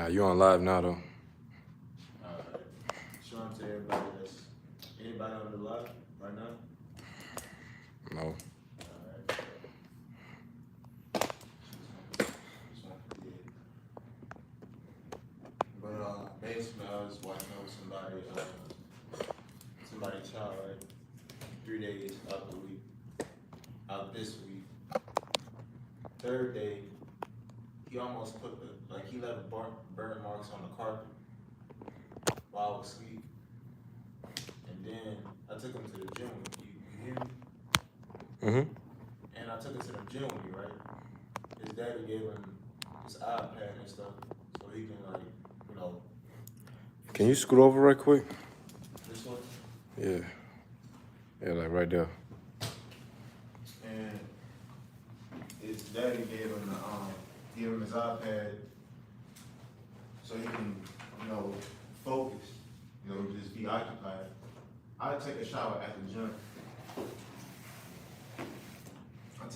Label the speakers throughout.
Speaker 1: Nah, you on live now though.
Speaker 2: Alright. Showing to everybody that's anybody on the live right now?
Speaker 1: No.
Speaker 2: Alright. Just want to forget. But basically I was watching over somebody's child, right? 3 days out the week. Out this week. Third day, he almost he left burn marks on the carpet while I was asleep. And then I took him to the gym with me. You hear me?
Speaker 1: Mm-hmm.
Speaker 2: And I took him to the gym with me, right? His daddy gave him his iPad and stuff so he can
Speaker 1: Can you scoot over right quick?
Speaker 2: this one.
Speaker 1: Yeah. Yeah, like right there.
Speaker 2: And his daddy gave him his iPad so he can, focus, just be occupied. I take a shower at the gym. I'm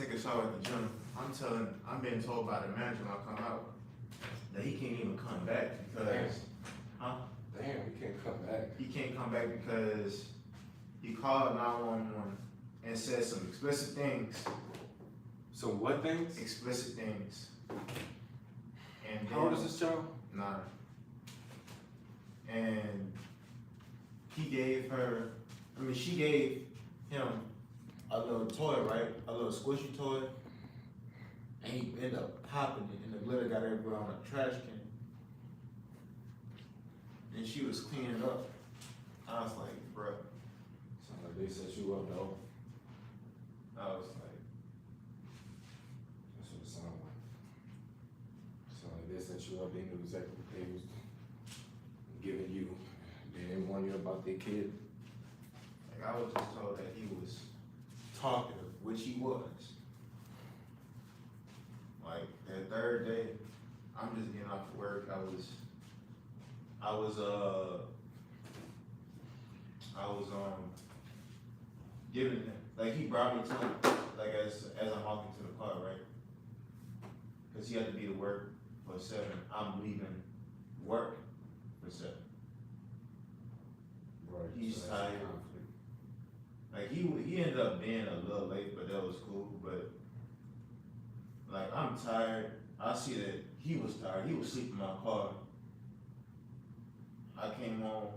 Speaker 2: being told by the manager when I come out that he can't even come back because,
Speaker 1: Damn, we can't come back.
Speaker 2: He can't come back because he called 911 and said some explicit things.
Speaker 1: So what things?
Speaker 2: Explicit things. And
Speaker 1: How old is this child?
Speaker 2: 9. And she gave him a little toy, right? A little squishy toy. And he ended up popping it and the glitter got everywhere on the trash can. And she was cleaning up. I was like, bruh.
Speaker 1: Sounds like they set you up though.
Speaker 2: I was like,
Speaker 1: That's what it sounded like. Sound like they set you up, they knew exactly what they was giving you. They didn't warn you about their kid.
Speaker 2: I was just told that he was talkative, which he was. Like that third day, I'm just getting off of work. I was giving him, like he brought me to him, like as I'm walking to the car, right? Cause he had to be to work for 7. I'm leaving work for 7.
Speaker 1: Right.
Speaker 2: He's
Speaker 1: so
Speaker 2: tired. Like he ended up being a little late, but that was cool. But like I'm tired. I see that he was tired. He was sleeping in my car. I came home.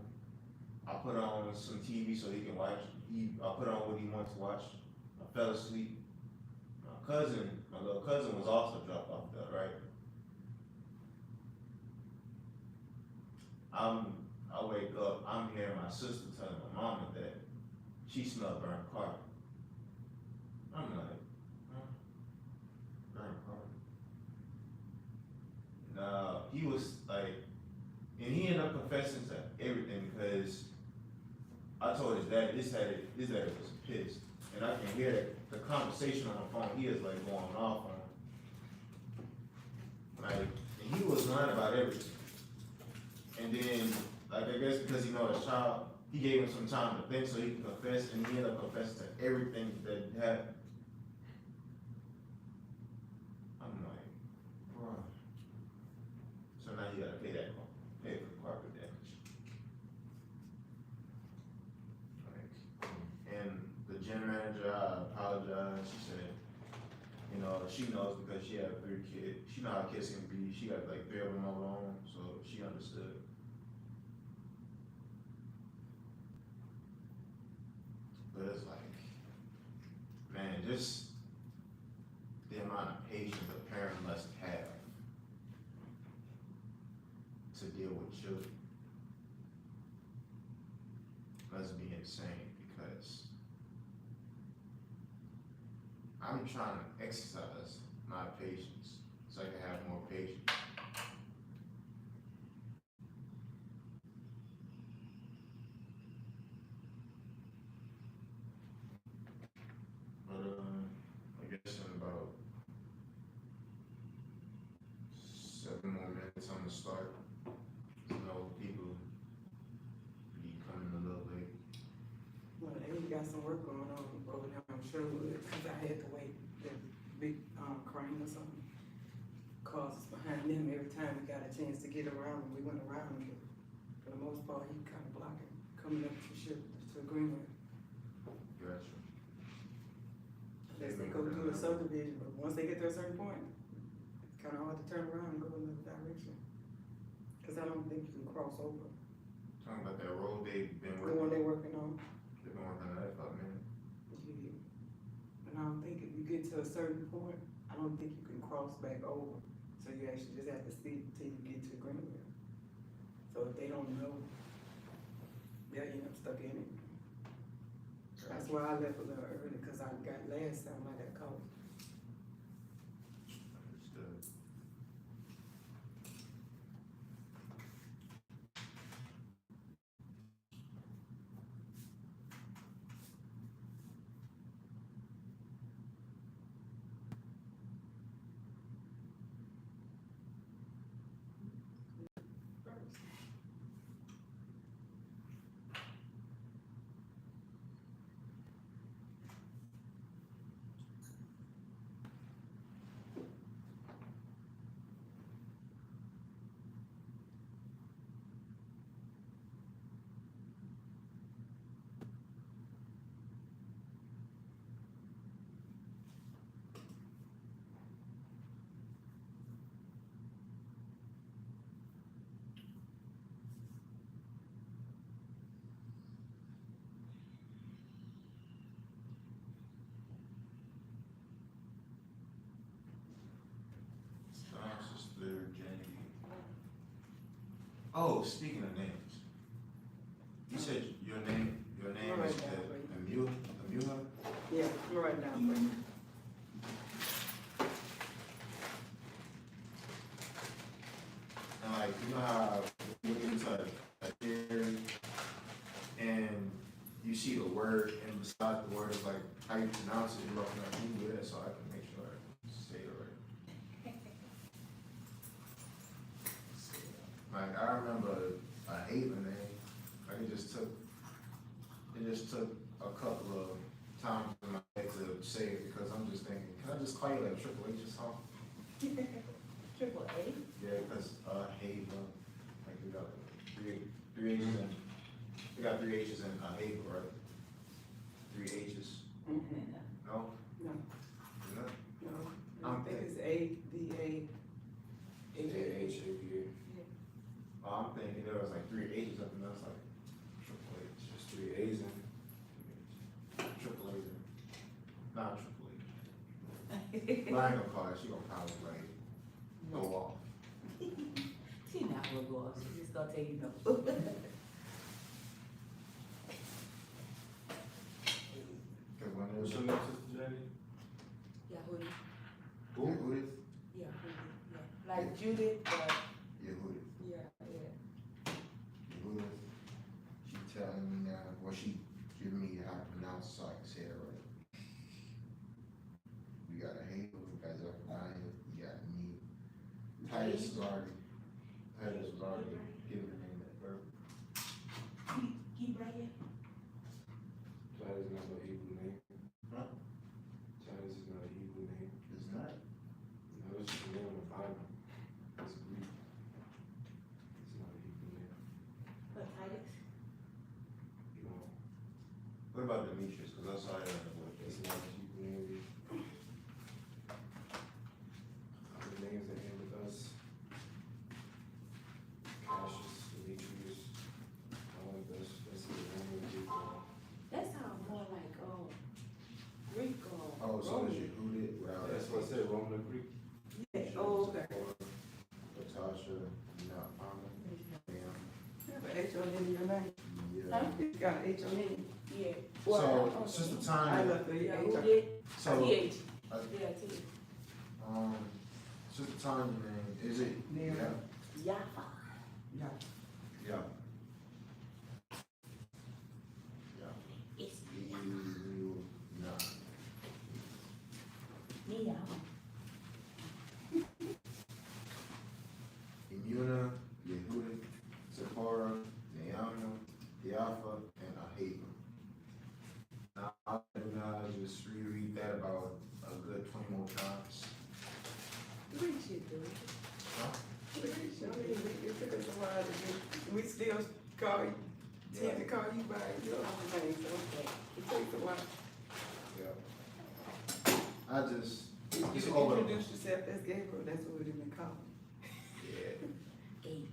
Speaker 2: I put on some TV so he can watch. I put on what he wanted to watch. I fell asleep. My little cousin was also dropped off there, right? I wake up. I'm hearing my sister telling my mama that she smelled burnt carpet. I'm like, huh? Burnt carpet. No, he was like, and he ended up confessing to everything because I told his dad, his dad was pissed. And I can hear the conversation on the phone, he is like going off on him. Like, and he was lying about everything. And then, like, I guess because he knows the child, he gave him some time to think so he can confess, and he ended up confessing to everything that happened. I'm like, bro. So now you gotta pay for the carpet damage. Like, and the gym manager, I apologized. She said, she knows because she had 3 kids. She know how kids can be. She got like 3 of them of her own, so she understood. But it's like, man, just the amount of patience a parent must have to deal with children must be insane because I'm trying to exercise my patience so I can have more patience. But I guess in about 7 more minutes I'm gonna start. People be coming a little late.
Speaker 3: Well, they got some work going on over there, I'm sure would, because I had to wait. The big crane or something causes behind and then every time we got a chance to get around him, we went around him, but for the most part, he kind of blocking, coming up to Greenway.
Speaker 1: Gotcha.
Speaker 3: Unless they go do a subdivision, but once they get to a certain point, it's kind of hard to turn around and go another direction. Cause I don't think you can cross over,
Speaker 1: Talking about that road they've been
Speaker 3: the one
Speaker 1: working,
Speaker 3: they're working on.
Speaker 1: they've been working on that for a minute.
Speaker 3: Yeah. And I don't think if you get to a certain point, I don't think you can cross back over. So you actually just have to see till you get to Greenville. So if they don't know, they'll end up stuck in it. That's why I left a little early, cause I got last time I got caught.
Speaker 1: Understood. Sister Jenny. Oh, speaking of names, you said your name
Speaker 3: Right
Speaker 1: is
Speaker 3: now,
Speaker 1: Amula?
Speaker 3: Yeah, I'm right now, but
Speaker 1: And like, you know how when you get to a theory and you see the word and beside the word is like how you pronounce it, you're looking at Google it so I can make sure I say it right. Like I remember a Haven name, like it just took a couple of times in my head to say it because I'm just thinking, can I just call you like Triple H or something?
Speaker 4: Triple A?
Speaker 1: Yeah, because Haven, like we got three H's and we got three H's in Haven, right? Three H's. No?
Speaker 3: no,
Speaker 1: Is that?
Speaker 3: no. I think it's A-V-A.
Speaker 1: H-A-V-A. I'm thinking there was like three H's up and that's like Triple H, just three A's and Triple H. Not Triple H. But I ain't gonna call her, she gonna probably like go off.
Speaker 4: She not gonna go off, she just gonna tell you no.
Speaker 1: Cause when there's your name, Sister Jenny?
Speaker 4: Yahudi,
Speaker 1: Who is?
Speaker 4: Yahudi, yeah, like Judith, but,
Speaker 1: Yehudit.
Speaker 4: yeah.
Speaker 1: Yehudit. She telling me now, well, she giving me how to pronounce it so I can say it right. We got a Hazel, we got Zephaniah, we got me. Titus was already given the name at birth.
Speaker 4: Keep right here.
Speaker 1: Titus is not a Hebrew name. Huh? Titus is not a Hebrew name. It's not? No, it's just a name in the Bible. It's Greek. It's not a Hebrew name.
Speaker 4: What, Titus?
Speaker 1: You know. What about Demetrius? Because I saw it in the book. It's not a Hebrew name. Other names that end with us. Cassius, Demetrius. That's the name of people.
Speaker 4: That sounds more like, Greek or
Speaker 1: Oh, so
Speaker 4: Roman.
Speaker 1: is Yehudit? Well,
Speaker 5: That's what I said, Roman and Greek.
Speaker 3: Yeah, oh, okay.
Speaker 1: Natasha, not Anna.
Speaker 3: You have an H on the end of your name.
Speaker 1: Yeah.
Speaker 3: It's got an H on it.
Speaker 4: Yeah.
Speaker 1: So, Sister
Speaker 3: I
Speaker 1: Tanya,
Speaker 3: left the H.
Speaker 4: Yahudi,
Speaker 1: so,
Speaker 4: T-H,
Speaker 1: uh,
Speaker 4: yeah, T.
Speaker 1: Sister Tanya name, is it?
Speaker 3: Yeah.
Speaker 4: Yafa.
Speaker 3: Yeah.
Speaker 1: Yeah.
Speaker 4: It's
Speaker 1: No.
Speaker 4: me,
Speaker 1: Imuna, Yehudit, Sephora, Neana, Diafa, and Ahava. Now, I'm gonna just reread that about a good 20 more times.
Speaker 4: Read it, dude.
Speaker 1: Huh?
Speaker 3: we still call you, tend to call you by your other name, so it takes a while.
Speaker 1: Yeah. I just,
Speaker 3: You
Speaker 1: it's
Speaker 3: can
Speaker 1: over.
Speaker 3: introduce yourself as Gabriel, that's what we've been calling.
Speaker 1: Yeah.
Speaker 4: Gabe.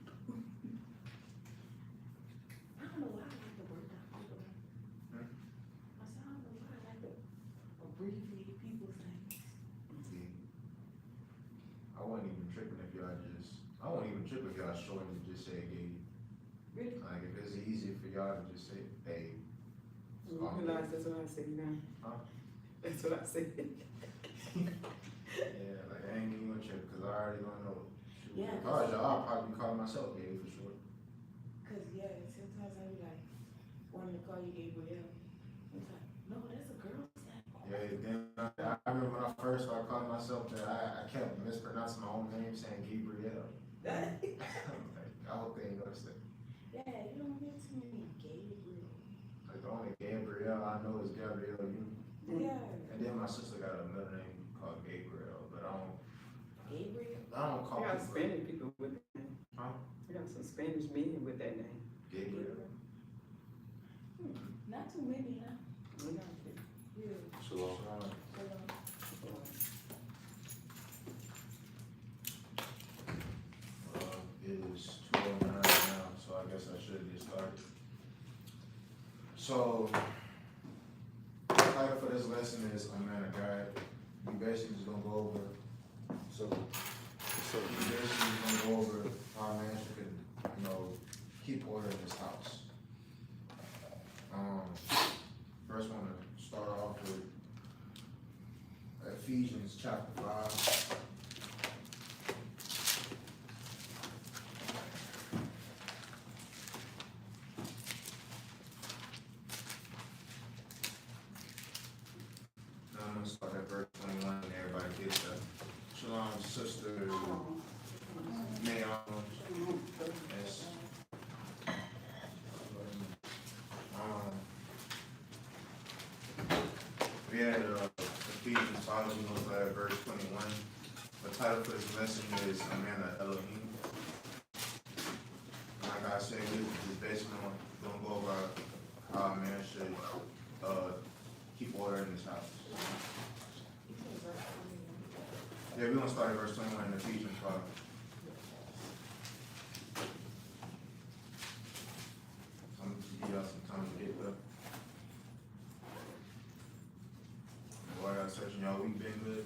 Speaker 4: I don't know why I like the word doctor.
Speaker 1: Hmm?
Speaker 4: I said, I don't know why I like to abbreviate people's names.
Speaker 1: Yeah. I wasn't even tripping if y'all I won't even trip if y'all shorten and just say Gabe.
Speaker 4: Really?
Speaker 1: Like, if it's easier for y'all to just say, hey,
Speaker 3: You realize that's what I said now.
Speaker 1: huh?
Speaker 3: That's what I said.
Speaker 1: Yeah, like, I ain't even gonna trip, cause I already gonna know. Shoot,
Speaker 4: Yeah,
Speaker 1: if I was y'all, I'll probably be calling myself Gabe for sure.
Speaker 4: Cause yeah, sometimes I be like, wanting to call you Gabriel. It's like, no, that's a girl's name.
Speaker 1: Yeah, then I remember when I first started calling myself that, I kept mispronouncing my own name, saying Gabriel. I'm like, I hope they ain't noticed that.
Speaker 4: Yeah, you don't get too many Gabriel.
Speaker 1: Like, the only Gabriel I know is Gabrielle Union.
Speaker 4: Yeah.
Speaker 1: And then my sister got another name called Gabriel, but
Speaker 4: Gabriel?
Speaker 1: I don't call
Speaker 3: You got
Speaker 1: people.
Speaker 3: Spanish people with that name.
Speaker 1: Huh?
Speaker 3: You got some Spanish men with that name.
Speaker 1: Gabriel.
Speaker 4: Not too many, huh?
Speaker 3: You know,
Speaker 4: Yeah.
Speaker 2: Shalom.
Speaker 1: It is 2:09 now, so I guess I should get started. So, the title for this lesson is A Man of God. We basically just gonna go over, we basically just gonna go over how a man should, keep order in his house. First wanna start off with Ephesians chapter 5. I'm gonna start at verse 21 and everybody gets that. Shalom, sister. May yes. We had Ephesians 5, we gonna start at verse 21. The title for this lesson is A Man of Elohim. Like I said, we just basically gonna go over how a man should keep order in his house. Yeah, we're gonna start at verse 21 in Ephesians 5. I'm gonna give y'all some time to get there. Boy, I got searching y'all week been good.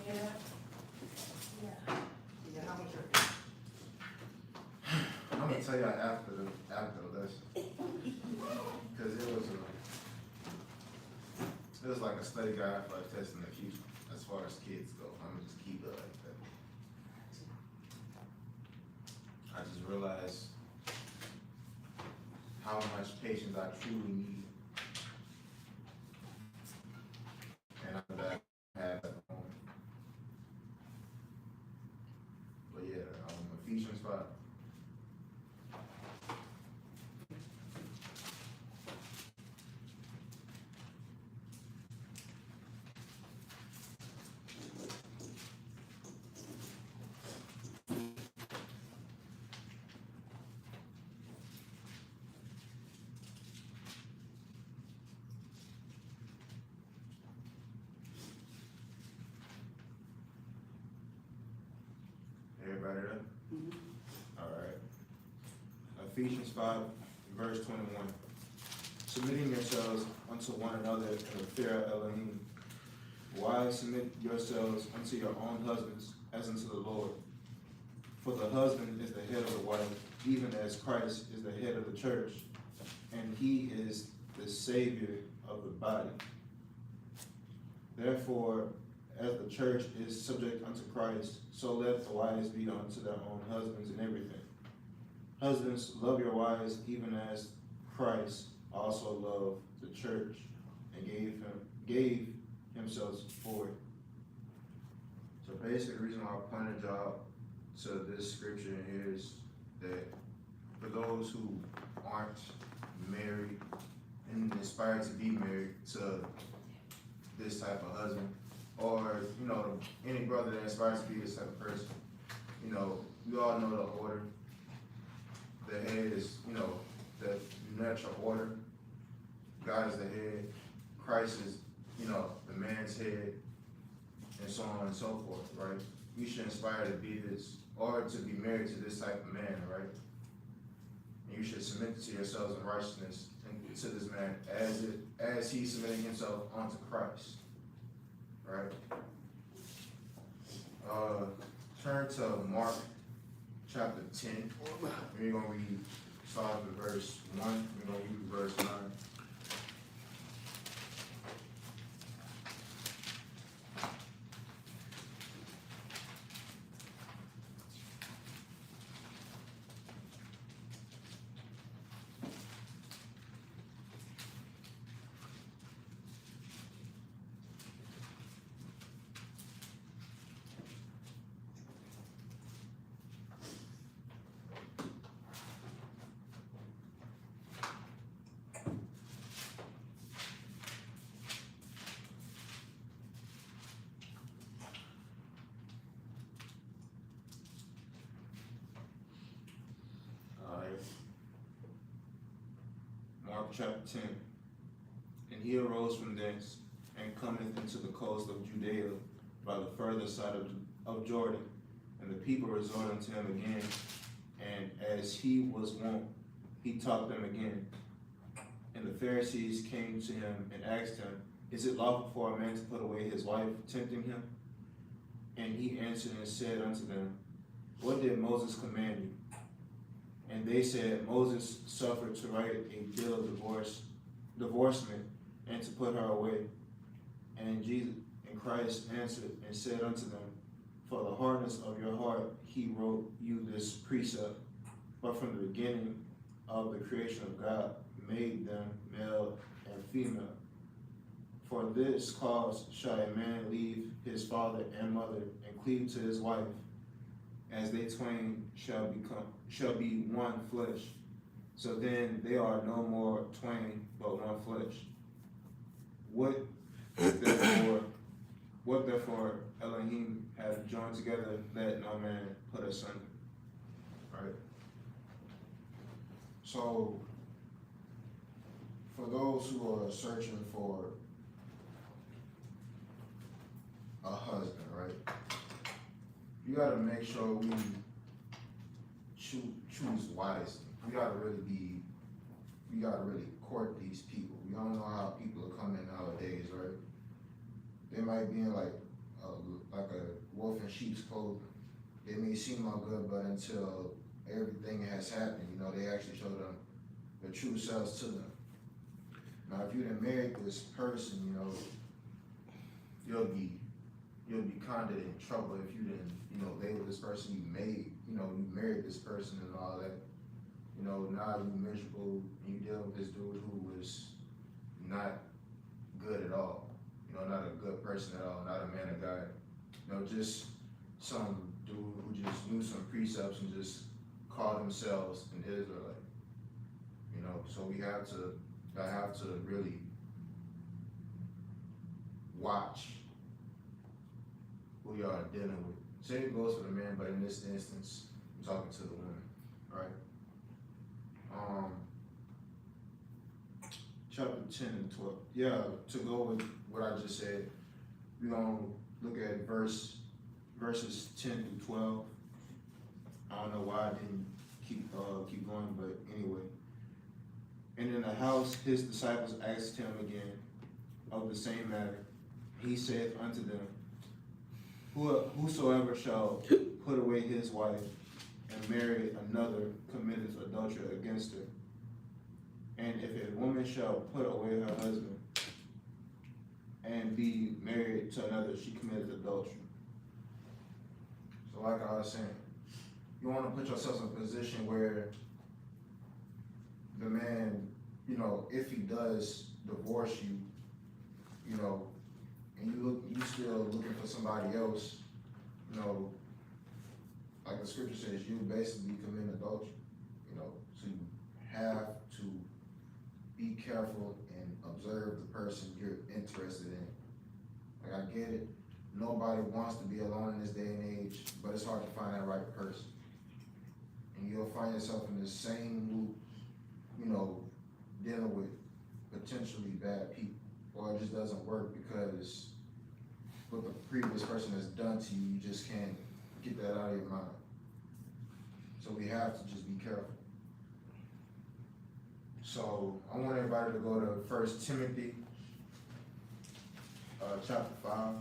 Speaker 4: Yeah. Yeah.
Speaker 1: I'm gonna tell y'all after the lesson. Cause it was like a study guide for a test in the future, as far as kids go. I'm gonna just keep it like that. I just realized how much patience I truly need. And I'm back at the moment. But yeah, Ephesians 5. Everybody there? Alright. Ephesians 5, verse 21. Submitting yourselves unto one another in the fear of Elohim. Wives, submit yourselves unto your own husbands, as unto the Lord. For the husband is the head of the wife, even as Christ is the head of the church, and he is the Savior of the body. Therefore, as the church is subject unto Christ, so let the wives be unto their own husbands in everything. Husbands, love your wives, even as Christ also loved the church and gave himself for it. So basically, the reason why I pointed y'all to this scripture here is that for those who aren't married and aspire to be married to this type of husband, or any brother that aspires to be this type of person, we all know the order that at your order. God is the head. Christ is, the man's head, and so on and so forth, right? You should aspire to be this, or to be married to this type of man, right? And you should submit to yourselves in righteousness and to this man as he's submitting himself unto Christ, right? Turn to Mark chapter 10. We're gonna read starting with verse 1. We're gonna read verse 9. Mark chapter 10. And he arose from thence, and cometh into the coast of Judea by the further side of Jordan. And the people resorted unto him again, and as he was wont, he taught them again. And the Pharisees came to him and asked him, Is it lawful for a man to put away his wife, tempting him? And he answered and said unto them, What did Moses command you? And they said, Moses suffered to write a bill of divorcement, and to put her away. And Christ answered and said unto them, For the hardness of your heart he wrote you this precept, but from the beginning of the creation of God made them male and female. For this cause shall a man leave his father and mother, and cleave to his wife, as they twain shall be one flesh. So then they are no more twain, but one flesh. What therefore Elohim hath joined together, let no man put asunder. Right? So, for those who are searching for a husband, right? You gotta make sure we choose wisely. We gotta really court these people. We don't know how people are coming nowadays, right? They might be in like a wolf in sheep's clothing. They may seem all good, but until everything has happened, they actually show them the true selves to them. Now, if you done married this person, you'll be kind of in trouble if you didn't, lay with this person you married this person and all that. Now you miserable and you deal with this dude who was not good at all. Not a good person at all, not a man of God. Just some dude who just knew some precepts and just called themselves an Israelite. So we have to really watch who you are dealing with. Same goes for the man, but in this instance, I'm talking to the woman, right? Chapter 10 and 12. Yeah, to go with what I just said, we're going to look at verses 10 through 12. I don't know why I didn't keep going, but anyway. And in the house, his disciples asked him again of the same matter. He saith unto them, Whosoever shall put away his wife and marry another committeth adultery against her. And if a woman shall put away her husband and be married to another, she committed adultery. So like I was saying, you want to put yourself in a position where the man, if he does divorce you, and you still looking for somebody else, like the scripture says, you basically commit adultery, so you have to be careful and observe the person you're interested in. Like, I get it, nobody wants to be alone in this day and age, but it's hard to find that right person. And you'll find yourself in the same loop, dealing with potentially bad people, or it just doesn't work because what the previous person has done to you, you just can't get that out of your mind. So we have to just be careful. So I want everybody to go to 1 Timothy, chapter 5.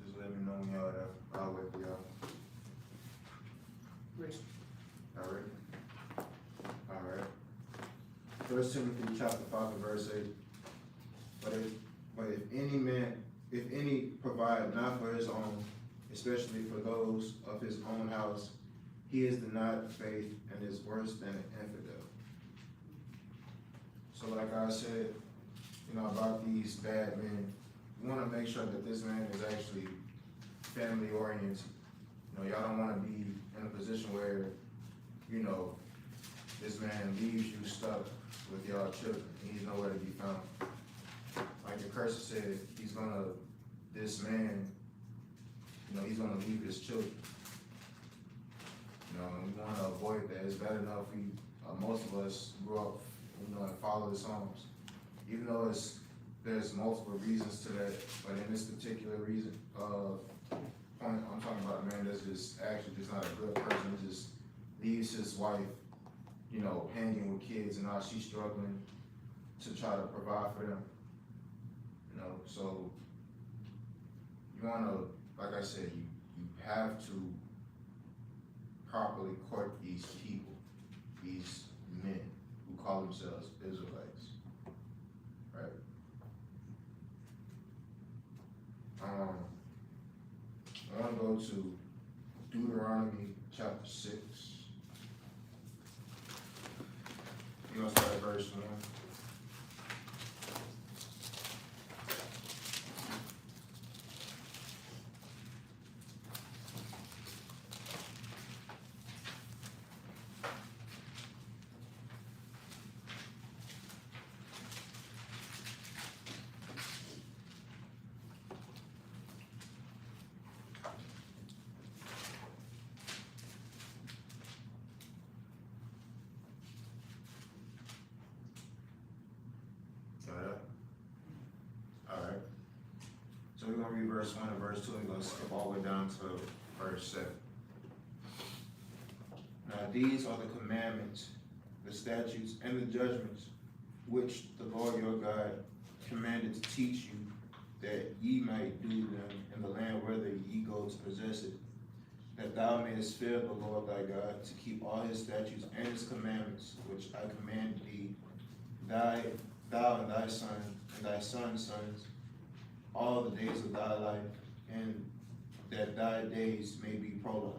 Speaker 1: Just let me know when y'all there. I'll wait for y'all.
Speaker 3: Rich.
Speaker 1: All right. All right. 1 Timothy chapter 5 and verse 8. But if any provide not for his own, especially for those of his own house, he is denied faith and is worse than an infidel. So like I said, about these bad men, we want to make sure that this man is actually family oriented. Y'all don't want to be in a position where, this man leaves you stuck with y'all children. He's nowhere to be found. Like the curse said, this man, he's gonna leave his children. And we want to avoid that. It's bad enough most of us grew up, and follow the Psalms. Even though there's multiple reasons to that, but in this particular point, I'm talking about a man that's just not a good person. He just leaves his wife, hanging with kids, and now she's struggling to try to provide for them. So you want to, like I said, you have to properly court these people, these men who call themselves Israelites, right? I want to go to Deuteronomy chapter 6. You're going to start at verse 1. Alright. So we're going to read verse 1 and verse 2, and we're going to skip all the way down to verse 7. Now these are the commandments, the statutes, and the judgments, which the Lord your God commanded to teach you, that ye might do them in the land whither ye go to possess it, that thou mayest fear the Lord thy God, to keep all his statutes and his commandments, which I command thee, thou and thy son, and thy son's sons, all the days of thy life, and that thy days may be prolonged.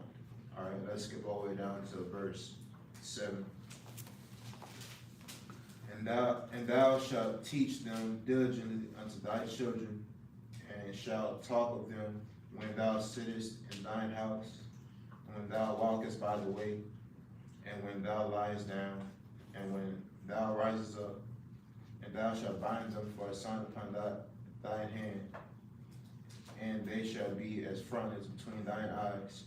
Speaker 1: All right, let's skip all the way down to verse 7. And thou shalt teach them diligently unto thy children, and shalt talk of them when thou sittest in thine house, and when thou walkest by the way, and when thou liest down, and when thou risest up, and thou shalt bind them for a sign upon thine hand, and they shall be as frontlets between thine eyes,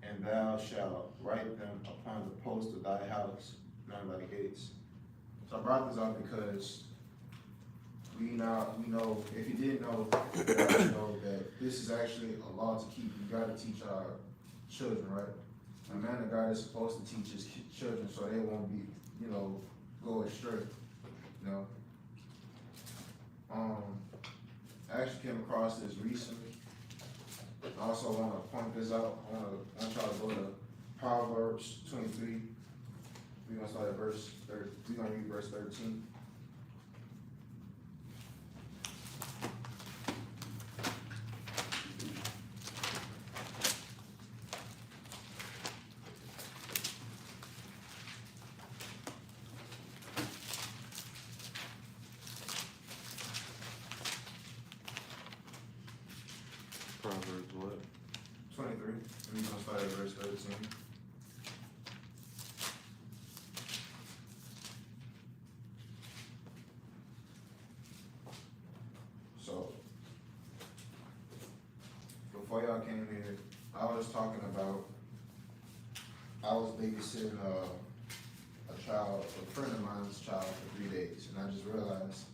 Speaker 1: and thou shalt write them upon the post of thy house, not by the gates. So I brought this up because we know, if you didn't know, you already know that this is actually a law to keep. You gotta teach our children, right? A man of God is supposed to teach his children so they won't be, go astray, I actually came across this recently. I also wanna point this out, I want y'all to go to Proverbs 23. We're gonna start at we're gonna read verse 13.
Speaker 2: Proverbs what?
Speaker 1: 23, and we're gonna start at verse 13. So, before y'all came here, I was talking about, I was babysitting a friend of mine's child for 3 days, and I just realized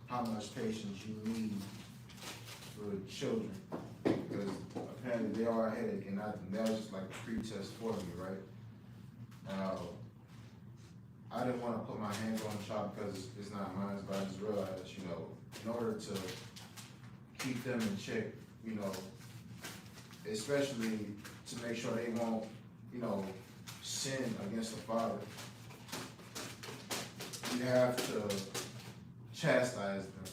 Speaker 1: how much patience you need for children, because apparently they are a headache, and that was just like a pre-test for me, right? I didn't want to put my hands on the child because it's not mine, but I just realized, in order to keep them in check, especially to make sure they won't, sin against the Father, you have to chastise them,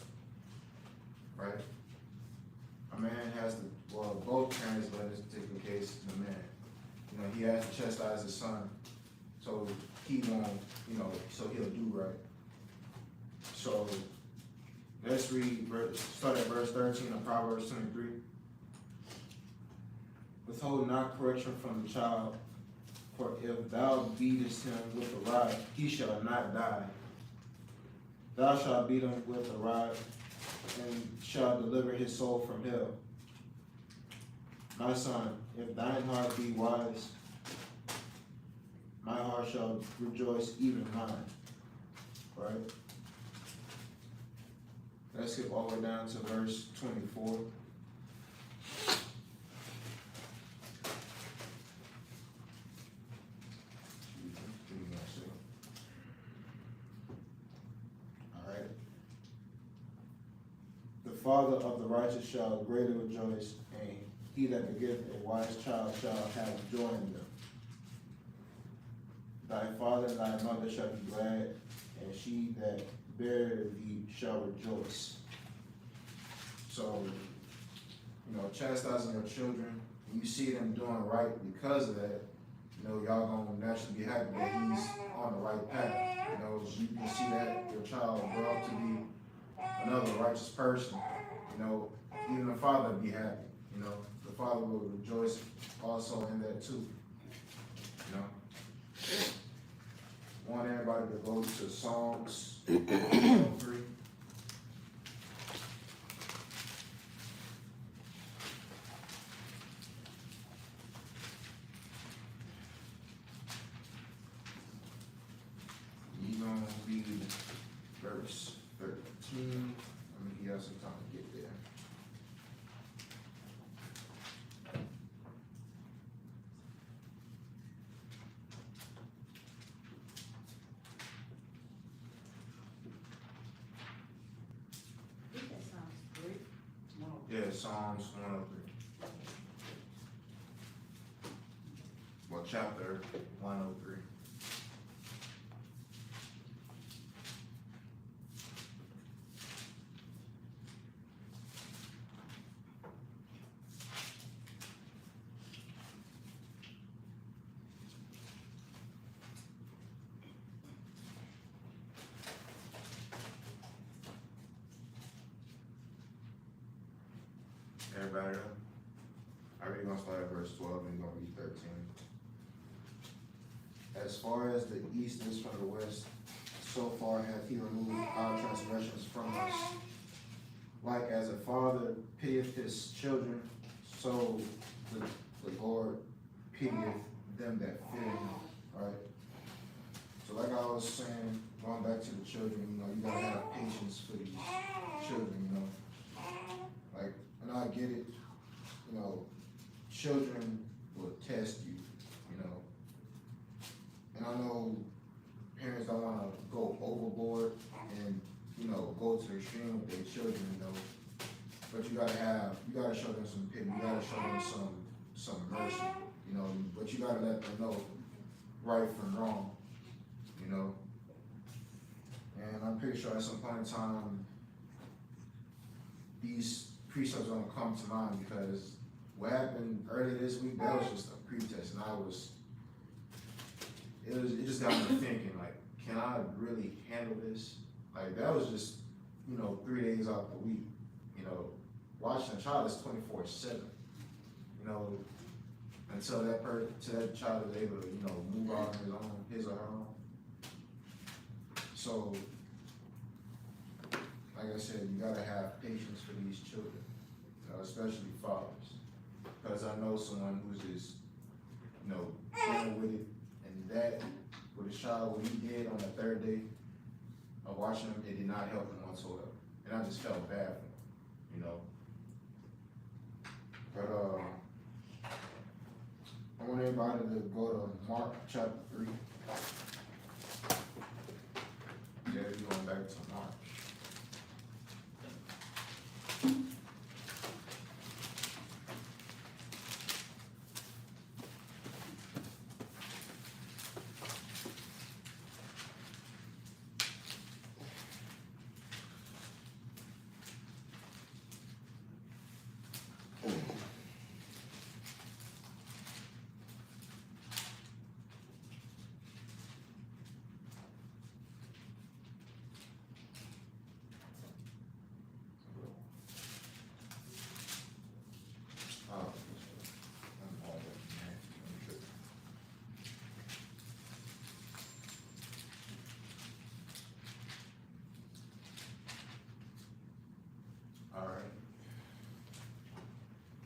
Speaker 1: right? A man has to, well, both parents, but in this particular case, the man, he has to chastise his son, so he won't, so he'll do right. So, let's start at verse 13 of Proverbs 23. Withhold not correction from the child, for if thou beatest him with a rod, he shall not die. Thou shalt beat him with a rod, and shalt deliver his soul from hell. My son, if thine heart be wise, my heart shall rejoice, even mine. Right? Let's skip all the way down to verse 24. Alright. The father of the righteous shall greatly rejoice, and he that begetteth a wise child shall have joy in them. Thy father and thy mother shall be glad, and she that beareth thee shall rejoice. So, chastising your children, when you see them doing right because of that, y'all gonna naturally be happy that he's on the right path. You can see that your child grow up to be another righteous person. Even the father be happy. The father will rejoice also in that too. I want everybody to go to Psalms 103. You're gonna read verse 13. Let me give y'all some time to get there.
Speaker 4: I think that sounds great.
Speaker 1: Yeah, Psalms 103. Well, chapter 103. Everybody up? Alright, we're gonna start at verse 12 and we're gonna read 13. As far as the east is from the west, so far hath he removed our transgressions from us. Like as a father pitieth his children, so the Lord pitieth them that fear him. Right? So like I was saying, going back to the children, you gotta have patience for these children, Like, and I get it, children will test you, and I know parents don't wanna go overboard and, go to the extreme with their children, but you gotta show them some pity, you gotta show them some mercy, you know, but you gotta let them know right from wrong, you know? And I'm pretty sure at some point in time, these precepts are gonna come to mind, because what happened earlier this week, that was just a pretest, and it just got me thinking, like, can I really handle this? Like, that was just, you know, 3 days out the week, you know, watching a child is 24/7, you know, until that child is able to, you know, move out on his or her own. So, like I said, you gotta have patience for these children, you know, especially fathers, because I know someone who's just, you know, dealing with it, and that, with a child, what he did on the third day of watching him, it did not help him whatsoever, and I just felt bad for him, you know. But I want everybody to go to Mark chapter 3. Yeah, we're going back to Mark.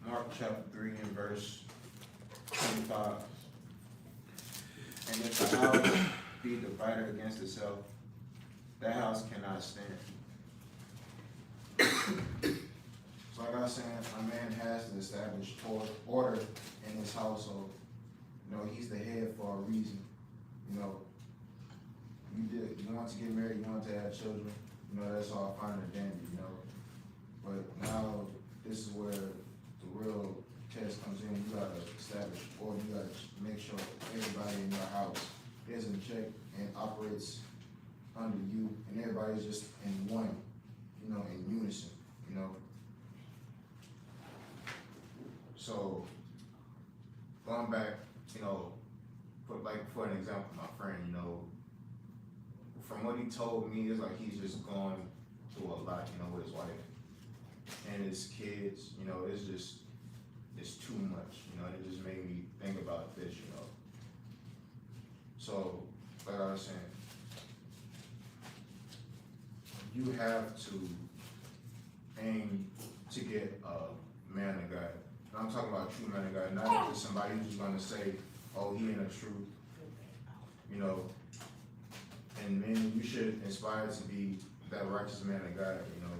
Speaker 1: Mark chapter 3 and verse 25. And if the house be divided against itself, that house cannot stand. So like I was saying, a man has to establish order in his household. You know, he's the head for a reason. You know, you want to get married, you want to have children, you know, that's all fine and dandy, you know. But now, this is where the real test comes in. You gotta establish order, you gotta make sure everybody in your house is in check and operates under you, and everybody's just in one, you know, in unison, you know. So, going back, you know, for an example, my friend, you know, from what he told me, it's like he's just going through a lot, you know, with his wife and his kids, you know, it's too much, you know, and it just made me think about this, you know. So, like I was saying, you have to aim to get a man of God. And I'm talking about a true man of God, not just somebody who's gonna say, oh, he in the truth, you know. And men, you should aspire to be that righteous man of God, you know.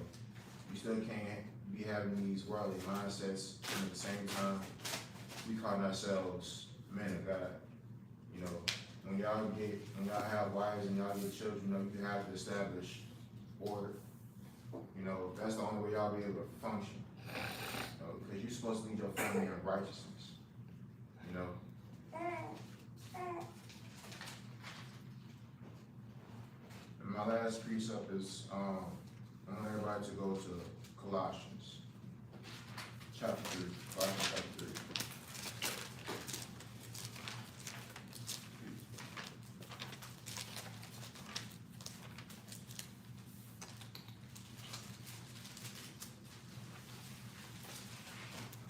Speaker 1: You still can't be having these worldly mindsets, and at the same time, we call ourselves men of God. You know, when y'all have wives and y'all get children, you know, you have to establish order. You know, that's the only way y'all be able to function. You know, because you're supposed to lead your family in righteousness. You know. And my last precept is, I want everybody to go to Colossians, chapter 3, Colossians chapter 3.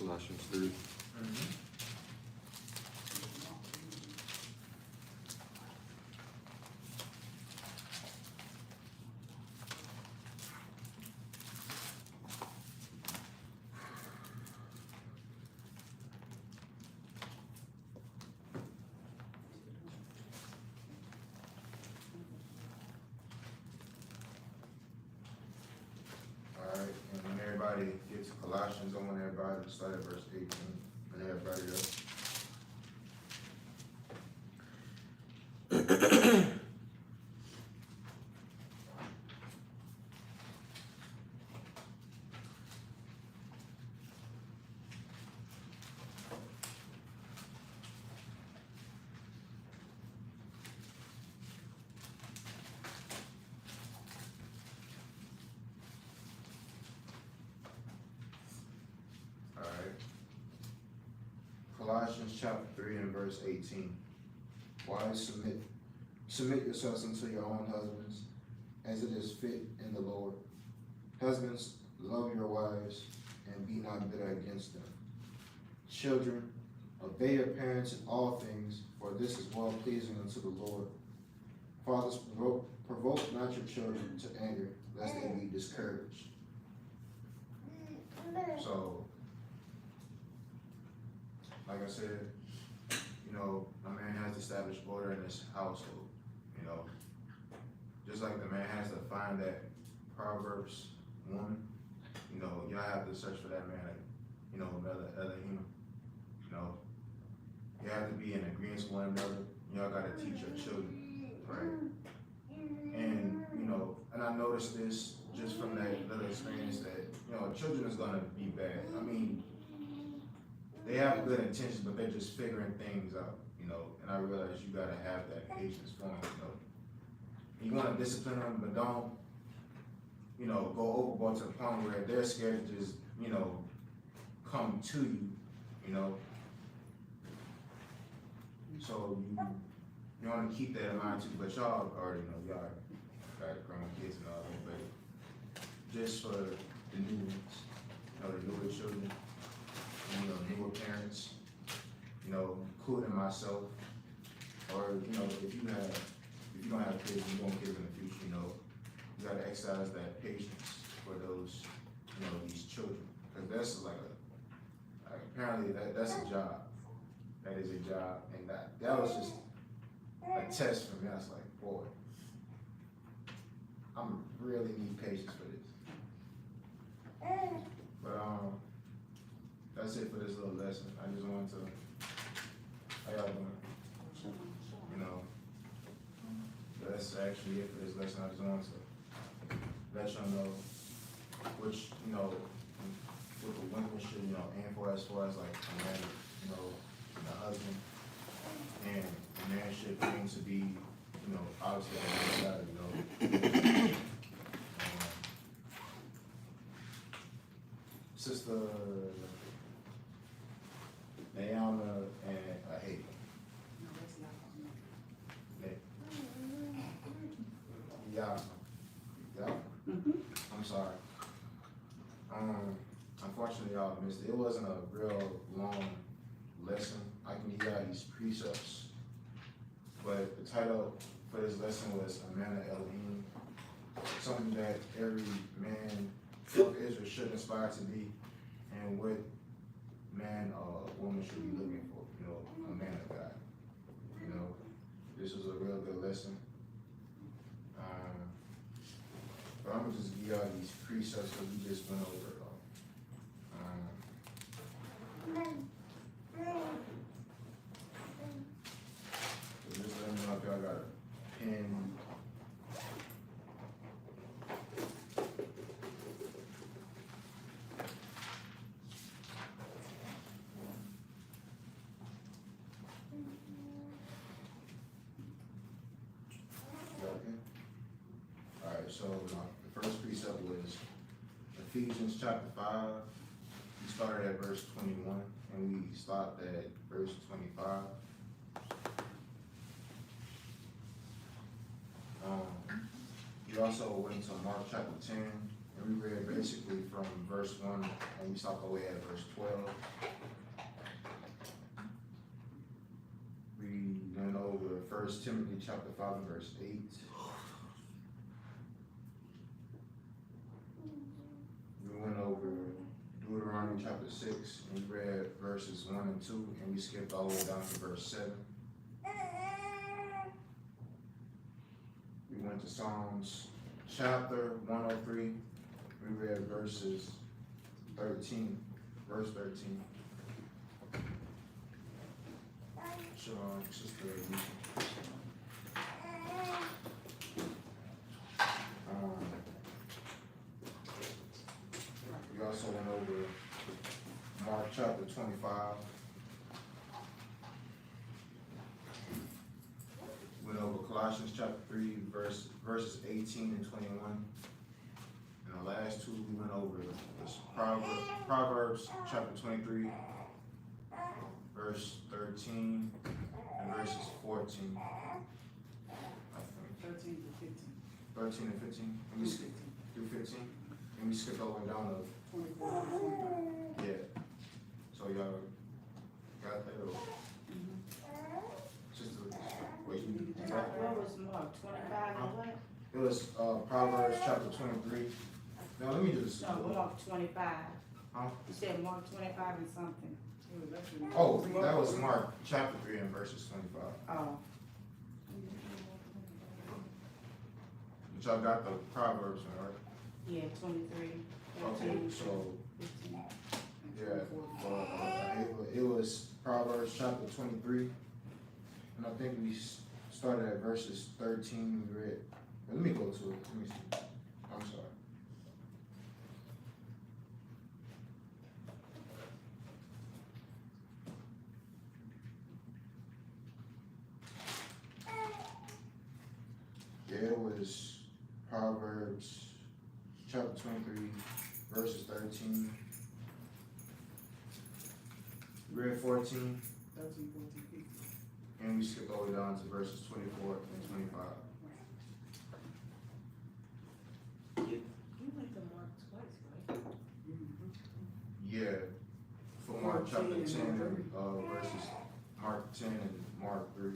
Speaker 2: Colossians 3.
Speaker 1: Alright, and when everybody gets to Colossians, I want everybody to start at verse 18, and everybody else. chapter 3 and verse 18. Wives, submit yourselves unto your own husbands, as it is fit in the Lord. Husbands, love your wives, and be not bitter against them. Children, obey your parents in all things, for this is well pleasing unto the Lord. Fathers, provoke not your children to anger, lest they be discouraged. So, like I said, you know, a man has to establish order in his household, you know. Just like the man has to find that Proverbs woman, you know, y'all have to search for that man, like, you know, other human, you know. You have to be in agreement with one another. Y'all gotta teach your children, right? And, you know, and I noticed this just from that little experience that, you know, children is gonna be bad. I mean, they have good intentions, but they're just figuring things out, you know, and I realize you gotta have that patience for them, you know. You wanna discipline them, but don't, you know, go overboard to the point where they're scared to just, you know, come to you, you know. So you wanna keep that in mind too, but y'all already know, y'all got grown kids and all that, but just for the new ones, you know, the newer children, you know, newer parents, you know, including myself, or, you know, if you don't have kids, you want kids in the future, you know, you gotta exercise that patience for those, you know, these children, because that's like apparently that's a job. That is a job, and that was just a test for me. I was like, boy, I'm really need patience for this. But that's it for this little lesson. I just wanted to, how y'all doing? You know, that's actually it for this lesson. I just wanted to let y'all know which, you know, what the women should, you know, aim for as far as like a man, you know, the husband, and the man should aim to be, you know, obviously a man God, you know. Sister Naomi and Haiti.
Speaker 3: No, that's not.
Speaker 1: Yeah. I'm sorry. Unfortunately, y'all missed it. It wasn't a real long lesson. I can give y'all these precepts, but the title for this lesson was a man of Elohim, something that every man of Israel should aspire to be, and what man or woman should be looking for. You know, a man of God. You know, this was a real good lesson. But I'm gonna just give y'all these precepts that we just went over it all. So just let me know if y'all got a pen. Alright, so the first precept was Ephesians chapter 5. We started at verse 21 and we stopped at verse 25. We also went to Mark chapter 10 and we read basically from verse 1 and we stopped all the way at verse 12. We went over 1 Timothy chapter 5 and verse 8. We went over Deuteronomy chapter 6 and we read verses 1 and 2 and we skipped all the way down to verse 7. We went to Psalms chapter 103. We read verses 13, verse 13. Sister Lisa. We also went over Mark chapter 25. Went over Colossians chapter 3, verses 18 and 21. And the last two we went over was Proverbs chapter 23, verse 13 and verses 14. I think
Speaker 3: 13 to 15.
Speaker 1: 13 and 15. And we skip through 15. And we skipped all the way down to
Speaker 3: 24 to 25.
Speaker 1: yeah. So y'all got that or just wait, you got that?
Speaker 4: What was Mark, 25 and what?
Speaker 1: It was Proverbs chapter 23. Now let me just
Speaker 4: No, Mark 25.
Speaker 1: Huh?
Speaker 4: You said Mark 25 and something.
Speaker 3: It was actually-
Speaker 1: Oh, that was Mark chapter 3 and verses 25.
Speaker 4: Oh.
Speaker 1: But y'all got the Proverbs one, right?
Speaker 4: Yeah, 23.
Speaker 1: Okay,
Speaker 4: 13,
Speaker 1: so
Speaker 4: 15.
Speaker 1: yeah, it was Proverbs chapter 23, and I think we started at verses 13. We read. Let me go to it. Let me see. I'm sorry. Yeah, it was Proverbs chapter 23, verses 13. We read 14,
Speaker 3: 13, 14, 15.
Speaker 1: and we skipped all the way down to verses 24 and 25.
Speaker 4: You went to Mark twice, right?
Speaker 1: Yeah, for Mark chapter 10,
Speaker 3: 14 and 30.
Speaker 1: verses Mark 10 and Mark 3.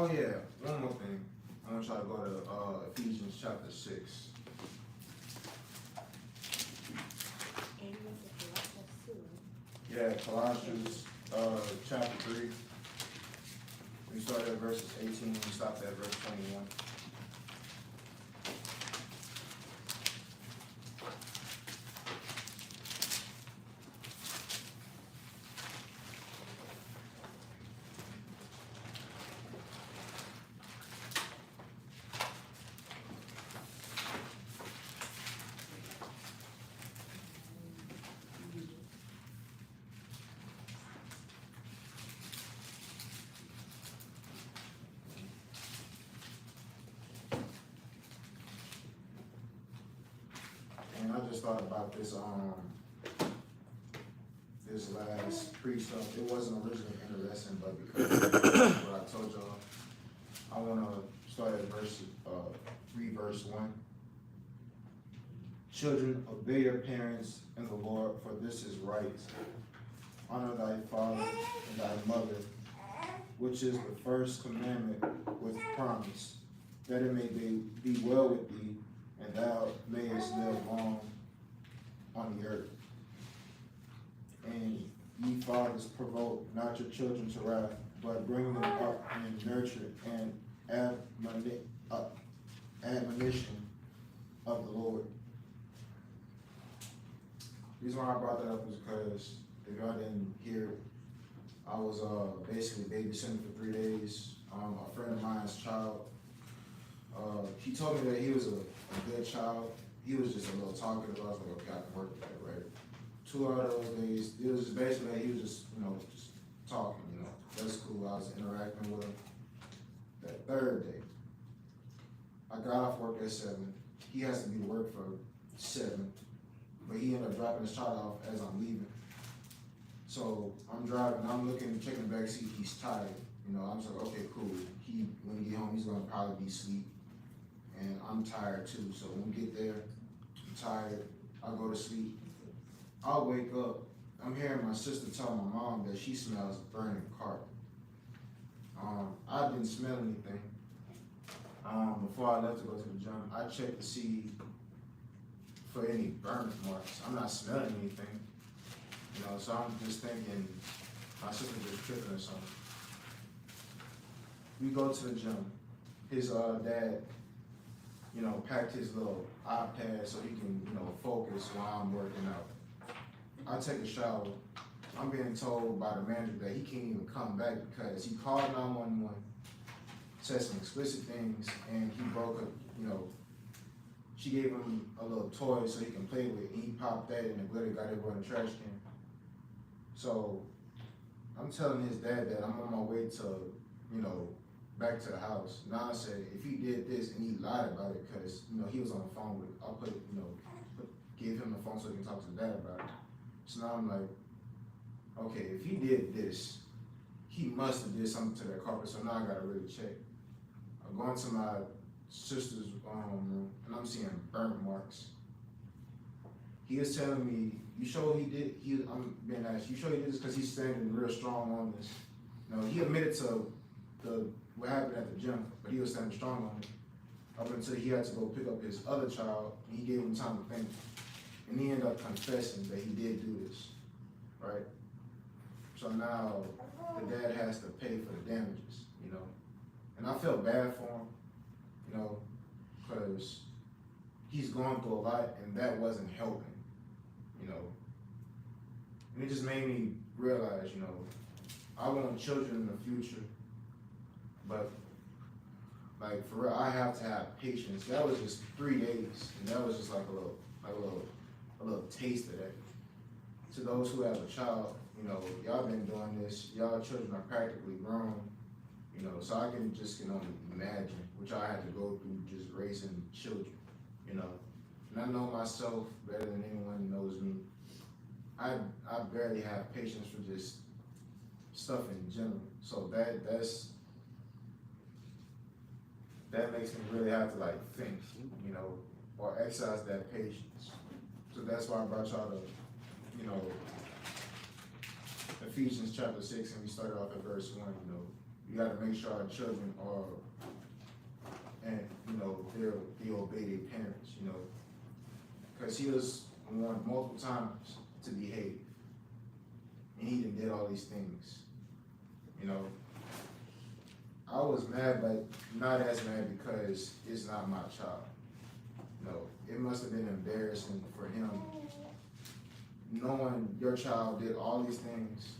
Speaker 1: Oh yeah, one more thing. I want y'all to go to Ephesians chapter 6.
Speaker 4: And you went to Colossians too, right?
Speaker 1: Yeah, Colossians chapter 3. We started at verses 18 and we stopped at verse 21. And I just thought about this this last pre-stuff. It wasn't originally in the lesson, but because of what I told y'all, I wanna start at verse 3 verse 1. Children, obey your parents in the Lord, for this is right. Honor thy father and thy mother, which is the first commandment with promise, that it may be well with thee, and thou mayest live long on the earth. And ye fathers, provoke not your children to wrath, but bring them up in nurture and admonition of the Lord. The reason why I brought that up is because if y'all didn't hear, I was basically babysitting for 3 days. A friend of mine's child. He told me that he was a good child. He was just a little talkative. I was like, okay, I can work with that, right? 2 out of those days, it was just basically that he was just, just talking, That's cool. I was interacting with him. That third day, I got off work at 7. He has to be to work for 7. But he ended up dropping his child off as I'm leaving. So I'm driving, I'm looking, checking the back seat, he's tired. I'm just like, okay, cool. When he get home, he's gonna probably be asleep. And I'm tired too. So when we get there, I'm tired, I go to sleep. I'll wake up, I'm hearing my sister tell my mom that she smells burning carpet. I didn't smell anything. Before I left to go to the gym, I checked to see for any burn marks. I'm not smelling anything. So I'm just thinking my sister just tripping or something. We go to the gym. His dad, packed his little iPad so he can, focus while I'm working out. I take a shower. I'm being told by the manager that he can't even come back because he called 911, said some explicit things, and he broke a, she gave him a little toy so he can play with, and he popped that, and the glitter got everywhere in the trash can. So I'm telling his dad that I'm on my way to, you know, back to the house. Now I said, if he did this and he lied about it, cause you know he was on the phone with, I'll put, you know, give him the phone so he can talk to dad about it. So now I'm like, okay, if he did this, he must have did something to that carpet. So now I gotta really check. I'm going to my sister's room and I'm seeing burnt marks. He was telling me, you sure he did? I'm being asked, you sure he did this because he's standing real strong on this? No, he admitted to what happened at the gym, but he was standing strong on it. Up until he had to go pick up his other child, and he gave him time to think. And he ended up confessing that he did do this, right? So now the dad has to pay for the damages, you know? And I felt bad for him, you know, because he's going through a lot and that wasn't helping, you know? And it just made me realize, you know, I want children in the future, but like for real, I have to have patience. That was just 3 days, and that was just like a little taste of that. To those who have a child, you know, y'all been doing this, y'all children are practically grown, you know, so I can only imagine what y'all had to go through just raising children, you know. And I know myself better than anyone knows me. I barely have patience for just stuff in general. So that makes me really have to like think, you know, or exercise that patience. So that's why I brought y'all to, you know, Ephesians chapter 6, and we started off at verse 1, you know. You gotta make sure our children are, and, you know, they obey their parents, you know. Because he was warned multiple times to behave. And he did all these things, you know. I was mad, but not as mad because it's not my child. No, it must have been embarrassing for him knowing your child did all these things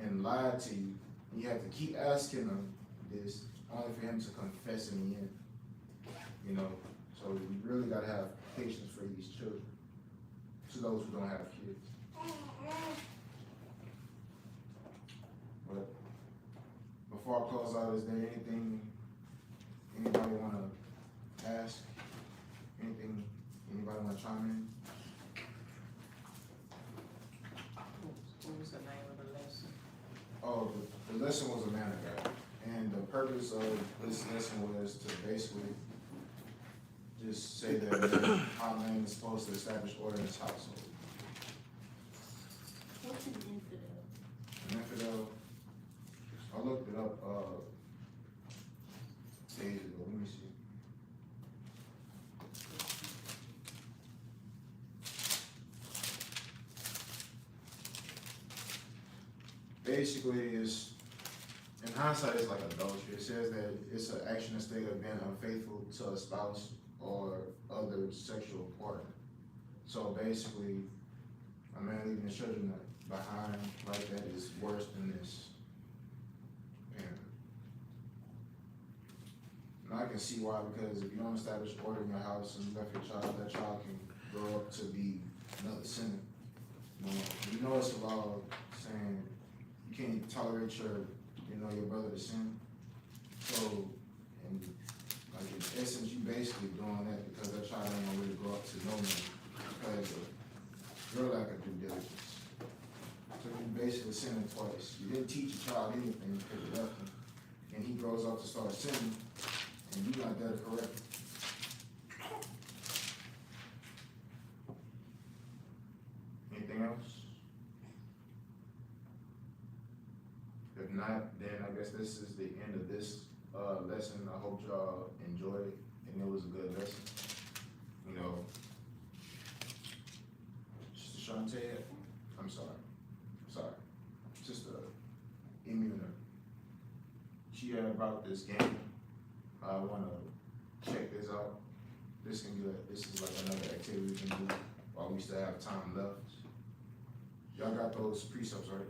Speaker 1: and lied to you. And you have to keep asking him this only for him to confess in the end. You know, so you really gotta have patience for these children. To those who don't have kids. But before I close out, is there anything anybody wanna ask? Anything anybody wanna chime in?
Speaker 3: What was the name of the lesson?
Speaker 1: Oh, the lesson was a man of God. And the purpose of this lesson was to basically just say that how man is supposed to establish order in his household.
Speaker 4: What's an infidel?
Speaker 1: An infidel, I looked it up days ago. Let me see. Basically, it's in hindsight, it's like adultery. It says that it's an action or state of being unfaithful to a spouse or other sexual partner. So basically, a man leaving his children behind like that is worse than this parent. And I can see why, because if you don't establish order in your house and you left your child, that child can grow up to be another sinner. You know it's a law saying you can't tolerate your brother to sin. So, and like in essence, you basically doing that because that child ain't gonna really grow up to know man because of your lack of due diligence. So you basically sinning twice. You didn't teach your child anything because you left him, and he grows up to start sinning, and you not there to correct him. Anything else? If not, then I guess this is the end of this lesson. I hope y'all enjoyed it and it was a good lesson. You know, Sister Shantae, I'm sorry, Sister Imuna, she had brought this game. I wanna check this out. This is like another activity we can do while we still have time left. Y'all got those precepts, right?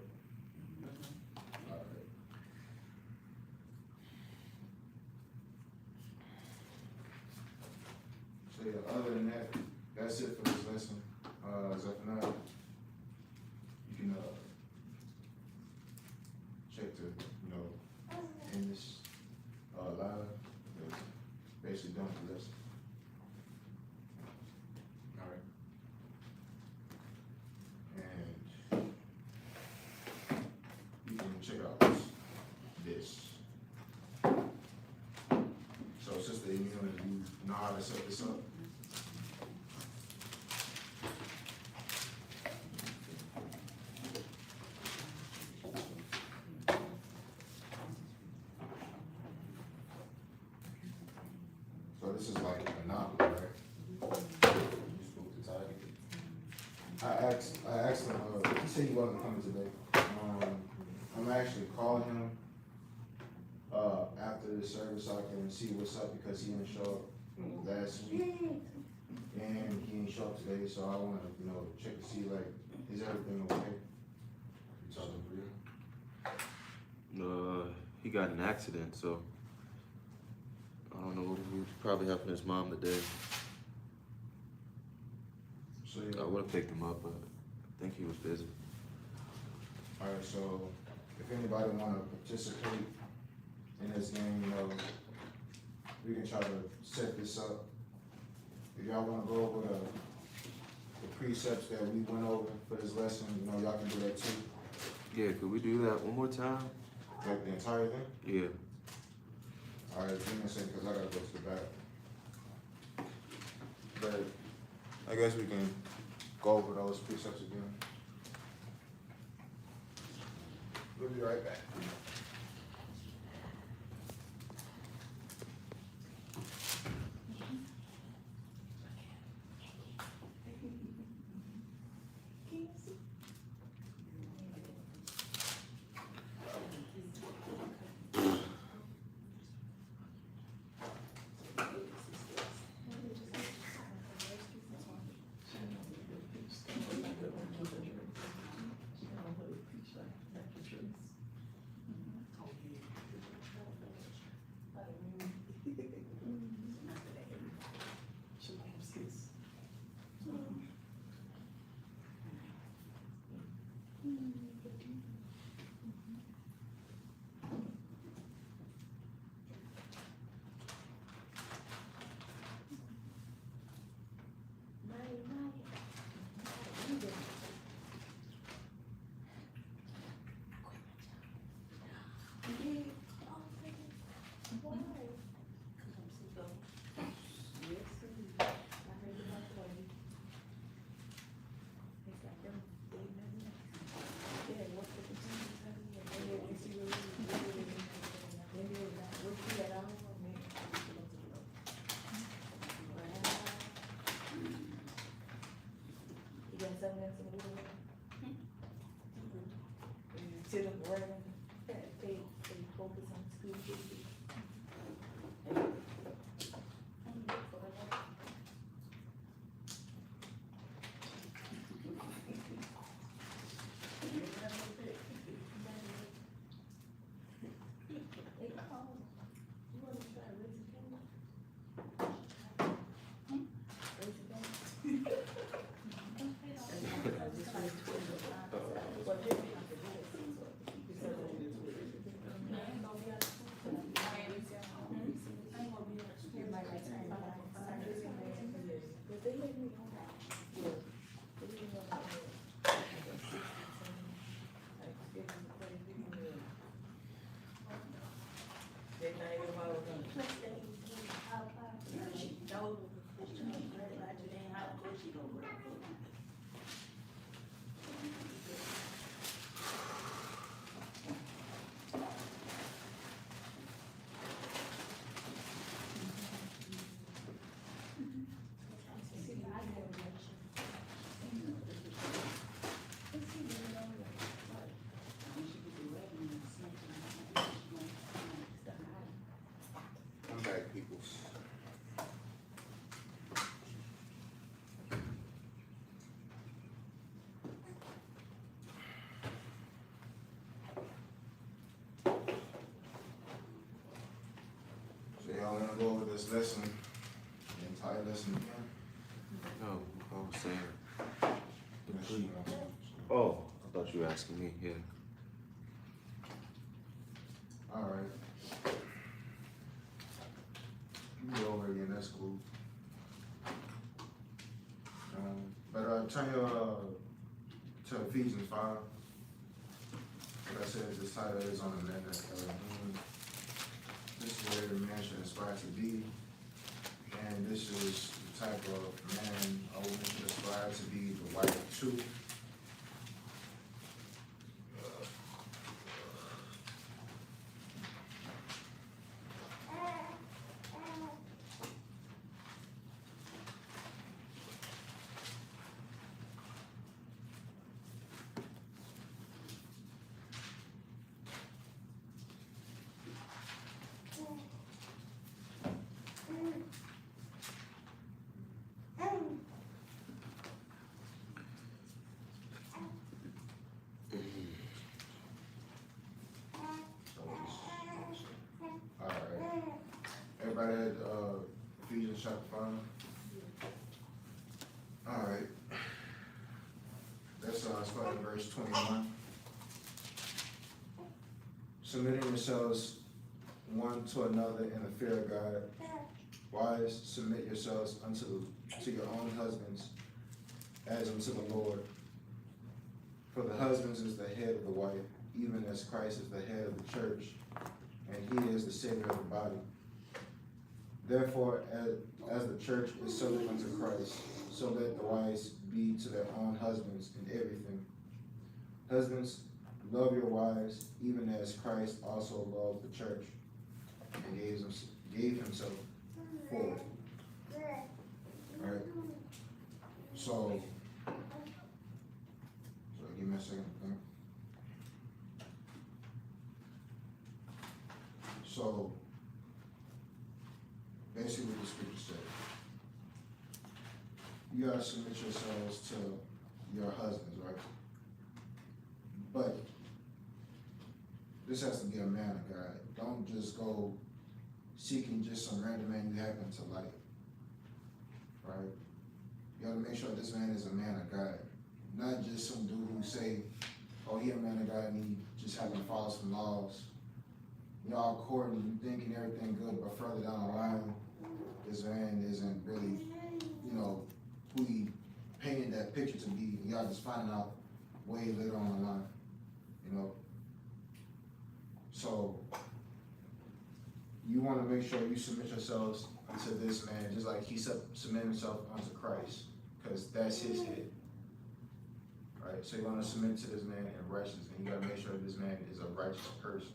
Speaker 1: So So yeah, other than that, that's it for this lesson. Zephaniah, you can, check to, end this, live, basically done for this. Alright. And you can check out this. So Sister Emil, you know how to set this up? So this is like a novel, right? You spoke to Tiger. I asked him, he said he wasn't coming today. I'm actually calling him, after the service so I can see what's up because he didn't show up last week. And he didn't show up today, so I wanna, check to see like, is everything okay? You talking real?
Speaker 5: He got in an accident, so I don't know what he probably happened to his mom today.
Speaker 1: So yeah.
Speaker 5: I would have picked him up, but I think he was busy.
Speaker 1: Alright, so if anybody wanna participate in this game, we can try to set this up. If y'all wanna go over the precepts that we went over for this lesson, y'all can do that too.
Speaker 5: Yeah, could we do that one more time?
Speaker 1: Like the entire thing?
Speaker 5: Yeah.
Speaker 1: Alright, give me a second, cause I gotta go to the back. But I guess we can go over those precepts again. We'll be right back.
Speaker 4: Sit up around, they focus on school duties.
Speaker 1: I'm back, peoples. So y'all wanna go over this lesson, the entire that lesson again?
Speaker 5: No, I was saying.
Speaker 1: Unless you want to.
Speaker 5: Oh, I thought you were asking me. Yeah.
Speaker 1: All right. You can go over again, that's cool. But turn your to Ephesians 5. Like I said, this title is on the man that this is where the man should aspire to be. And this is the type of man a woman should aspire to be the wife to. Alright. Everybody had Ephesians chapter 5? Alright. Let's start in verse 21. Submitting yourselves one to another in the fear of God. Wives, submit yourselves to your own husbands as unto the Lord. For the husband is the head of the wife, even as Christ is the head of the church, and he is the Savior of the body. Therefore, as the church is subject unto Christ, so let the wives be to their own husbands in everything. Husbands, love your wives, even as Christ also loved the church, and gave himself for it. Alright? So give me a second. Okay? So, basically what the scripture said, you gotta submit yourselves to your husbands, right? But this has to be a man of God. Don't just go seeking just some random man you happen to like, right? You gotta make sure this man is a man of God. Not just some dude who say, oh, he a man of God and he just happen to follow some laws. Y'all courting, you thinking everything good, but further down the line, this man isn't really, who he painted that picture to be. Y'all just finding out way later on the line, So, you want to make sure you submit yourselves unto this man, just like he submitted himself unto Christ, because that's his head. Right? So you want to submit to this man in righteousness, and you got to make sure this man is a righteous person.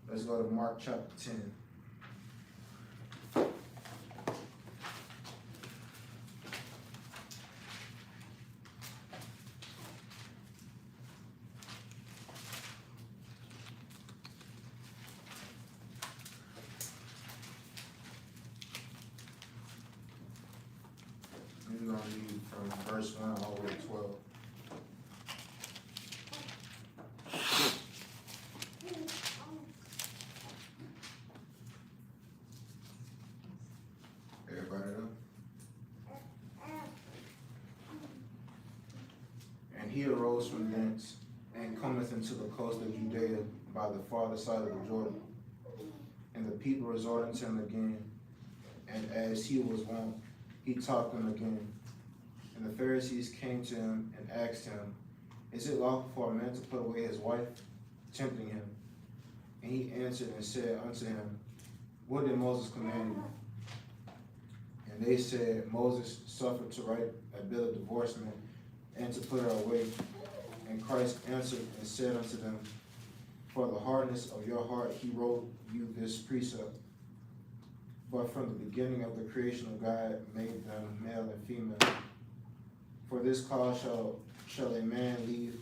Speaker 1: Let's go to Mark chapter 10. We're going to read from verse 1 all the way to 12. Everybody up? And he arose from thence, and cometh into the coast of Judea by the farther side of the Jordan. And the people resorted to him again, and as he was wont, he taught them again. And the Pharisees came to him and asked him, is it lawful for a man to put away his wife? Tempting him. And he answered and said unto him, what did Moses command you? And they said, Moses suffered to write a bill of divorcement and to put her away. And Christ answered and said unto them, for the hardness of your heart he wrote you this precept. But from the beginning of the creation of God made them male and female. For this cause shall a man leave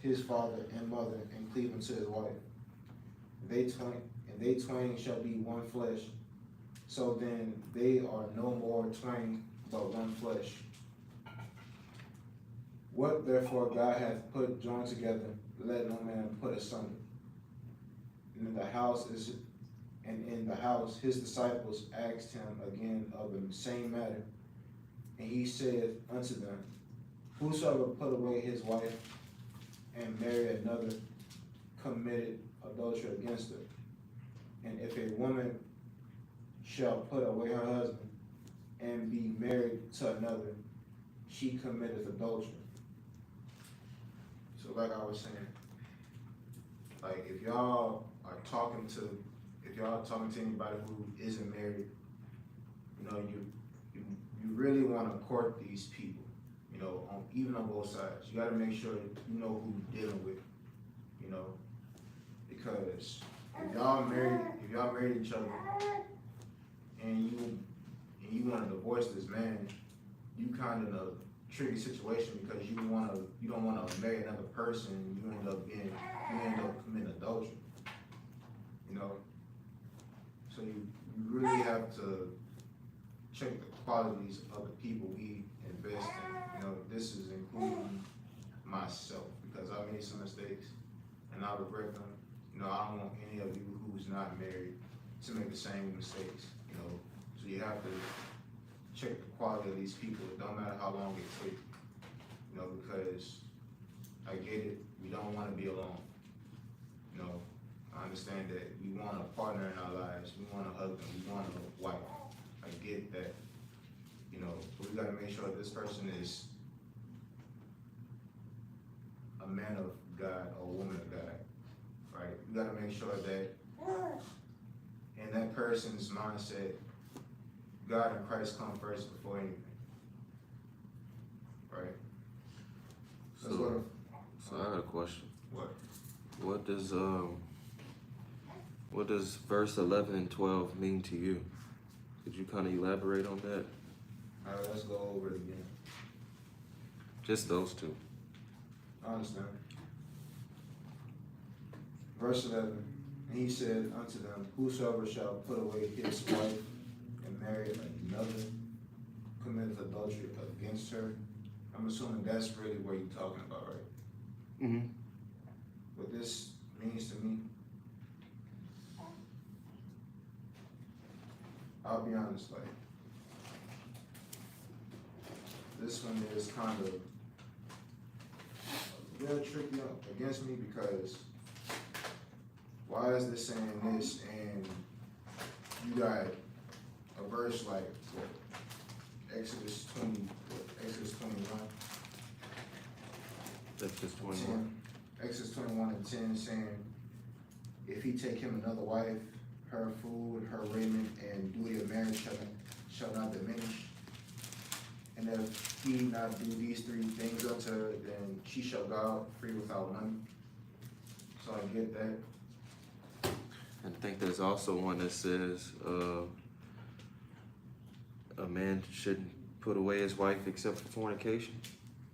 Speaker 1: his father and mother and cleave unto his wife. They twain shall be one flesh. So then they are no more twain, but one flesh. What therefore God hath put joined together, let no man put asunder. And And in the house, his disciples asked him again of the same matter. And he said unto them, whosoever put away his wife and marry another committed adultery against her. And if a woman shall put away her husband and be married to another, she committeth adultery. So like I was saying, like if y'all are talking to anybody who isn't married, you know, you really want to court these people, you know, even on both sides. You got to make sure you know who you're dealing with, you know, because if y'all married each other and you want to divorce this man, you kind of in a tricky situation because you don't want to marry another person. And you end up committing adultery, you know. So you really have to check the qualities of the people we invest in. You know, this is including myself because I made some mistakes and I regret them. You know, I don't want any of you who's not married to make the same mistakes. You know, so you have to check the quality of these people. It don't matter how long it takes. You know, because I get it. We don't want to be alone. You know, I understand that we want a partner in our lives. We want a husband. We want a wife. I get that. You know, but we got to make sure this person is a man of God or a woman of God, right? We got to make sure that in that person's mindset, God and Christ come first before anything, right?
Speaker 5: So I got a question.
Speaker 1: What?
Speaker 5: What does verse 11 and 12 mean to you? Could you kind of elaborate on that?
Speaker 1: All right, let's go over it again.
Speaker 5: Just those two.
Speaker 1: I understand. Verse 11, and he said unto them, whosoever shall put away his wife and marry another committeth adultery against her. I'm assuming that's really what you're talking about, right?
Speaker 5: Mm-hmm.
Speaker 1: What this means to me, I'll be honest, like, this one is kind of real tricky against me because why is this saying this and you got a verse like what, Exodus 21,
Speaker 5: Exodus 21.
Speaker 1: 10, Exodus 21 and 10 saying, if he take him another wife, her food, her raiment, and duty of marriage shall not diminish. And if he not do these three things unto her, then she shall go out free without money. So I get that.
Speaker 5: And I think there's also one that says a man shouldn't put away his wife except for fornication.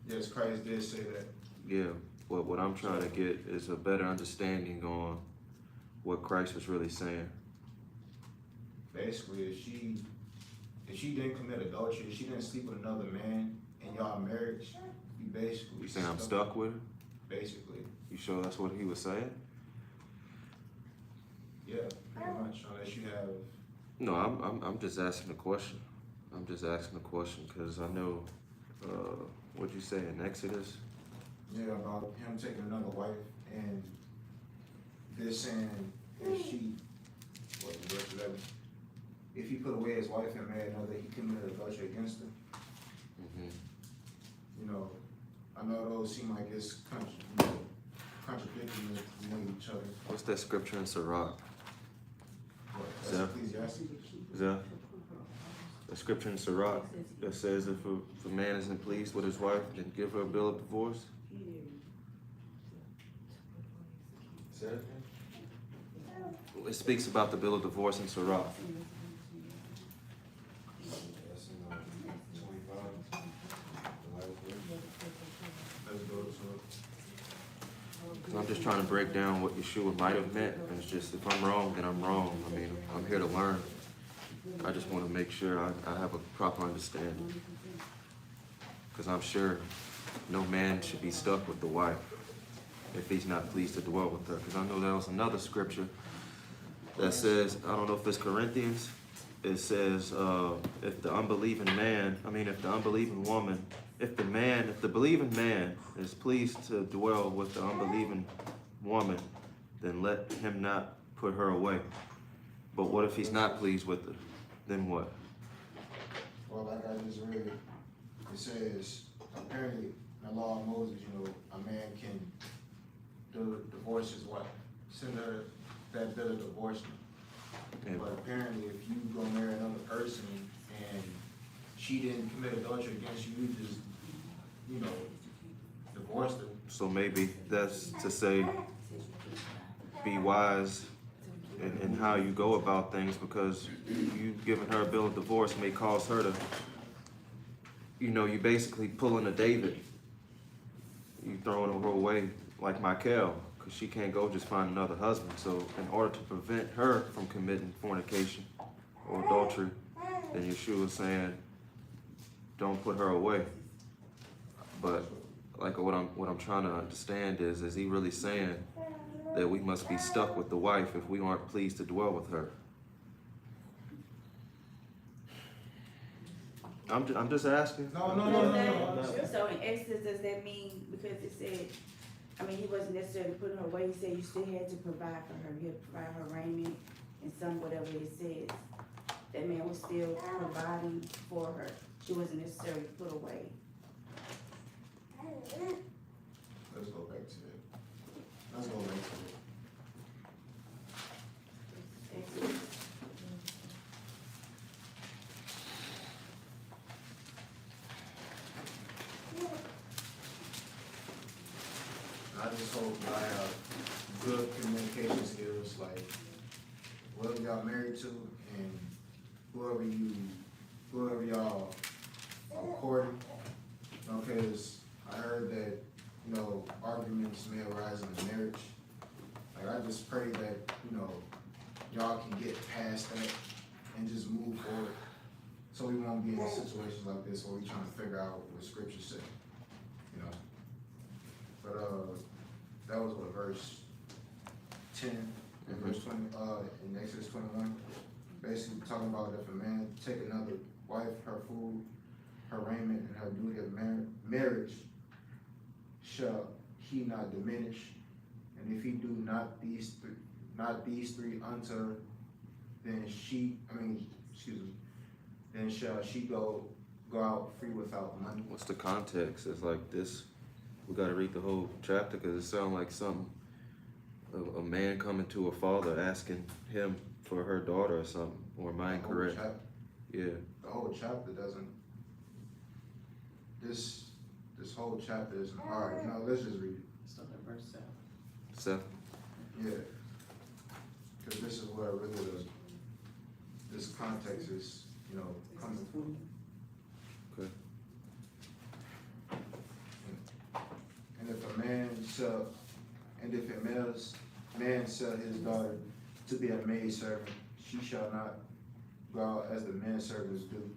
Speaker 1: Yes, Christ did say that.
Speaker 5: Yeah, but what I'm trying to get is a better understanding on what Christ was really saying.
Speaker 1: Basically, if she didn't commit adultery, if she didn't sleep with another man in y'all marriage, you basically
Speaker 5: You saying I'm stuck with her?
Speaker 1: Basically.
Speaker 5: You sure that's what he was saying?
Speaker 1: Yeah, pretty much, unless you have.
Speaker 5: No, I'm just asking a question. I'm just asking a question because I know what'd you say in Exodus?
Speaker 1: Yeah, about him taking another wife and this saying if she, what, verse 11, if he put away his wife and married another, he committed adultery against her.
Speaker 5: Mm-hmm.
Speaker 1: You know, I know those seem like it's contradicting with each other.
Speaker 5: What's that scripture in Sirach?
Speaker 1: What,
Speaker 5: Is
Speaker 1: that's
Speaker 5: that-
Speaker 1: Ecclesiastes?
Speaker 5: Is that a scripture in Sirach that says if a man isn't pleased with his wife, then give her a bill of divorce?
Speaker 2: Say that again?
Speaker 5: It speaks about the bill of divorce in Sirach.
Speaker 2: That's in 25. The last verse.
Speaker 1: Let's go to.
Speaker 5: 'Cause I'm just trying to break down what Yeshua might have meant. And it's just, if I'm wrong, then I'm wrong. I mean, I'm here to learn. I just want to make sure I have a proper understanding. Because I'm sure no man should be stuck with the wife if he's not pleased to dwell with her. Because I know there was another scripture that says, I don't know if it's Corinthians, it says, if the unbelieving woman, if the believing man is pleased to dwell with the unbelieving woman, then let him not put her away. But what if he's not pleased with her? Then what?
Speaker 1: Well, like I just read, it says, apparently, in the law of Moses, a man can divorce his wife, send her that bill of divorcement.
Speaker 5: Yeah.
Speaker 1: But apparently, if you go marry another person and she didn't commit adultery against you, you just, divorced her.
Speaker 5: So maybe that's to say, be wise in how you go about things, because you giving her a bill of divorce may cause her to, you basically pulling a David. You throwing her away like Michael, because she can't go just find another husband. So in order to prevent her from committing fornication or adultery, then Yeshua is saying, don't put her away. But like what I'm trying to understand is he really saying that we must be stuck with the wife if we aren't pleased to dwell with her? I'm just asking.
Speaker 1: No.
Speaker 4: So in Exodus, does that mean, because it said, he wasn't necessarily putting her away, he said you still had to provide for her, you had to provide her raiment and some, whatever it says. That man was still providing for her. She wasn't necessarily put away.
Speaker 1: Let's go back to it. Let's go back to it.
Speaker 4: Exodus.
Speaker 1: I just hope I have good communication skills, like whoever y'all married to and whoever y'all are courting. Because I heard that, arguments may arise in a marriage. Like, I just pray that, y'all can get past that and just move forward. So we won't be in situations like this where we trying to figure out what scripture say, But, that was what, verse 10 and verse 20, in Exodus 21. Basically talking about if a man take another wife, her food, her raiment, and her duty of marriage, shall he not diminish? And if he do not these three unto her, then then shall she go out free without money.
Speaker 5: What's the context? It's like this. We got to read the whole chapter, because it sounds like something, a man coming to a father asking him for her daughter or something. Or am I incorrect? Yeah.
Speaker 1: The whole chapter doesn't. This whole chapter isn't hard. Let's just read it.
Speaker 3: Start at verse 7.
Speaker 5: 7.
Speaker 1: Yeah. Because this is where really this context is, coming from.
Speaker 5: Okay.
Speaker 1: And if a man sell his daughter to be a maidservant, she shall not go out as the menservants do.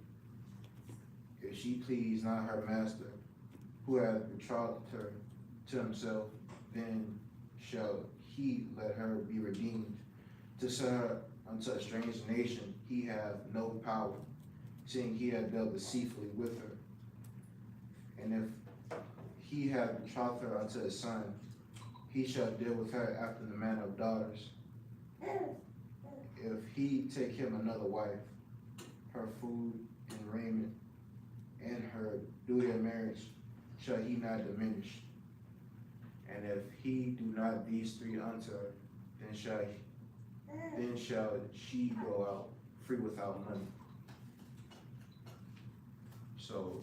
Speaker 1: If she please not her master, who hath betrothed her to himself, then shall he let her be redeemed. To sell her unto a strange nation, he hath no power, seeing he hath dealt deceitfully with her. And if he hath betrothed her unto his son, he shall deal with her after the manner of daughters. If he take him another wife, her food and raiment and her duty of marriage shall he not diminish. And if he do not these three unto her, then shall she go out free without money. So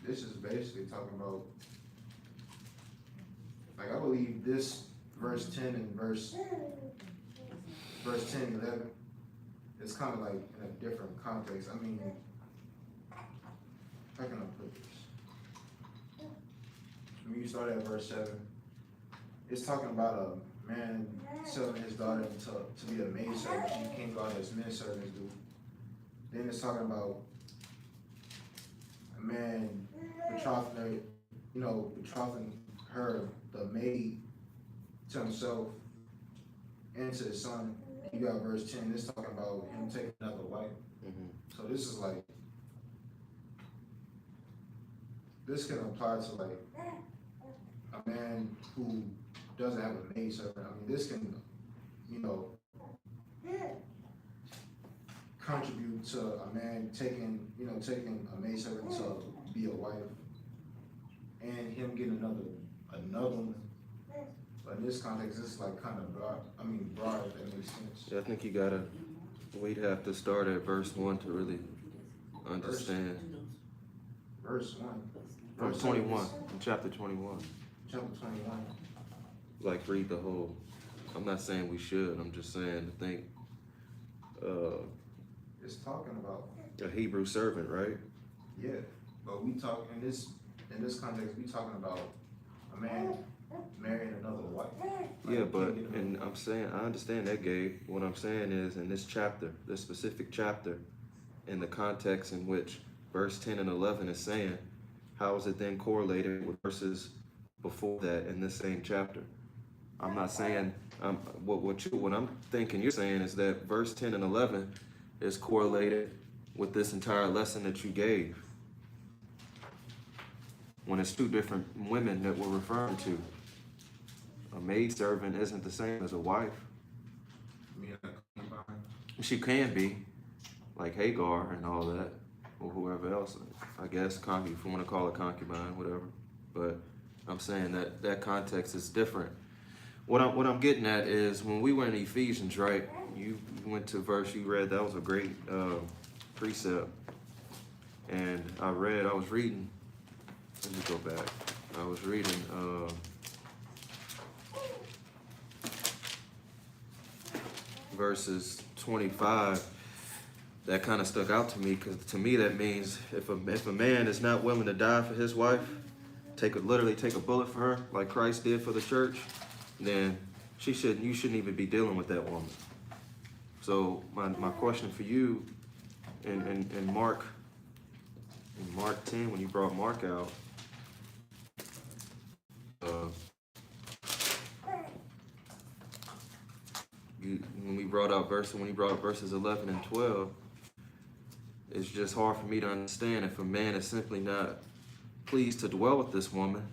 Speaker 1: this is basically talking about, I believe this verse 10 and verse 10, 11, it's kind of like in a different context. How can I put this? When you start at verse 7, it's talking about a man selling his daughter to be a maidservant. She can't go out as men servants do. Then it's talking about a man betrothing her, the maid, to himself. into his son. You got verse 10, this talking about him taking another wife. So this is like, this can apply to like a man who doesn't have a maid servant. I mean, this can, you know, contribute to a man taking a maid servant to be a wife, and him getting another one. But in this context, it's like kind of broad. I mean, broad, if that makes sense.
Speaker 5: Yeah, I think we'd have to start at verse 1 to really understand.
Speaker 1: Verse 1.
Speaker 5: From 21, in chapter 21.
Speaker 1: Chapter 21.
Speaker 5: Like, read the whole. I'm not saying we should, I'm just saying to think.
Speaker 1: It's talking about
Speaker 5: A Hebrew servant, right?
Speaker 1: yeah, but we talk in this context. We talking about a man marrying another wife.
Speaker 5: Yeah, but, and I'm saying, I understand that, Gabe. What I'm saying is, in this chapter, this specific chapter, in the context in which verse 10 and 11 is saying, how is it then correlated with verses before that in this same chapter? I'm not saying, what I'm thinking you're saying is that verse 10 and 11 is correlated with this entire lesson that you gave. When it's two different women that we're referring to. A maidservant isn't the same as a wife. She can be, like Hagar and all that, or whoever else, I guess, if you want to call it concubine, whatever. But I'm saying that context is different. What I'm getting at is when we were in Ephesians, right? You went to verse you read. That was a great precept. And I was reading. Let me go back. I was reading verses 25. That kind of stuck out to me because to me that means if a man is not willing to die for his wife, literally take a bullet for her like Christ did for the church, then you shouldn't even be dealing with that woman. So my question for you in Mark 10, when you brought Mark out, when you brought out verses 11 and 12, it's just hard for me to understand if a man is simply not pleased to dwell with this woman,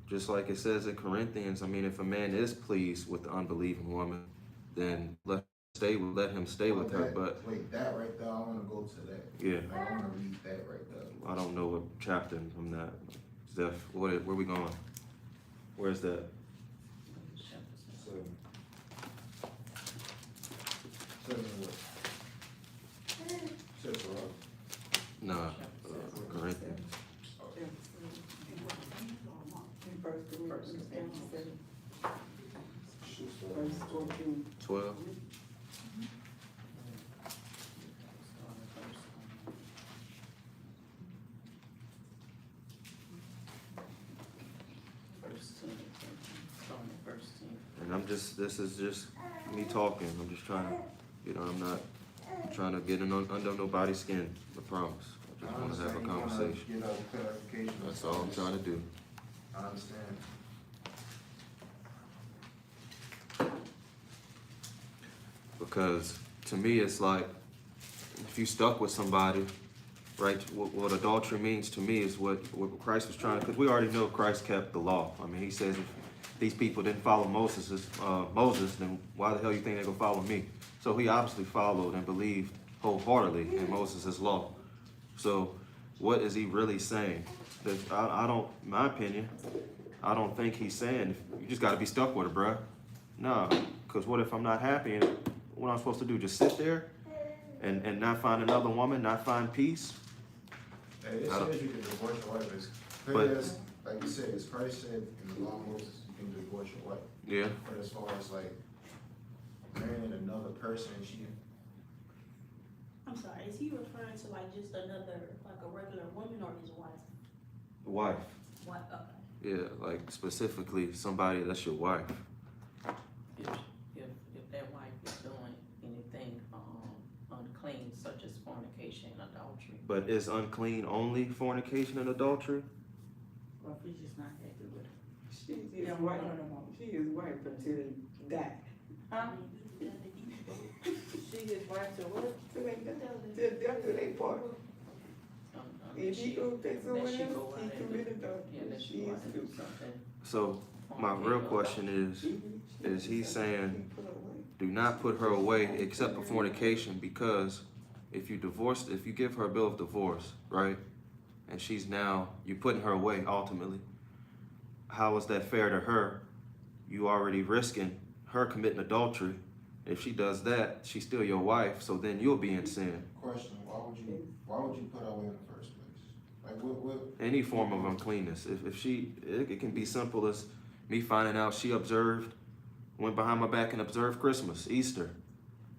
Speaker 5: just like it says in Corinthians. I mean, if a man is pleased with the unbelieving woman, then let him stay with her. But
Speaker 1: wait, that right there, I want to go to that.
Speaker 5: Yeah.
Speaker 1: Like, I want to read that right there.
Speaker 5: I don't know what chapter I'm not. Zeph, where we going? Where's that? Nah, Corinthians.
Speaker 3: Verse 14.
Speaker 5: 12. And this is just me talking. I'm just trying to, I'm not trying to get under nobody's skin, I promise. I just want to have a conversation. That's all I'm trying to do.
Speaker 1: I understand.
Speaker 5: Because to me, it's like, if you stuck with somebody, right, what adultery means to me is what Christ was trying to, because we already know Christ kept the law. I mean, he says if these people didn't follow Moses, then why the hell you think they're going to follow me? So he obviously followed and believed wholeheartedly in Moses' law. So what is he really saying? That in my opinion, I don't think he's saying, you just got to be stuck with her, bruh. No, because what if I'm not happy and what am I supposed to do? Just sit there and not find another woman, not find peace?
Speaker 1: Hey, it says you can divorce your wife. It's clear as, like you said, as Christ said in the law of Moses, you can divorce your wife.
Speaker 5: Yeah.
Speaker 1: But as far as like marrying another person,
Speaker 6: I'm sorry, is he referring to like just another, like a regular woman or his wife?
Speaker 5: Wife.
Speaker 6: What, okay.
Speaker 5: Yeah, like specifically somebody that's your wife.
Speaker 7: If that wife is doing anything unclean, such as fornication and adultery.
Speaker 5: But is unclean only fornication and adultery?
Speaker 4: Well, if he's just not happy with her.
Speaker 3: She is wife until he die.
Speaker 4: Huh? She his wife to what?
Speaker 3: Till they after they part. If he go pick someone else, he committed
Speaker 7: Yeah,
Speaker 3: adultery.
Speaker 7: that
Speaker 3: She
Speaker 7: she
Speaker 3: is
Speaker 7: wanted to do
Speaker 3: too.
Speaker 7: something.
Speaker 5: So my real question is he saying,
Speaker 3: Put her away.
Speaker 5: do not put her away except for fornication, because if you give her a bill of divorce, right? And she's now, you're putting her away ultimately. How is that fair to her? You already risking her committing adultery. If she does that, she's still your wife, so then you'll be in sin.
Speaker 1: Question, why would you put her away in the first place? Like, what?
Speaker 5: Any form of uncleanness. It can be simple as me finding out she went behind my back and observed Christmas, Easter.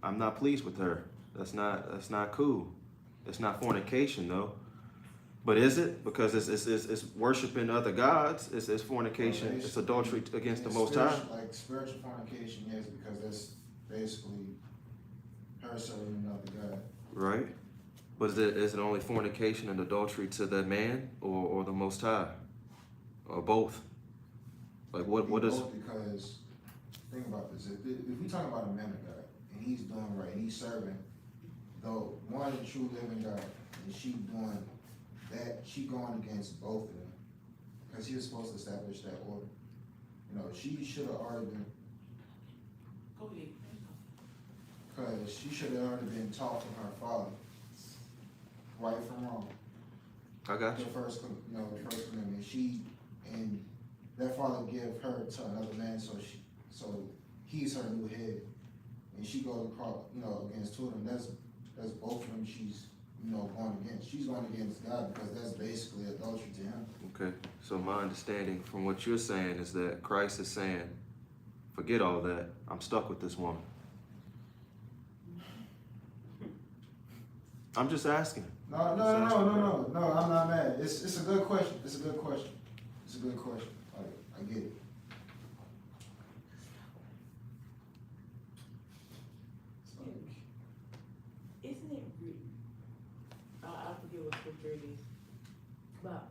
Speaker 5: I'm not pleased with her. That's not cool. It's not fornication though. But is it? Because it's worshiping other gods. It's fornication. It's adultery against the Most High.
Speaker 1: Like spiritual fornication, yes, because that's basically her serving another god.
Speaker 5: Right? But is it only fornication and adultery to the man or the Most High? Or both? Like what is...
Speaker 1: Both, because think about this. If we talk about a man of God and he's doing right, and he's serving the one and true living God, and she doing that, she going against both of them, because he was supposed to establish that order. You know, she should have already been.
Speaker 6: Go ahead.
Speaker 1: Because she should have already been taught from her father, right from wrong.
Speaker 5: I got you.
Speaker 1: The first commandment. And that father give her to another man, so he's her new head, and she goes across, against two of them. That's both of them. She's going against. She's going against God, because that's basically adultery to him.
Speaker 5: Okay, so my understanding from what you're saying is that Christ is saying, forget all that. I'm stuck with this woman. I'm just asking.
Speaker 1: No, I'm not mad. It's a good question. It's a good question. I get it.
Speaker 8: Isn't it written, I forget what scripture it is, but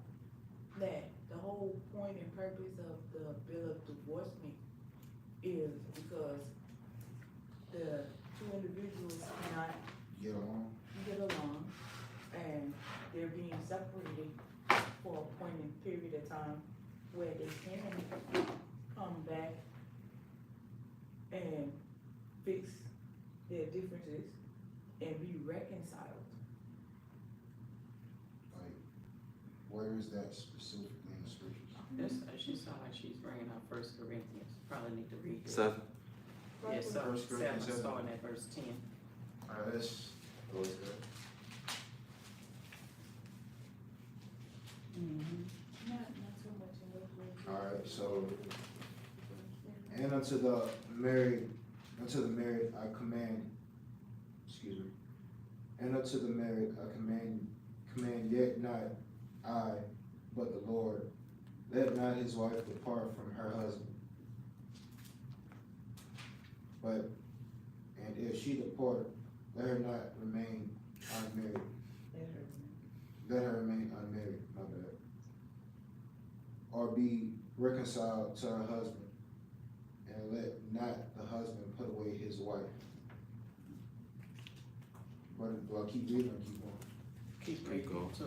Speaker 8: that the whole point and purpose of the bill of divorcement is because the two individuals cannot
Speaker 1: Get along.
Speaker 8: get along and they're being separated for a appointed period of time where they can come back and fix their differences and be reconciled.
Speaker 1: Like, where is that specifically in the scriptures?
Speaker 7: She sound like she's bringing out 1 Corinthians. Probably need to read it.
Speaker 5: 7.
Speaker 7: Yes, sir.
Speaker 1: 1 Corinthians
Speaker 7: 7,
Speaker 1: 7.
Speaker 7: starting at verse 10.
Speaker 1: Alright, let's go with that.
Speaker 8: Not so much in those words.
Speaker 1: Alright, so, and unto the married I command, and unto the married I command, yet not I, but the Lord, let not his wife depart from her husband. And if she depart, let her not remain unmarried. Let her remain unmarried, my bad. Or be reconciled to her husband, and let not the husband put away his wife. But do I keep reading or keep going?
Speaker 7: Keep reading to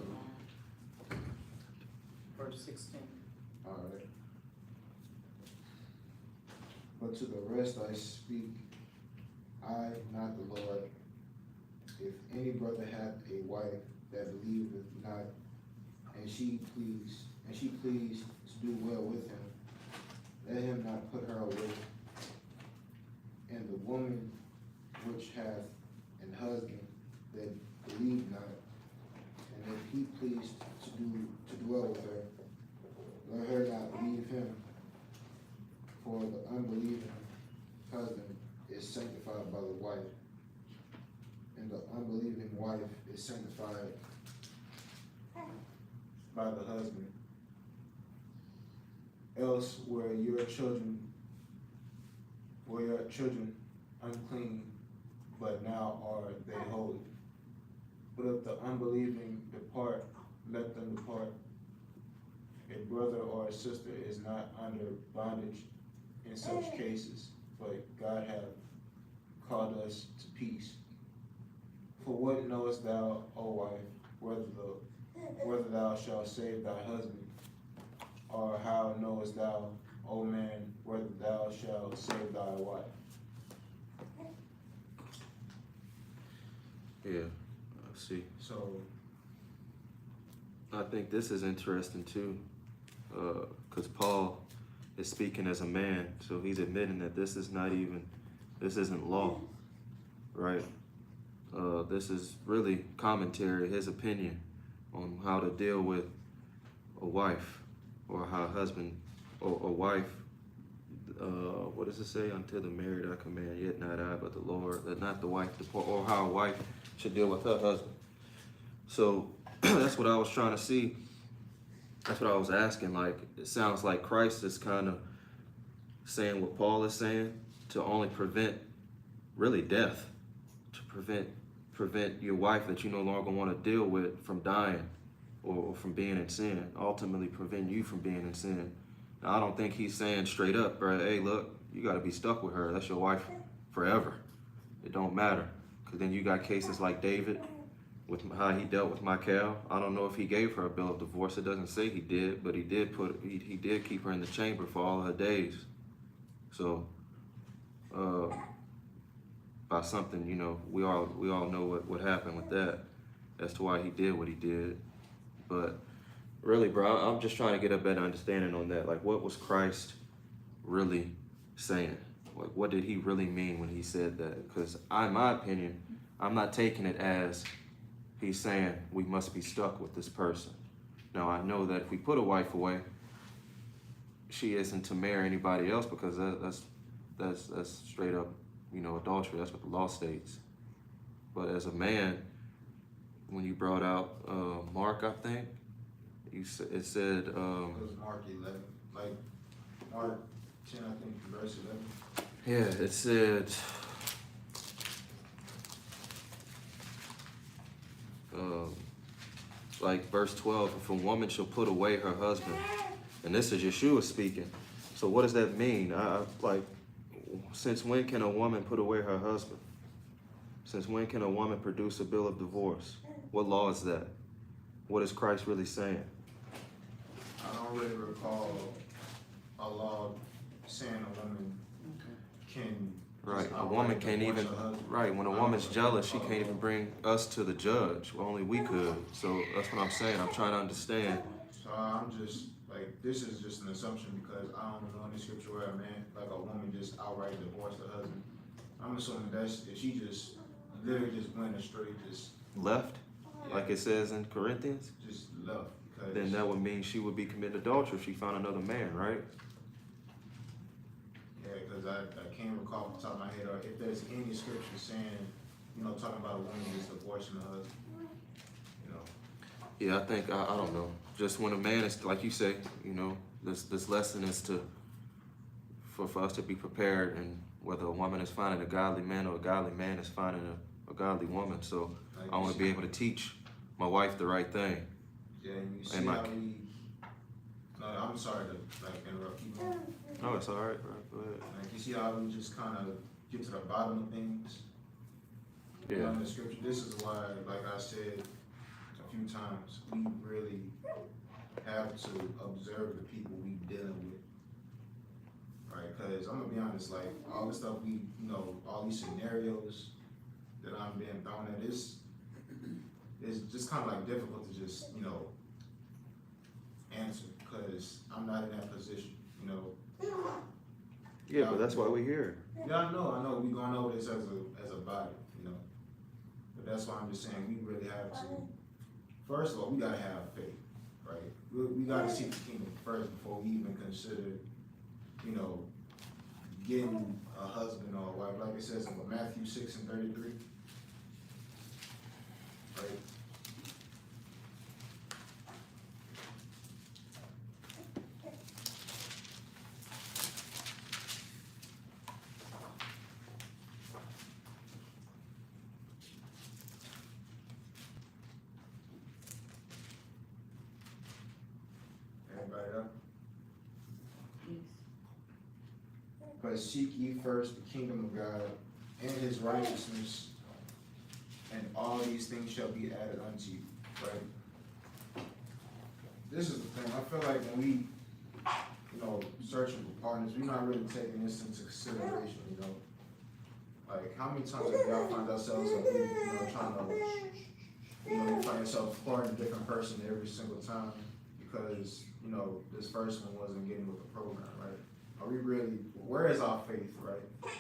Speaker 7: verse 16.
Speaker 1: Alright. But to the rest I speak, I, not the Lord. If any brother hath a wife that believeth not, and she please to do well with him, let him not put her away. And the woman which hath an husband that believe not, and if he please to dwell with her, let her not leave him. For the unbelieving husband is sanctified by the wife, and the unbelieving wife is sanctified by the husband. Else were your children unclean, but now are they holy. But if the unbelieving depart, let them depart. A brother or a sister is not under bondage in such cases,
Speaker 2: but God hath called us to peace. For what knowest thou, O wife, whether thou shalt save thy husband? Or how knowest thou, O man, whether thou shalt save thy wife?
Speaker 5: Yeah, I see.
Speaker 2: So,
Speaker 5: I think this is interesting too, because Paul is speaking as a man, so he's admitting that this isn't law, right? This is really commentary, his opinion on how to deal with a wife, or how a husband or a wife, what does it say? Until the married I command, yet not I, but the Lord, that not the wife depart, or how a wife should deal with her husband. So that's what I was trying to see. That's what I was asking. Like, it sounds like Christ is kind of saying what Paul is saying to only prevent, really, death, to prevent your wife that you no longer want to deal with from dying or from being in sin. Ultimately, prevent you from being in sin. Now, I don't think he's saying straight up, bro, hey, look, you got to be stuck with her. That's your wife forever. It don't matter. Because then you got cases like David, with how he dealt with Michal. I don't know if he gave her a bill of divorce. It doesn't say he did, but he did keep her in the chamber for all her days. So, by something, you know, we all know what happened with that, as to why he did what he did. But really, bro, I'm just trying to get a better understanding on that. Like, what was Christ really saying? Like, what did he really mean when he said that? Because in my opinion, I'm not taking it as he's saying we must be stuck with this person. Now, I know that if we put a wife away, she isn't to marry anybody else, because that's straight up, you know, adultery. That's what the law states. But as a man, when you brought out Mark, I think it said
Speaker 2: it was Mark 11, like Mark 10, I think, verse 11.
Speaker 5: yeah, it said like verse 12, if a woman shall put away her husband, and this is Yeshua speaking. So what does that mean? Like, since when can a woman put away her husband? Since when can a woman produce a bill of divorce? What law is that? What is Christ really saying?
Speaker 2: I don't really recall a law saying a woman can.
Speaker 5: Right, a woman can't even, right, when a woman's jealous, she can't even bring us to the judge. Well, only we could. So that's what I'm saying. I'm trying to understand.
Speaker 2: So I'm just, like, this is just an assumption, because I don't know in the scripture where a man, like a woman just outright divorced her husband. I'm assuming that's, if she just literally just went astray, just
Speaker 5: Left, like it says in Corinthians,
Speaker 2: just left. Because
Speaker 5: then that would mean she would be committing adultery if she found another man, right?
Speaker 2: Yeah, because I can't recall off the top of my head, or if there's any scripture saying, you know, talking about a woman just divorcing her husband, you know.
Speaker 5: Yeah, I think, I don't know. Just when a man is, like you say, you know, this lesson is for us to be prepared, and whether a woman is finding a godly man or a godly man is finding a godly woman. So
Speaker 2: Like
Speaker 5: I want to be able to teach my wife the right thing.
Speaker 2: Yeah, and you see
Speaker 5: And
Speaker 2: how we, no, I'm sorry to, like, interrupt you.
Speaker 5: No, it's all right, bro. Go ahead.
Speaker 2: Like, you see how we just kind of get to the bottom of things? You know,
Speaker 5: Yeah.
Speaker 2: in the scripture, this is why, like I said a few times, we really have to observe the people we dealing with. Right, because I'm gonna be honest, like, all the stuff we, you know, all these scenarios that I'm being thrown at, it's just kind of like difficult to just, you know, answer, because I'm not in that position, you know.
Speaker 5: Yeah, but that's why we're here.
Speaker 2: Yeah, I know, we going over this as a body, you know. But that's why I'm just saying, we really have to, first of all, we gotta have faith, right? We gotta seek the kingdom first before we even consider, you know, getting a husband or a wife, like it says in Matthew 6:33. Right? Everybody up?
Speaker 8: Yes.
Speaker 2: But
Speaker 1: but seek ye first the kingdom of God and his righteousness, and all these things shall be added unto you, right? This is the thing, I feel like when we, you know, searching for partners, we're not really taking this into consideration, you know? Like, how many times have y'all find ourselves, like, you know, trying to, you know, you find yourself courting a different person every single time because, you know, this first one wasn't getting with the program, right? Are we really, where is our faith, right?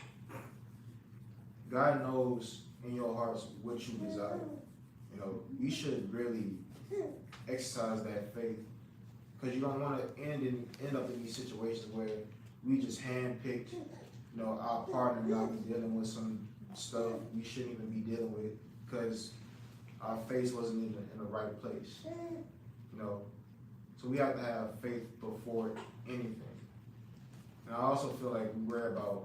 Speaker 1: God knows in your hearts what you desire. You know, you should really exercise that faith because you don't want to end up in these situations where we just handpicked, you know, our partner not be dealing with some stuff we shouldn't even be dealing with because our faith wasn't in the right place. You know, so we have to have faith before anything. And I also feel like we worry about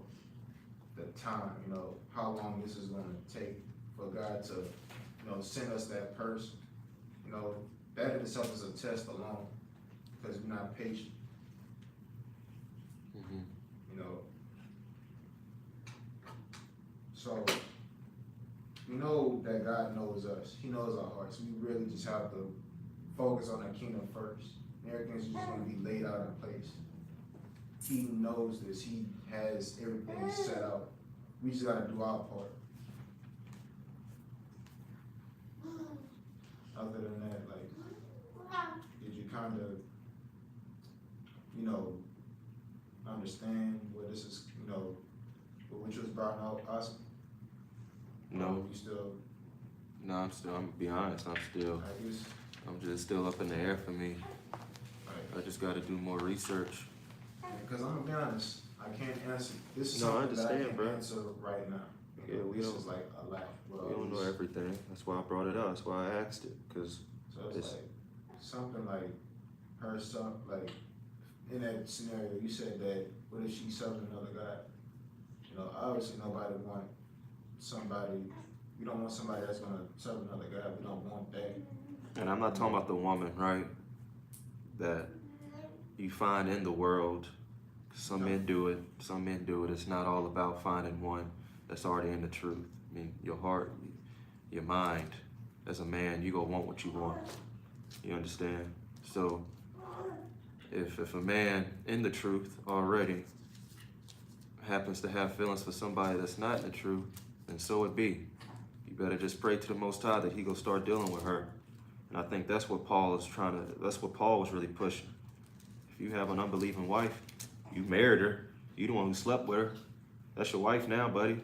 Speaker 1: the time, you know, how long this is going to take for God to, you know, send us that person. You know, that in itself is a test alone because we're not patient.
Speaker 5: Mhm.
Speaker 1: You know, so we know that God knows us. He knows our hearts. We really just have to focus on the kingdom first. Everything's just going to be laid out in place. He knows this. He has everything set out. We just got to do our part. Other than that, like, did you kind of, you know, understand what this is, you know, which was brought out, Oscar?
Speaker 5: No.
Speaker 1: You still?
Speaker 5: No, I'm gonna be honest, I'm just still up in the air for me. I just gotta do more research.
Speaker 1: Because I'm gonna be honest, I can't answer. This is
Speaker 5: No, I
Speaker 1: something that I
Speaker 5: understand,
Speaker 1: can't
Speaker 5: bro.
Speaker 1: answer right now.
Speaker 5: Yeah,
Speaker 1: this is like a lot.
Speaker 5: We don't know everything. That's why I brought it up. That's why I asked it. Cause
Speaker 1: So it's like something like her son, like in that scenario, you said that what if she served another guy? You know, obviously nobody want somebody. We don't want somebody that's gonna serve another guy. We don't want that.
Speaker 5: and I'm not talking about the woman, right? That you find in the world. Some men do it. Some men do it. It's not all about finding one that's already in the truth. I mean, your heart, your mind, as a man, you gonna want what you want. You understand? So, if a man in the truth already happens to have feelings for somebody that's not in the truth, then so it be. You better just pray to the Most High that He gonna start dealing with her. And I think that's what Paul was really pushing. If you have an unbelieving wife, you married her, you the one who slept with her. That's your wife now, buddy.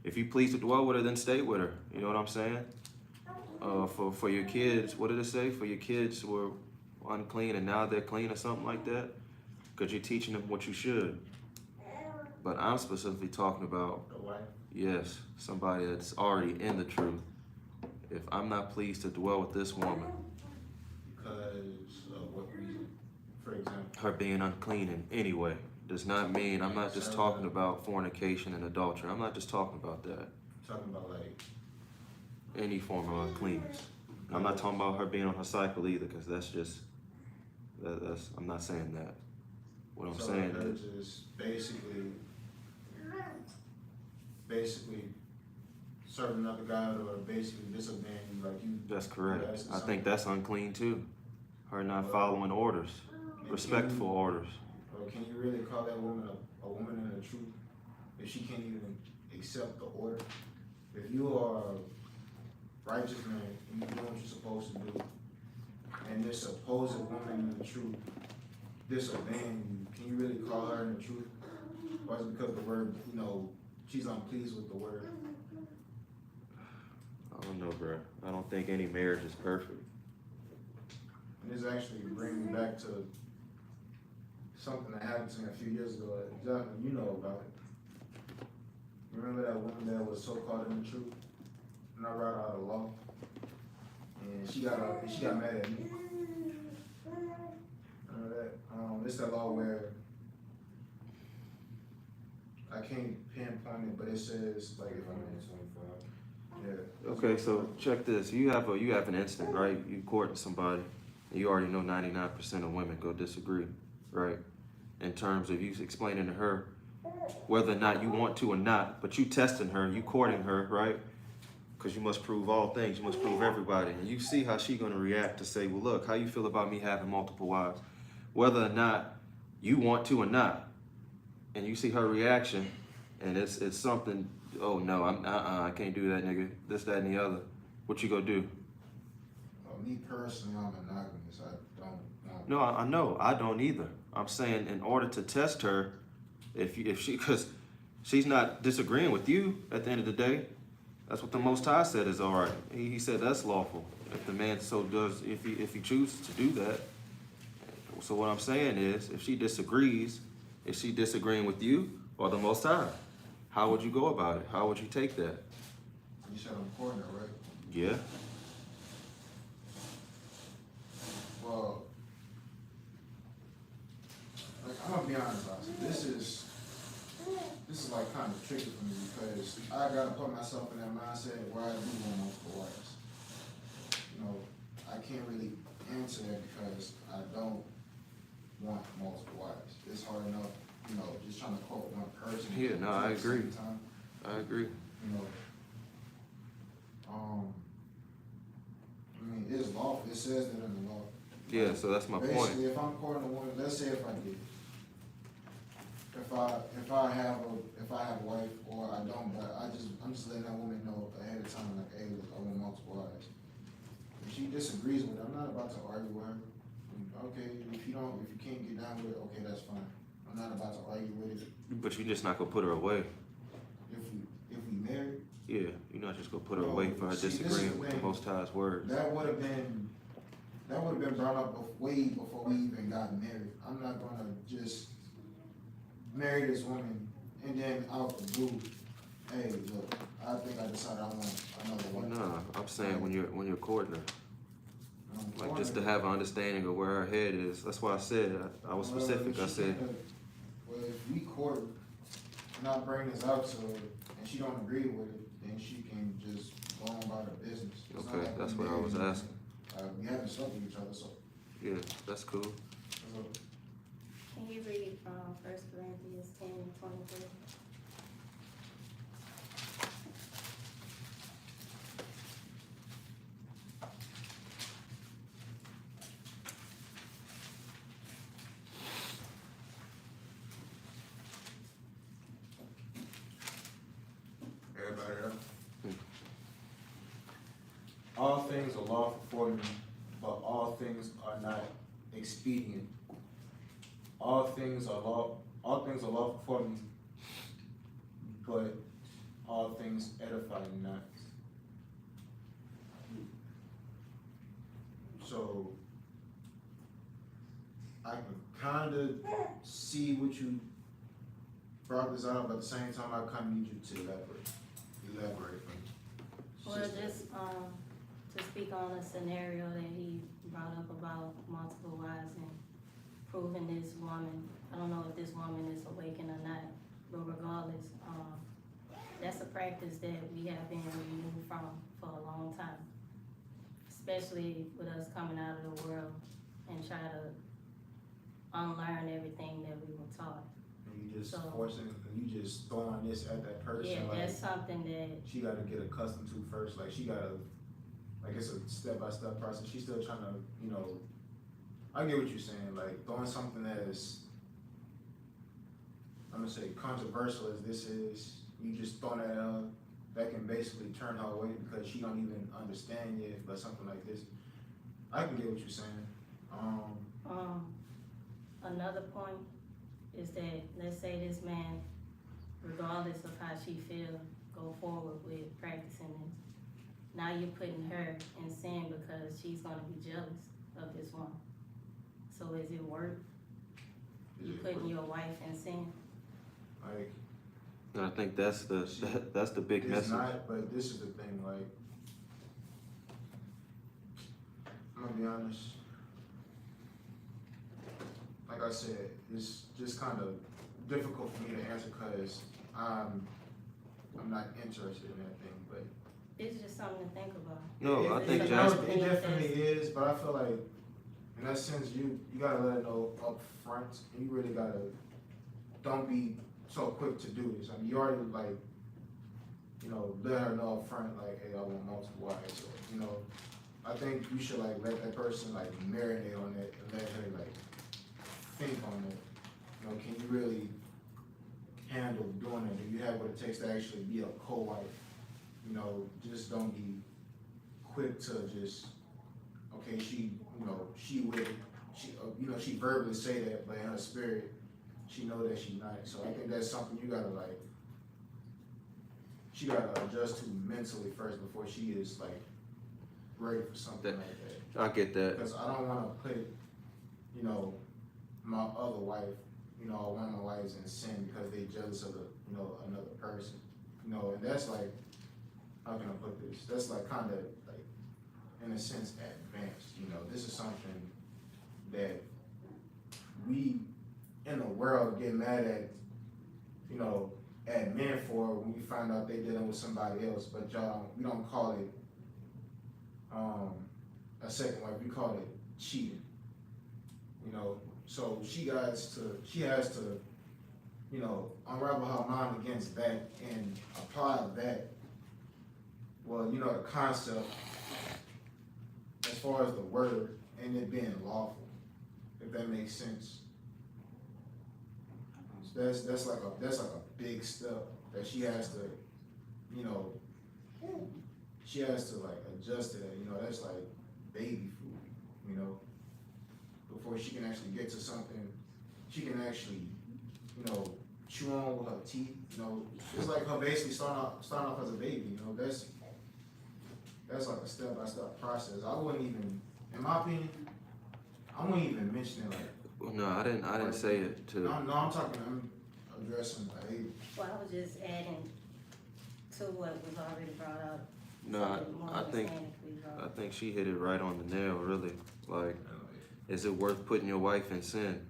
Speaker 5: If you please to dwell with her, then stay with her. You know what I'm saying? For your kids, what did it say? For your kids were unclean and now they're clean or something like that? Because you're teaching them what you should. But I'm specifically talking about,
Speaker 1: The wife.
Speaker 5: yes, somebody that's already in the truth. If I'm not pleased to dwell with this woman,
Speaker 1: Because of what reason? For example.
Speaker 5: her being unclean in any way does not mean, I'm not just talking about fornication and adultery. I'm not just talking about that.
Speaker 1: Talking about like
Speaker 5: Any form of uncleanness. I'm not talking about her being on her cycle either, because that's just, that's, I'm not saying that. What I'm saying
Speaker 1: her
Speaker 5: is,
Speaker 1: just basically serving another God or basically disobeying you, like you.
Speaker 5: that's correct.
Speaker 1: Yeah, that's
Speaker 5: I think that's unclean too. Her not following orders, respectful orders.
Speaker 1: Or can you really call that woman a woman in the truth if she can't even accept the order? If you are a righteous man and you're doing what you're supposed to do, and this supposed woman in the truth disobeying you, can you really call her in the truth? Or is it because the word, you know, she's unpleased with the word?
Speaker 5: I don't know, bro. I don't think any marriage is perfect.
Speaker 1: And this actually brings me back to something that happened to me a few years ago. Exactly, you know about it. You remember that woman that was so caught in the truth? And I brought out a law. And she got mad at me. Remember that? It's that law where I can't pinpoint it, but it says like if I'm in 25. Yeah.
Speaker 5: Okay, so check this. You have an instant, right? You courting somebody, and you already know 99% of women go disagree, right? in terms of you explaining to her whether or not you want to or not, but you testing her, you courting her, right? Because you must prove all things, you must prove everybody. And you see how she gonna react to say, well, look, how you feel about me having multiple wives? Whether or not you want to or not. And you see her reaction, and it's something, oh no, I can't do that, nigga. This, that, and the other. What you gonna do?
Speaker 1: Me personally, I'm monogamous. I don't want.
Speaker 5: No, I know, I don't either. I'm saying in order to test her, if she, because she's not disagreeing with you at the end of the day. That's what the Most High said is all right. He said that's lawful. If the man so does, if he chooses to do that. So what I'm saying is, if she disagrees, is she disagreeing with you or the Most High? How would you go about it? How would you take that?
Speaker 1: You said I'm courting her, right?
Speaker 5: Yeah.
Speaker 1: Well, like, I'm gonna be honest about it. This is like kind of tricky for me because I gotta put myself in that mindset where I do want multiple wives. You know, I can't really answer that because I don't want multiple wives. It's hard enough, you know, just trying to quote one person.
Speaker 5: Yeah, no, I
Speaker 1: at the
Speaker 5: agree.
Speaker 1: same time,
Speaker 5: I agree.
Speaker 1: you know, I mean, it's lawful. It says that in the law.
Speaker 5: Yeah, so that's my point.
Speaker 1: Basically, if I'm courting a woman, let's say if I did, if I have a wife or I don't, but I'm just letting that woman know ahead of time, like, hey, look, I want multiple wives. If she disagrees with it, I'm not about to argue with her. Okay, if you can't get down with it, okay, that's fine. I'm not about to argue with it.
Speaker 5: But you're just not gonna put her away.
Speaker 1: If we married,
Speaker 5: Yeah, you're not just gonna put her
Speaker 1: No,
Speaker 5: away for her
Speaker 1: see, this is
Speaker 5: disagreeing
Speaker 1: the
Speaker 5: with the
Speaker 1: thing.
Speaker 5: Most High's words.
Speaker 1: that would have been brought up way before we even got married. I'm not gonna just marry this woman and then out the blue, hey, look, I think I decided I want another wife.
Speaker 5: Nah, I'm saying when you're courting her,
Speaker 1: I'm
Speaker 5: like just to
Speaker 1: courting
Speaker 5: have an understanding of where her head is. That's why I said I was
Speaker 1: her.
Speaker 5: specific.
Speaker 1: Well,
Speaker 5: I said,
Speaker 1: well, if we court and I bring this out to her and she don't agree with it, then she can just go on about her business. It's not
Speaker 5: okay,
Speaker 1: like
Speaker 5: that's
Speaker 1: we
Speaker 5: what I was
Speaker 1: married.
Speaker 5: asking.
Speaker 1: We haven't slept with each other, so.
Speaker 5: Yeah, that's cool.
Speaker 6: Can you read, 1 Corinthians 10:23?
Speaker 2: Everybody up? All things are lawful for me, but all things are not expedient. All things are lawful for me, but all things edify me not. So I can kind of see what you brought this out, but at the same time, I kind of need you to elaborate for me.
Speaker 6: Well, just, to speak on a scenario that he brought up about multiple wives and proving this woman, I don't know if this woman is awakened or not, but regardless, that's a practice that we have been removed from for a long time. Especially with us coming out of the world and try to unlearn everything that we were taught.
Speaker 1: And you just
Speaker 6: So-
Speaker 1: forcing, you just throwing this at that person,
Speaker 6: Yeah,
Speaker 1: like,
Speaker 6: that's something that,
Speaker 1: she gotta get accustomed to first, like, she gotta, like, it's a step-by-step process, she's still trying to, you know, I get what you're saying, like, throwing something that is, I'm gonna say controversial as this is, you just throwing that out, that can basically turn her away because she don't even understand yet, but something like this, I can get what you're saying,
Speaker 6: another point is that, let's say this man, regardless of how she feel, go forward with practicing this. Now you're putting her in sin because she's gonna be jealous of this one. So is it worth you putting your wife in sin?
Speaker 1: like,
Speaker 5: And I think that's the big
Speaker 1: it's
Speaker 5: message.
Speaker 1: not, but this is the thing, like, I'm gonna be honest. Like I said, it's just kind of difficult for me to answer because I'm not interested in that thing, but.
Speaker 6: It's just something to think about.
Speaker 5: No, I think
Speaker 6: It's
Speaker 5: Jasper.
Speaker 1: It definitely is, but I feel like in that sense, you gotta let her know up front, and you really gotta, don't be so quick to do this. I mean, you already like, you know, let her know up front, like, hey, I want multiple wives, or, you know, I think you should like let that person like marinate on it and let her like think on it. You know, can you really handle doing it? Do you have what it takes to actually be a co-wife? You know, just don't be quick to just, okay, she, you know, she would, she, you know, she verbally say that, but in her spirit, she know that she's not. So I think that's something you gotta like, she gotta adjust to mentally first before she is like ready for something like that.
Speaker 5: I get that.
Speaker 1: Because I don't wanna put, you know, my other wife, you know, or one of my wives in sin because they jealous of the, you know, another person. You know, and that's like, how can I put this? That's like kinda like, in a sense, advanced. You know, this is something that we in the world get mad at, you know, at men for when we find out they dealing with somebody else, but we don't call it a second wife, we call it cheating. You know, so she has to, you know, unravel her mind against that and apply that. Well, you know, the concept as far as the word and it being lawful, if that makes sense. So that's like a big step that she has to, you know, she has to like adjust to that. You know, that's like baby food, you know, before she can actually get to something, she can actually, you know, chew on with her teeth. You know, it's like her basically starting off as a baby. You know, that's like a step-by-step process. I wouldn't even, in my opinion, I wouldn't even mention it like.
Speaker 5: Well, no, I didn't say it to.
Speaker 1: No, I'm addressing behavior.
Speaker 6: Well, I was just adding to what was already brought up.
Speaker 5: No,
Speaker 6: something more
Speaker 5: I think
Speaker 6: understandably brought
Speaker 5: I
Speaker 6: up.
Speaker 5: think she hit it right on the nail. Really, like, is it worth putting your wife in sin?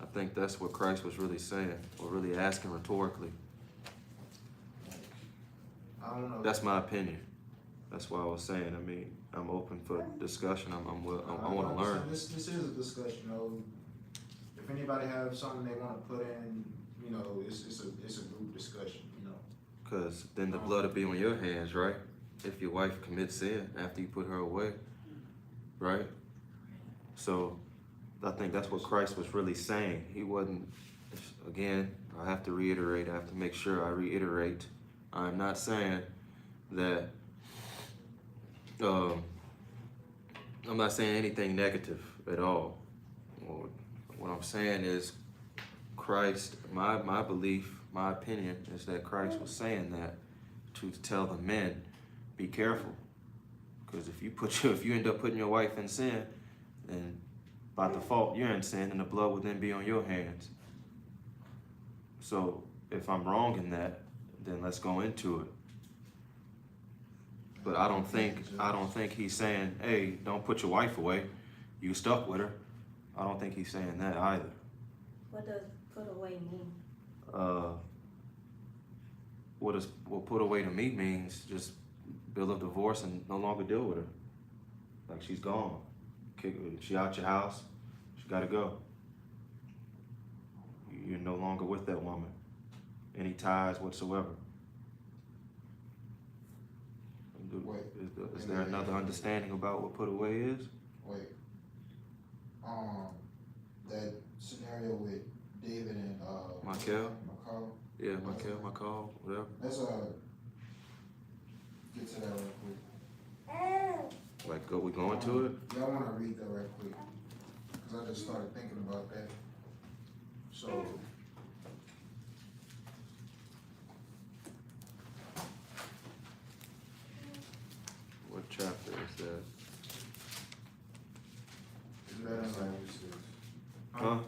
Speaker 5: I think that's what Christ was really saying, or really asking rhetorically.
Speaker 1: I don't know.
Speaker 5: That's my opinion. That's why I was saying. I mean, I'm open for discussion. I want to learn.
Speaker 1: This is a discussion. You know, if anybody have something they want to put in, you know, it's a group discussion. You know,
Speaker 5: Because then the blood will be on your hands, right? If your wife commits sin after you put her away, right? So I think that's what Christ was really saying. He wasn't, again, I have to reiterate, I have to make sure I reiterate. I'm not saying that, I'm not saying anything negative at all. What I'm saying is Christ, my belief, my opinion is that Christ was saying that to tell the men, be careful. Because if you end up putting your wife in sin, then by default you're in sin and the blood will then be on your hands. So if I'm wrong in that, then let's go into it. But I don't think he's saying, hey, don't put your wife away. You stuck with her. I don't think he's saying that either.
Speaker 6: What does put away mean?
Speaker 5: What put away to me means just bill of divorce and no longer deal with her. Like she's gone. She out your house. She gotta go. You're no longer with that woman. Any ties whatsoever.
Speaker 1: Wait.
Speaker 5: Is there another understanding about what put away is?
Speaker 1: Wait. That scenario with David and
Speaker 5: Michael?
Speaker 1: McCall.
Speaker 5: Yeah, Michael, whatever.
Speaker 1: Let's get to that real quick.
Speaker 5: Like, we going to it?
Speaker 1: Yeah, I want to read that real quick because I just started thinking about that. So.
Speaker 5: What chapter is that?
Speaker 1: Isn't that in like,
Speaker 5: Huh?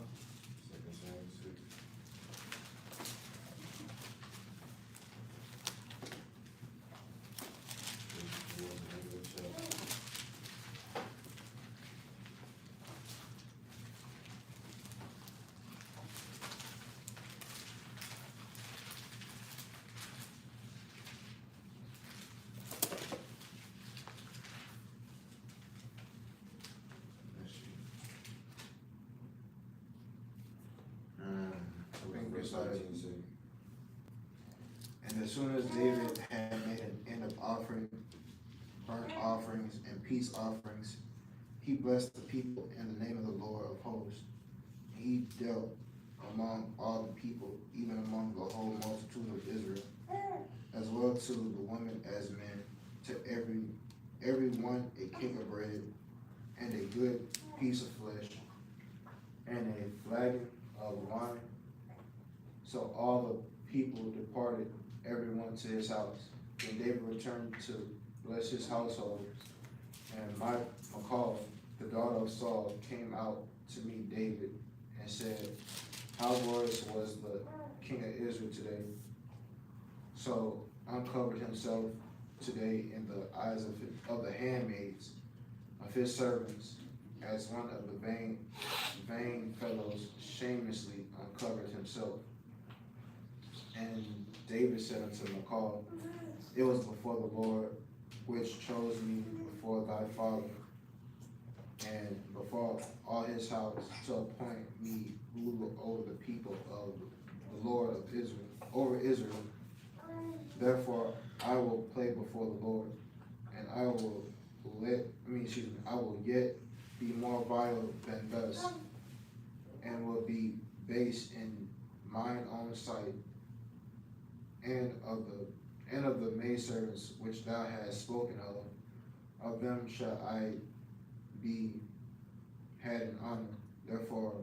Speaker 1: start at 18. And as soon as David had made an end of offering burnt offerings and peace offerings, he blessed the people in the name of the Lord of hosts. He dealt among all the people, even among the whole multitude of Israel, as well to the women as men, to every one a cake of bread, and a good piece of flesh, and a flagon of wine. So all the people departed, every one to his house. And David returned to bless his household. And Michal, the daughter of Saul, came out to meet David and said, how glorious was the king of Israel today. So uncovered himself today in the eyes of the handmaids of his servants, as one of the vain fellows shamelessly uncovered himself. And David said unto Michal, it was before the Lord which chose me before thy father and before all his house to appoint me ruler over the people of the Lord of Israel, over Israel. Therefore I will play before the Lord, and I will yet be more vile than thus, and will be base in mine own sight, and of the maidservants which thou hast spoken of them shall I be had in honor. Therefore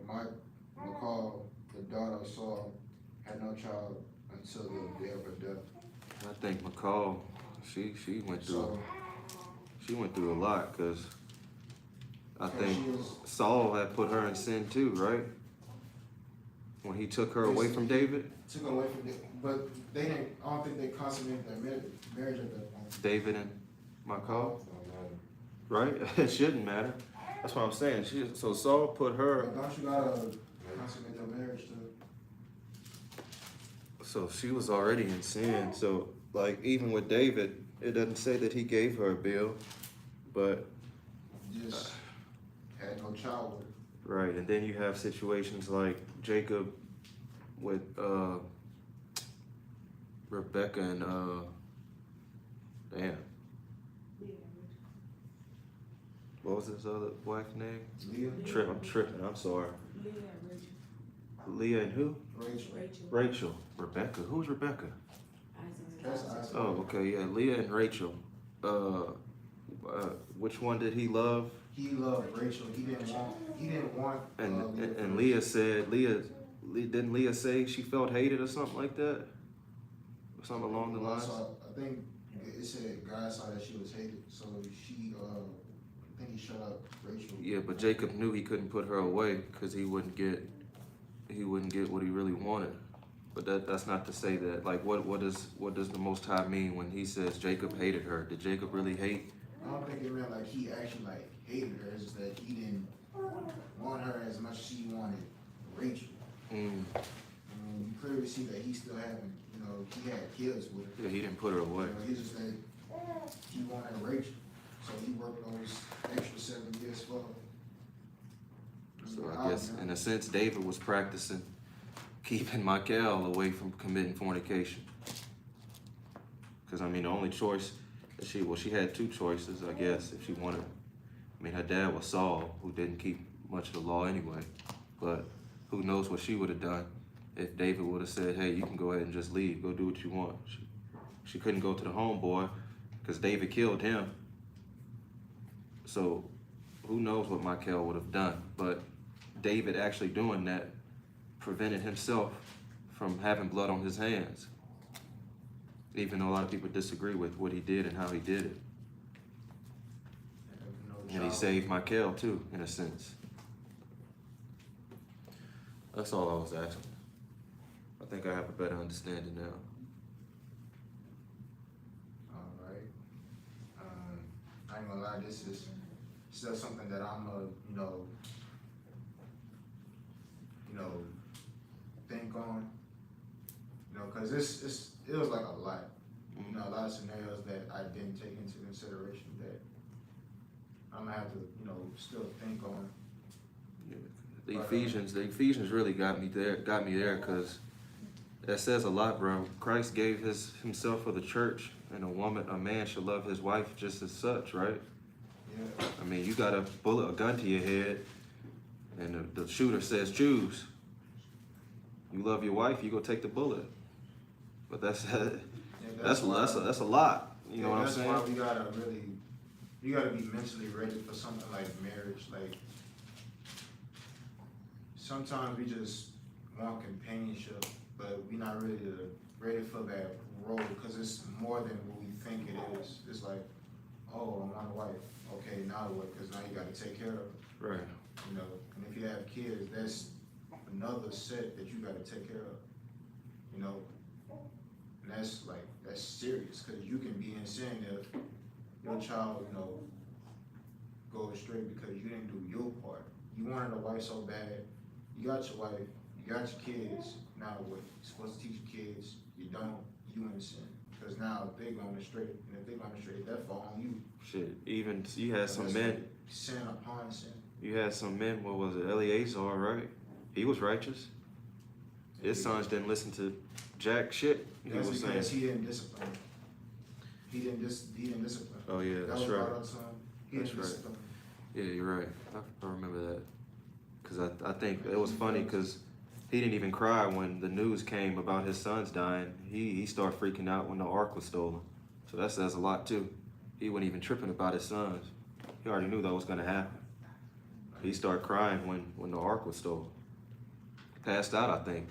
Speaker 1: Michal, the daughter of Saul, had no child until the day of her death.
Speaker 5: I think Michal, she went through a lot, because I think Saul had put her in sin too, right? When he took her away from David.
Speaker 1: Took her away from David, but they didn't. I don't think they consummated their marriage at that point.
Speaker 5: David and Michal, right? It shouldn't matter. That's what I'm saying. So Saul put her.
Speaker 1: But don't you gotta consummate their marriage too?
Speaker 5: So she was already in sin. So like even with David, it doesn't say that he gave her a bill, but
Speaker 1: Just had no child with her.
Speaker 5: right. And then you have situations like Jacob with Rebecca and damn. What was his other wife's name?
Speaker 1: Leah?
Speaker 5: I'm tripping. I'm sorry.
Speaker 8: Leah and Rachel.
Speaker 5: Leah and who?
Speaker 1: Rachel.
Speaker 5: Rachel. Rebecca. Who's Rebecca?
Speaker 1: That's Isaac.
Speaker 5: Oh, okay. Yeah, Leah and Rachel. Which one did he love?
Speaker 1: He loved Rachel. He didn't want.
Speaker 5: And Leah said, didn't Leah say she felt hated or something like that? Or something along the lines?
Speaker 1: I think it said God saw that she was hated, so I think he shut up Rachel.
Speaker 5: Yeah, but Jacob knew he couldn't put her away because he wouldn't get what he really wanted. But that's not to say that, like, what does the Most High mean when he says Jacob hated her? Did Jacob really hate?
Speaker 1: I don't think it meant like he actually like hated her. It's just that he didn't want her as much as he wanted Rachel.
Speaker 5: Mm.
Speaker 1: You clearly see that he still having, he had kids with her.
Speaker 5: Yeah, he didn't put her away.
Speaker 1: It's just that he wanted Rachel, so he worked those extra 7 years for her.
Speaker 5: So I guess in a sense, David was practicing keeping Michal away from committing fornication. Because I mean, the only choice that she had two choices, I guess, if she wanted. I mean, her dad was Saul, who didn't keep much of the law anyway. But who knows what she would have done if David would have said, hey, you can go ahead and just leave, go do what you want. She couldn't go to the homeboy because David killed him. So who knows what Michal would have done. But David actually doing that prevented himself from having blood on his hands. Even though a lot of people disagree with what he did and how he did it. And he saved Michal too, in a sense. That's all I was asking. I think I have a better understanding now.
Speaker 1: All right. I ain't gonna lie, this is still something that I'm think on, cause it was like a lot, a lot of scenarios that I didn't take into consideration that I'm gonna have to, still think on.
Speaker 5: The Ephesians really got me there, cause That says a lot, bro. Christ gave himself for the church, and a man should love his wife just as such, right?
Speaker 1: Yeah.
Speaker 5: I mean, you got a gun to your head, and the shooter says choose. You love your wife, you go take the bullet. But that's that's a lot. You know what I'm saying?
Speaker 1: That's why we gotta you gotta be mentally ready for something like marriage. Like, sometimes we just want companionship, but we're not really ready for that role, because it's more than what we think it is. It's like, oh, I'm on a wife. Okay, now what? Because now you gotta take care of it.
Speaker 5: Right.
Speaker 1: You know, and if you have kids, that's another set that you gotta take care of. You know, and that's serious, because you can be in sin if your child, you know, goes astray because you didn't do your part. You wanted a wife so bad, you got your wife, you got your kids, now what? You're supposed to teach your kids, you don't, you in sin. Because now they're going astray, and if they're going astray, that fall on you.
Speaker 5: Shit, even you had some men.
Speaker 1: Sin upon sin.
Speaker 5: You had some men. What was it? Eleazar, right? He was righteous. His sons didn't listen to jack shit. He
Speaker 1: That's
Speaker 5: was
Speaker 1: because
Speaker 5: saying.
Speaker 1: he didn't discipline. He didn't discipline.
Speaker 5: Oh yeah, that's
Speaker 1: that was
Speaker 5: right.
Speaker 1: brought up to him. He
Speaker 5: That's
Speaker 1: didn't
Speaker 5: right.
Speaker 1: discipline.
Speaker 5: Yeah, you're right. I remember that. Cause I think it was funny because he didn't even cry when the news came about his sons dying. He started freaking out when the ark was stolen. So that says a lot too. He wasn't even tripping about his sons. He already knew that was gonna happen. He started crying when the ark was stolen. Passed out, I think.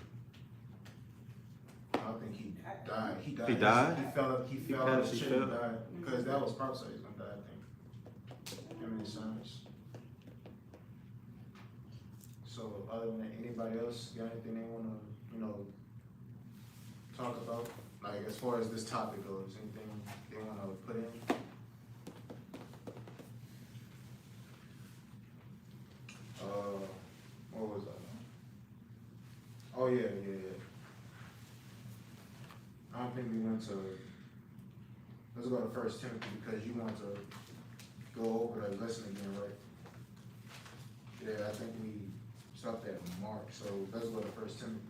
Speaker 1: I don't think he died. He died.
Speaker 5: He died?
Speaker 1: He fell out
Speaker 5: He
Speaker 1: of
Speaker 5: passed,
Speaker 1: the
Speaker 5: he
Speaker 1: ship and
Speaker 5: fell.
Speaker 1: died. Because that was prophesied he's gonna die, I think. Him and his sons. So other than that, anybody else got anything they wanna, you know, talk about? Like, as far as this topic goes, anything they wanna put in? What was that? Oh yeah. I don't think we went to, let's go to 1 Timothy, because you want to go over that lesson again, right? Yeah, I think we stopped at Mark, so let's go to 1 Timothy.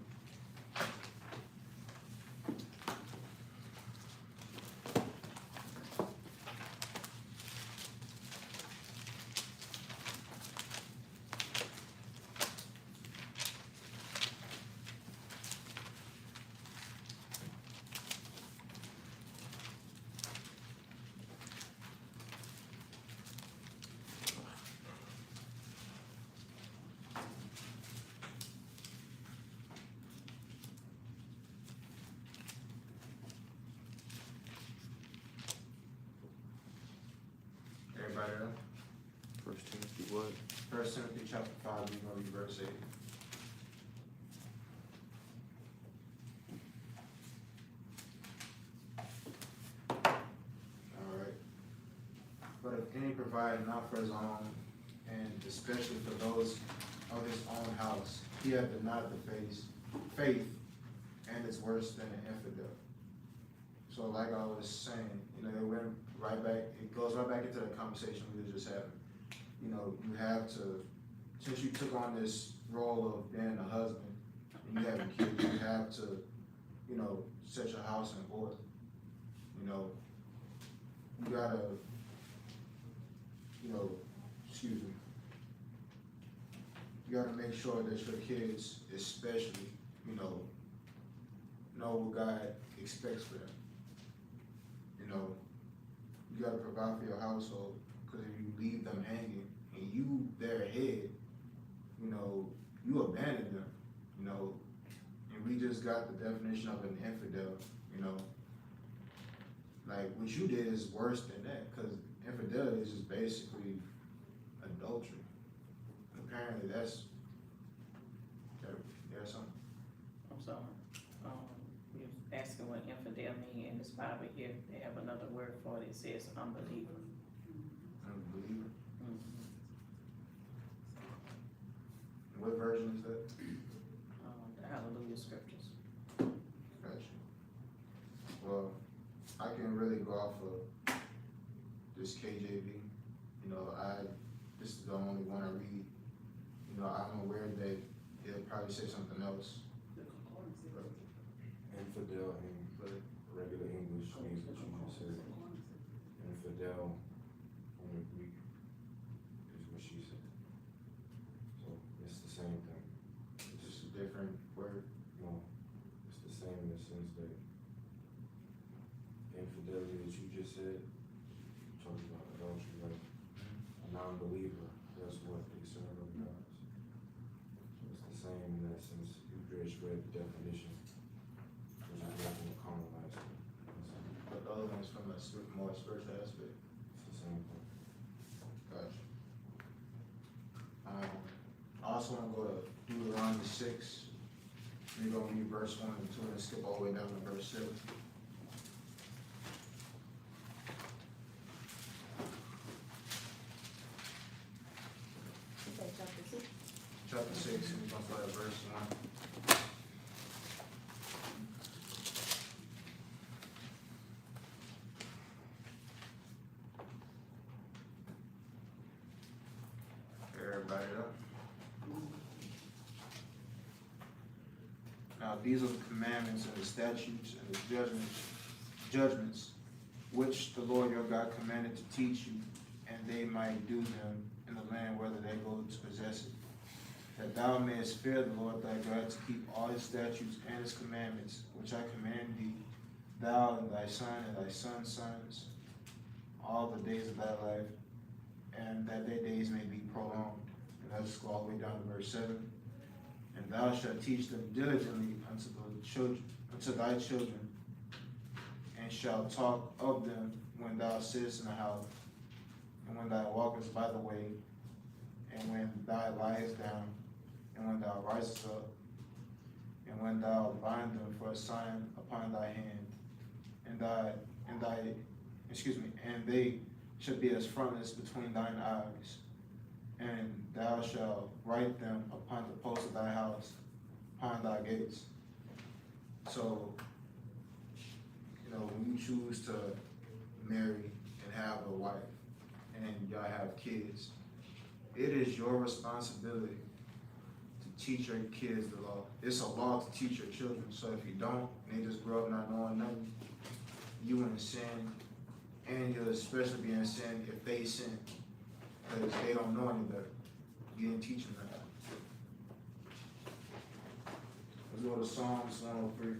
Speaker 1: Everybody there?
Speaker 5: 1 Timothy what?
Speaker 1: 1 Timothy chapter 5, we're gonna read verse 8. Alright. But if any provide not for his own, and especially for those of his own house, he hath denied the faith, and is worse than an infidel. So like I was saying, you know, it goes right back into the conversation we were just having. You know, you have to, since you took on this role of being a husband, and you having kids, you have to, you know, set your house in order. You know, you gotta, you know, you gotta make sure that your kids, especially, you know what God expects for them. You know, you gotta provide for your household, because if you leave them hanging and you their head, you know, you abandon them, you know. And we just got the definition of an infidel, you know. Like, what you did is worse than that, because infidelity is just basically adultery. Apparently that's something.
Speaker 7: I'm sorry. You're asking what infidel mean in this Bible here. They have another word for it. It says unbeliever.
Speaker 1: Unbeliever.
Speaker 7: Mm-hmm.
Speaker 1: What version is that?
Speaker 7: The Hallelujah scriptures.
Speaker 1: Gotcha. Well, I can really go off of this KJV. You know, this is the only one I read. You know, I'm aware that it'll probably say something else.
Speaker 5: Infidel in regular English means what you just said. Infidel in the Greek is what she said. So it's the same thing.
Speaker 1: It's just a different word.
Speaker 5: No, it's the same in the sense that infidelity that you just said, talking about adultery, like a non-believer, that's what they serve other gods. So it's the same in that sense. You just read the definition, which is nothing to colonize.
Speaker 1: But the other one's from a more spiritual aspect.
Speaker 5: It's the same thing.
Speaker 1: Gotcha. I also want to go to Deuteronomy 6. We're going to read verse 1 and 2 and skip all the way down to verse 7.
Speaker 6: You said chapter 6?
Speaker 1: Chapter 6, and we're going to start at verse 1. Everybody up? Now these are the commandments and the statutes and the judgments which the Lord your God commanded to teach you, and they might do them in the land whether they go to possess it. That thou mayest fear the Lord thy God to keep all his statutes and his commandments, which I command thee, thou and thy son and thy son's sons, all the days of thy life, and that their days may be prolonged. And let's go all the way down to verse 7. And thou shalt teach them diligently unto thy children, and shalt talk of them when thou sittest in the house, and when thou walkest by the way, and when thou liest down, and when thou risest up, and when thou bind them for a sign upon thy hand, and they shall be as frontlets between thine eyes, and thou shalt write them upon the posts of thy house, upon thy gates. So, when you choose to marry and have a wife, and y'all have kids, it is your responsibility to teach your kids the law. It's a law to teach your children. So if you don't, and they just grow up not knowing nothing, you in sin, and you'll especially be in sin if they sin, because they don't know any better. You didn't teach them that. Let's go to Psalms 103.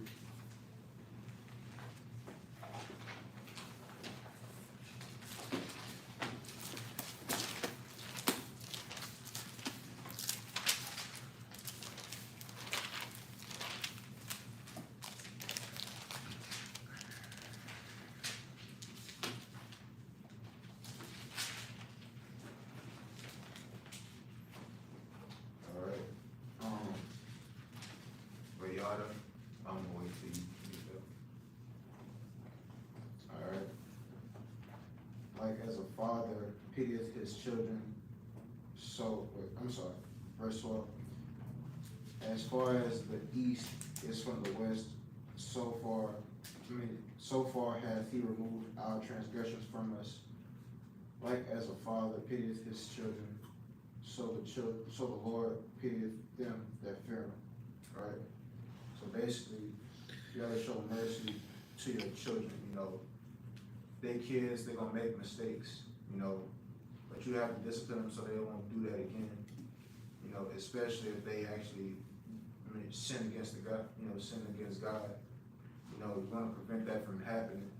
Speaker 1: I'm gonna wait till you get up. Alright. Like as a father pitieth his children, verse 12. As far as the east is from the west, so far hath he removed our transgressions from us. Like as a father pitieth his children, so the Lord pitieth them that fear him. Right? So basically, you gotta show mercy to your children, They kids, they're gonna make mistakes, but you have to discipline them so they won't do that again. Especially if they actually sin against sin against God. You wanna prevent that from happening.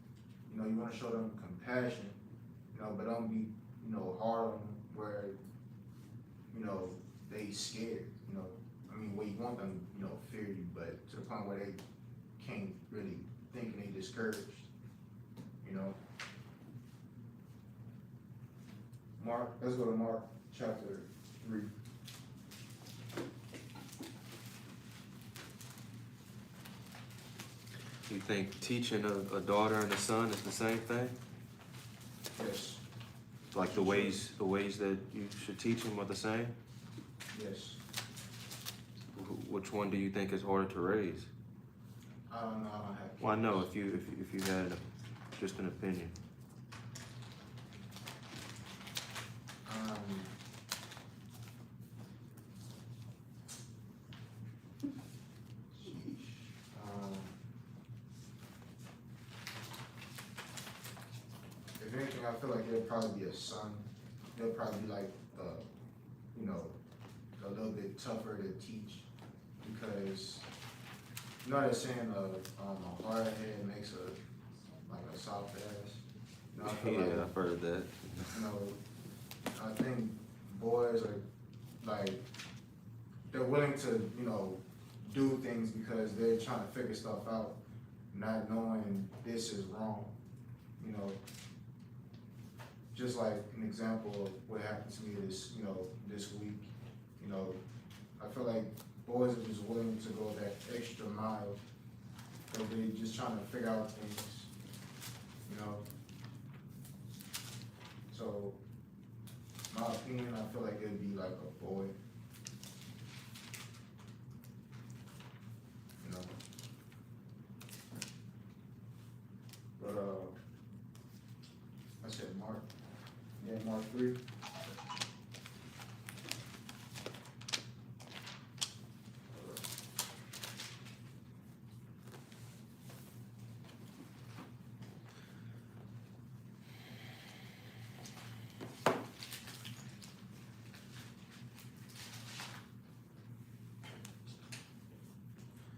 Speaker 1: You wanna show them compassion, but don't be, hard on them where, they scared, where you want them, fear you, but to the point where they can't really think and they discouraged, Mark, let's go to Mark chapter 3.
Speaker 5: You think teaching a daughter and a son is the same thing?
Speaker 1: Yes.
Speaker 5: Like the ways that you should teach them are the same?
Speaker 1: Yes.
Speaker 5: Which one do you think is harder to raise?
Speaker 1: I don't know, I don't have kids.
Speaker 5: Well, I know if you had just an opinion.
Speaker 1: if anything, I feel like it'll probably be a son. He'll probably be like, you know, a little bit tougher to teach because you know that saying, a hard head makes a soft ass. You know, I feel
Speaker 5: Yeah, I've heard that.
Speaker 1: you know, I think boys are like they're willing to, you know, do things because they're trying to figure stuff out, not knowing this is wrong. You know, just like an example of what happened to me this week. You know, I feel like boys are just willing to go that extra mile because they're just trying to figure out things. You know, so my opinion, I feel like it'd be like a boy. You know, but I said Mark. Yeah, Mark 3.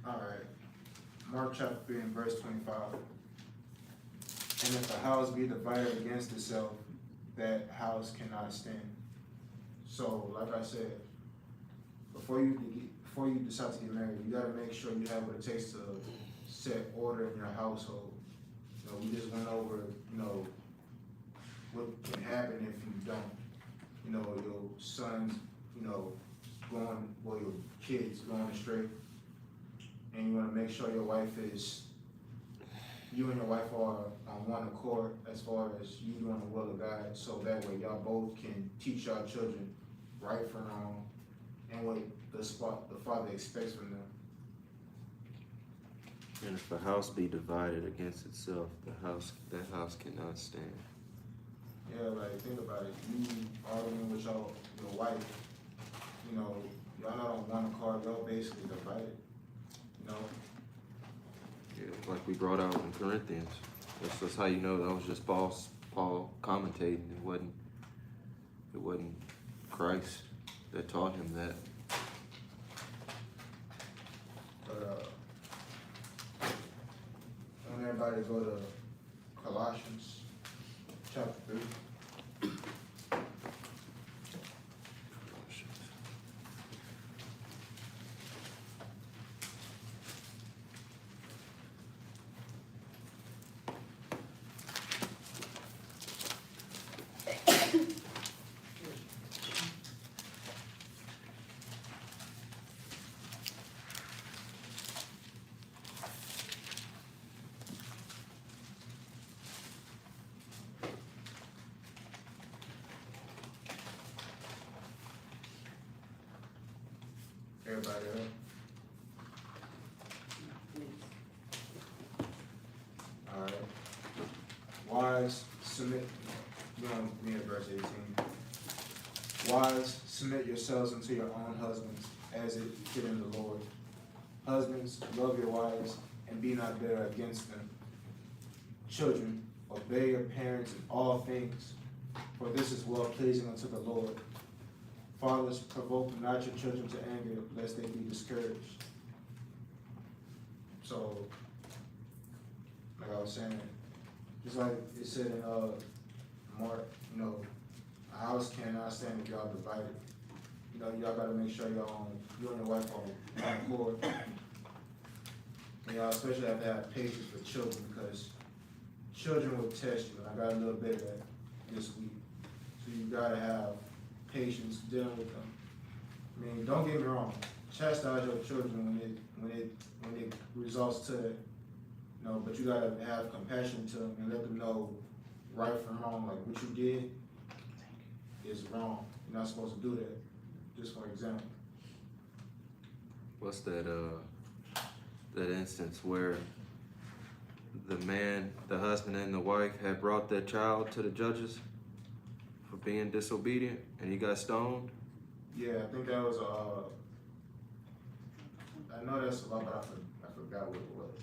Speaker 1: Alright, Mark chapter 3 and verse 25. And if a house be divided against itself, that house cannot stand. So, like I said, before you decide to get married, you gotta make sure you have what it takes to set order in your household. You know, we just went over, you know, what can happen if you don't. You know, your sons, you know, your kids going astray. And you wanna make sure you and your wife are on one accord as far as you doing the will of God, so that way y'all both can teach y'all children right from wrong and what the Father expects from them.
Speaker 5: And if a house be divided against itself, that house cannot stand.
Speaker 1: Yeah, like think about it. You arguing with your wife, you know, y'all not on one accord, y'all basically divided. You know?
Speaker 5: Yeah, like we brought out in Corinthians. That's how you know that was just Paul commentating. It wasn't Christ that taught him that.
Speaker 1: But I want everybody to go to Colossians chapter 3. Everybody up? Alright. Wives, submit. You want me at verse 18. Wives, submit yourselves unto your own husbands, as it fit in the Lord. Husbands, love your wives, and be not bitter against them. Children, obey your parents in all things, for this is well pleasing unto the Lord. Fathers, provoke not your children to anger, lest they be discouraged. So, like I was saying, just like it said in Mark, you know, a house cannot stand if y'all divided. You know, y'all gotta make sure you and your wife are on board. And y'all especially have to have patience with children, because children will test you, and I got a little bit of that this week. So you gotta have patience dealing with them. I mean, don't get me wrong. Chastise your children when it results to it, you know. But you gotta have compassion to them and let them know right from wrong. Like what you did is wrong. You're not supposed to do that. Just for example.
Speaker 5: What's that instance where the husband and the wife had brought their child to the judges for being disobedient, and he got stoned?
Speaker 1: Yeah, I think that was I know that's a lot, but I forgot what it was.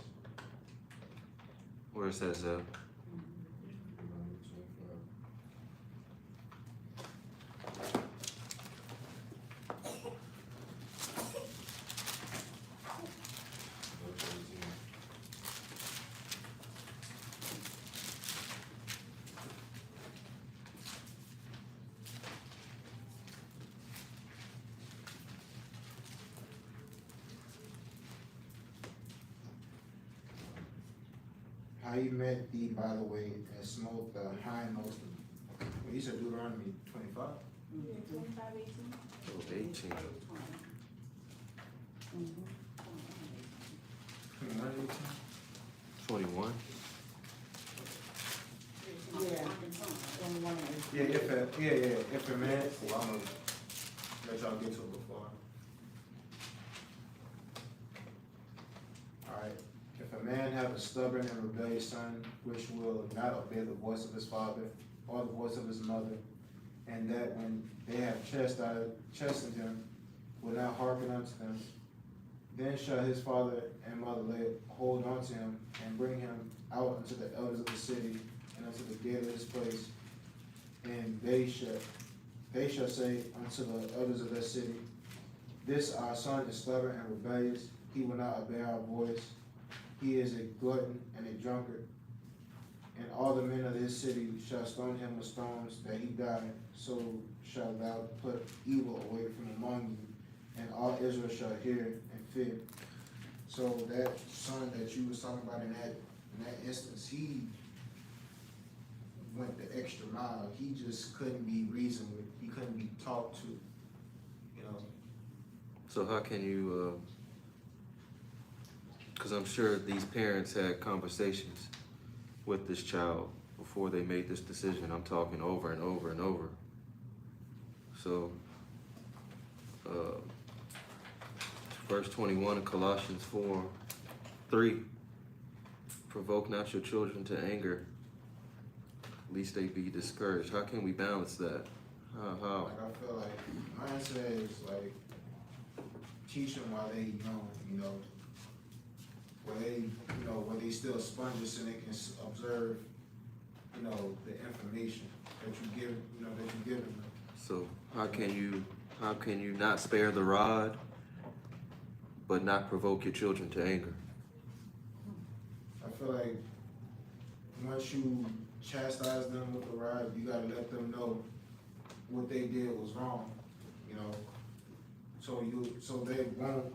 Speaker 5: Where it says
Speaker 1: how he met thee by the way, and smote the hindmost of, well, you said Deuteronomy 25?
Speaker 8: Yeah, 25:18.
Speaker 5: Oh, 18.
Speaker 1: 21,
Speaker 5: 21.
Speaker 4: Yeah.
Speaker 1: If a man, well, I'm gonna let y'all get to it before. Alright, if a man have a stubborn and rebellious son, which will not obey the voice of his father, or the voice of his mother, and that when they have chastened him, will not hearken unto them, then shall his father and mother lay hold on to him, and bring him out unto the elders of the city, and unto the gate of his place, and they shall say unto the elders of that city, this our son is stubborn and rebellious, he will not obey our voice, he is a glutton and a drunkard, and all the men of this city shall stone him with stones that he die, so shalt thou put evil away from among you, and all Israel shall hear and fear. So that son that you was talking about in that instance, he went the extra mile. He just couldn't be reasoned with. He couldn't be talked to. You know.
Speaker 5: So how can you, because I'm sure these parents had conversations with this child before they made this decision. I'm talking over and over and over. So, verse 21 of Colossians 4:3, provoke not your children to anger, lest they be discouraged. How can we balance that? How?
Speaker 1: Like I feel like my answer is like teach them while they young, you know, where they still sponges and they can observe, you know, the information that you give, that you give them.
Speaker 5: So how can you not spare the rod, but not provoke your children to anger?
Speaker 1: I feel like once you chastise them with the rod, you gotta let them know what they did was wrong, you know, so they won't,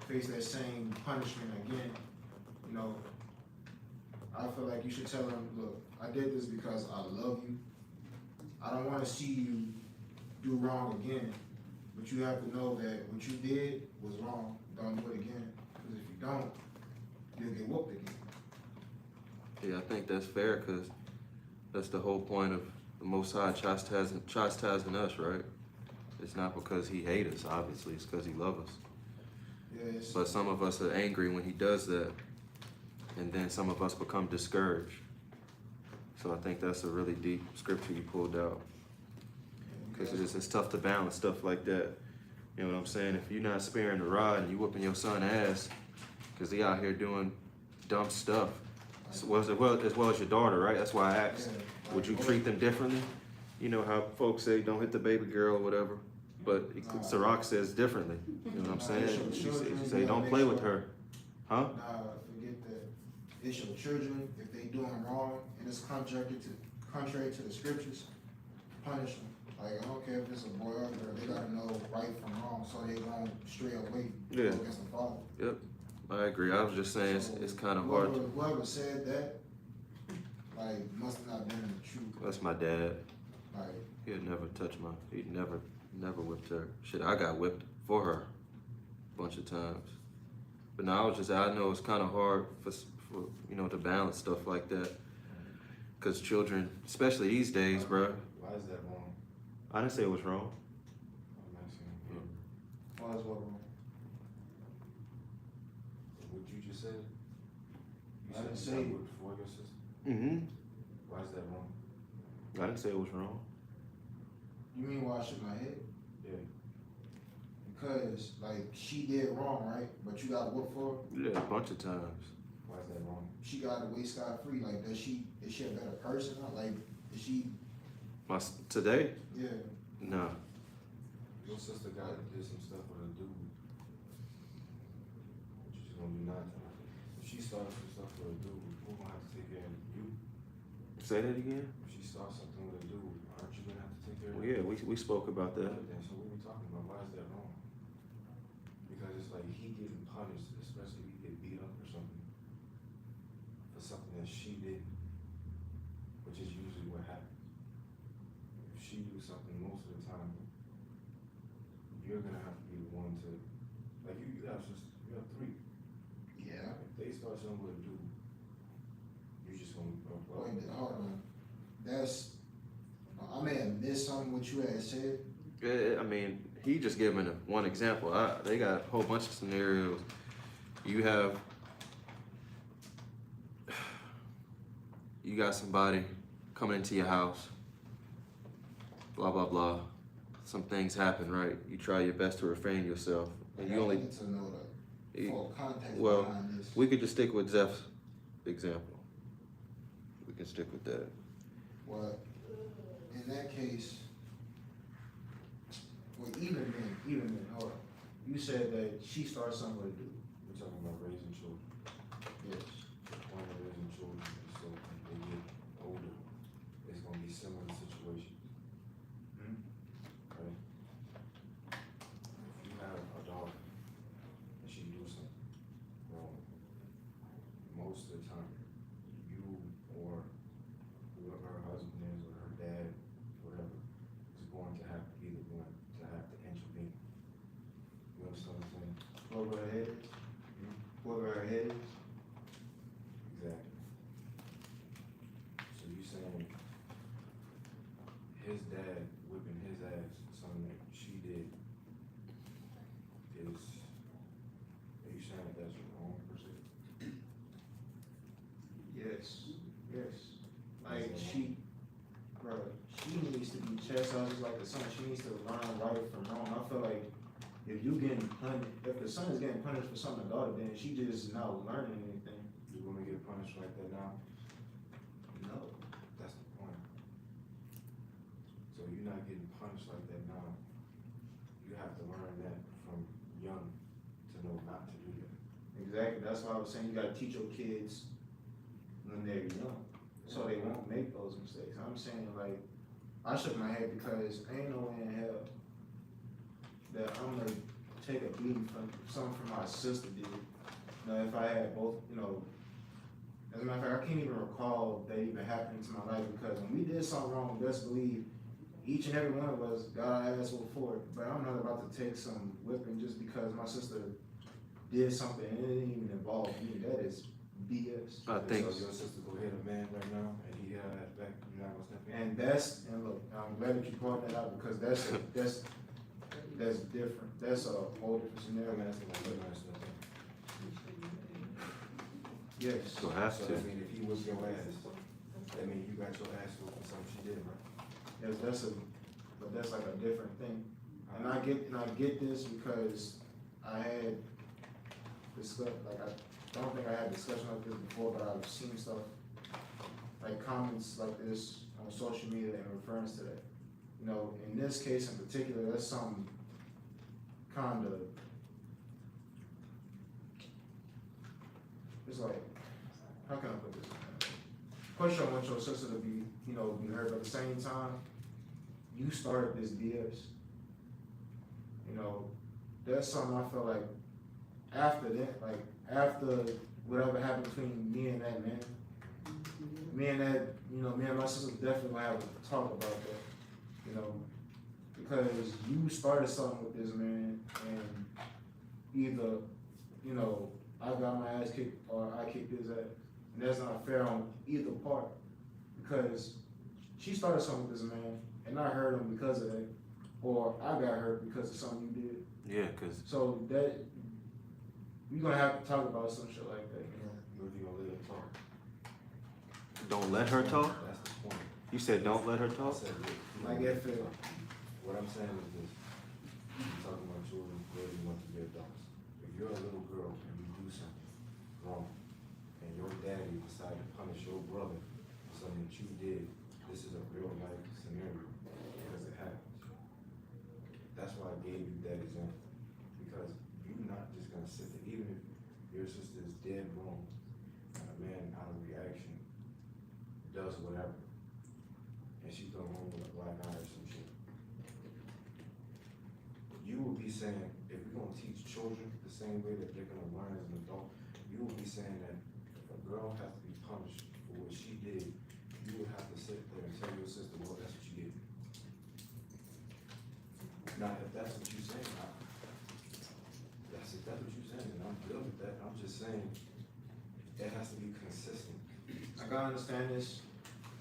Speaker 1: face that same punishment again, you know. I feel like you should tell them, look, I did this because I love you. I don't want to see you do wrong again, but you have to know that what you did was wrong. Don't do it again, because if you don't, you'll get whooped again.
Speaker 5: Yeah, I think that's fair, because that's the whole point of the Most High chastising us, right? It's not because he hates us, obviously, it's because he loves us.
Speaker 1: Yes.
Speaker 5: But some of us are angry when he does that, and then some of us become discouraged. So I think that's a really deep scripture you pulled out, because it's tough to balance stuff like that. You know what I'm saying? If you're not sparing the rod and you whooping your son ass because he out here doing dumb stuff, as well as your daughter, right? That's why I asked, would you treat them differently? You know how folks say don't hit the baby girl or whatever, but Sirach says differently. You know what I'm saying? She say don't play with her, huh?
Speaker 1: Nah, forget that. It's your children. If they doing wrong and it's contrary to the scriptures, punish them. Like, I don't care if it's a boy or a girl, they gotta know right from wrong so they won't stray away against the father.
Speaker 5: Yep, I agree. I was just saying it's kind of hard.
Speaker 1: Whoever said that, like, must not been in the truth.
Speaker 5: That's my dad.
Speaker 1: Like,
Speaker 5: He'd never he'd never whipped her. Shit, I got whipped for her a bunch of times. But now I know it's kind of hard for to balance stuff like that. Cause children, especially these days, bro.
Speaker 2: Why is that wrong?
Speaker 5: I didn't say it was wrong.
Speaker 2: I'm asking.
Speaker 1: why is what wrong?
Speaker 2: What you just said?
Speaker 1: I didn't say
Speaker 2: you would for your sister.
Speaker 5: Mm-hmm.
Speaker 2: Why is that wrong?
Speaker 5: I didn't say it was wrong.
Speaker 1: You mean why I shook my head?
Speaker 2: Yeah.
Speaker 1: Because, like, she did wrong, right? But you got whooped for it?
Speaker 5: Yeah, a bunch of times.
Speaker 2: Why is that wrong?
Speaker 1: She got away scot-free. Like, is she a better person? Like, is she?
Speaker 5: Today?
Speaker 1: Yeah.
Speaker 5: No.
Speaker 2: Your sister did some stuff with a dude. What you just gonna do nothing? If she started some stuff with a dude, who gonna have to take care of you?
Speaker 5: Say that again?
Speaker 2: If she starts something with a dude, aren't you gonna have to take care of
Speaker 5: Well,
Speaker 2: her?
Speaker 5: yeah, we spoke about that.
Speaker 2: Then, so what are we talking about? Why is that wrong? Because it's like he getting punished, especially if he get beat up or something, for
Speaker 1: something that she did, which is usually what happens. If she do something most of the time, you're gonna have to be the one to, like you have sisters, you have 3.
Speaker 9: Yeah.
Speaker 1: If they start something with a dude, you're just gonna,
Speaker 9: Wait a minute, hold on. That's, I may have missed something what you had said.
Speaker 5: I mean, he just giving one example. They got a whole bunch of scenarios. You got somebody coming into your house, blah, blah, blah. Some things happen, right? You try your best to refrain yourself. And you
Speaker 9: I
Speaker 5: only,
Speaker 9: need to know the full context
Speaker 5: well,
Speaker 9: behind this.
Speaker 5: we could just stick with Zeph's example. We can stick with that.
Speaker 9: Well, in that case, well, even then, hold on. You said that she starts something with a dude.
Speaker 1: we're talking about raising children.
Speaker 9: Yes.
Speaker 1: The point of raising children is so when they get older, it's gonna be similar situations. Right? If you have a daughter and she do something wrong, most of the time, you or whoever her husband is or her dad, whatever, is going to have to be the one to have to intervene. You understand what I'm saying?
Speaker 9: Whoever her head is. Whoever her head is.
Speaker 1: Exactly. So you saying his dad whipping his ass for something that she did is, are you saying that that's wrong per se?
Speaker 9: Yes. Yes. Like she needs to be chastised like the son. She needs to learn right from wrong. I feel like if the son is getting punished for something the daughter did, she just not learning anything.
Speaker 1: You wanna get punished like that now?
Speaker 9: No.
Speaker 1: That's the point. So you're not getting punished like that now. You have to learn that from young to know not to do that.
Speaker 9: Exactly. That's why I was saying you gotta teach your kids when they're young, so they won't make those mistakes. I'm saying like, I shook my head because ain't no way in hell that I'm gonna take a beating from something from my sister did. You know, if I had both, as a matter of fact, I can't even recall that even happening to my life because when we did something wrong, best believe each and every one of us got our ass whooped for it. But I'm not about to take some whipping just because my sister did something and it didn't even involve me. That is BS.
Speaker 5: I think,
Speaker 1: So your sister go hit a man right now and he hit her ass back, you're not gonna step in?
Speaker 9: And look, I'm glad that you brought that out because that's different. That's a whole different scenario.
Speaker 1: I'm asking like, you're not stepping
Speaker 9: Yes.
Speaker 5: you'll have
Speaker 1: in. So
Speaker 5: to.
Speaker 1: that mean if he was your ass, that mean you got your ass whooped for something she did, right?
Speaker 9: Yes, but that's like a different thing. And I get this because I had I don't think I had discussion like this before, but I've seen stuff, like comments like this on social media in reference to that. In this case in particular, that's something kind of, it's like, how can I put this? Of course, you don't want your sister to be hurt, but at the same time, you started this BS. That's something I feel like after that, like after whatever happened between me and that man, me and my sister definitely gonna have a talk about that, because you started something with this man and either, I got my ass kicked or I kicked his ass. And that's not fair on either part because she started something with this man and I hurt him because of that, or I got hurt because of something you did.
Speaker 5: Yeah, cause
Speaker 9: So that, we're gonna have to talk about some shit like that,
Speaker 1: Or if you gonna let her talk.
Speaker 5: don't let her talk?
Speaker 1: That's the point.
Speaker 5: You said don't let her
Speaker 1: I
Speaker 5: talk?
Speaker 1: said, look,
Speaker 9: Like if it,
Speaker 1: what I'm saying is this, you're talking about children raising up to be adults. If you're a little girl and you do something wrong, and your daddy decided to punish your brother for something that you did, this is a real life scenario, because it happens. That's why I gave you that example, because you're not just gonna sit there, even if your sister is dead wrong, and a man out of reaction does whatever, and she come home with a black eye or some shit. You will be saying, if we're gonna teach children the same way that they're gonna learn as an adult, you will be saying that if a girl has to be
Speaker 10: punished for what she did, you would have to sit there and tell your sister, well, that's what you did. Now, if that's what you're saying, if that's what you're saying, then I'm good with that. I'm just saying, it has to be consistent.
Speaker 9: Like, I understand this.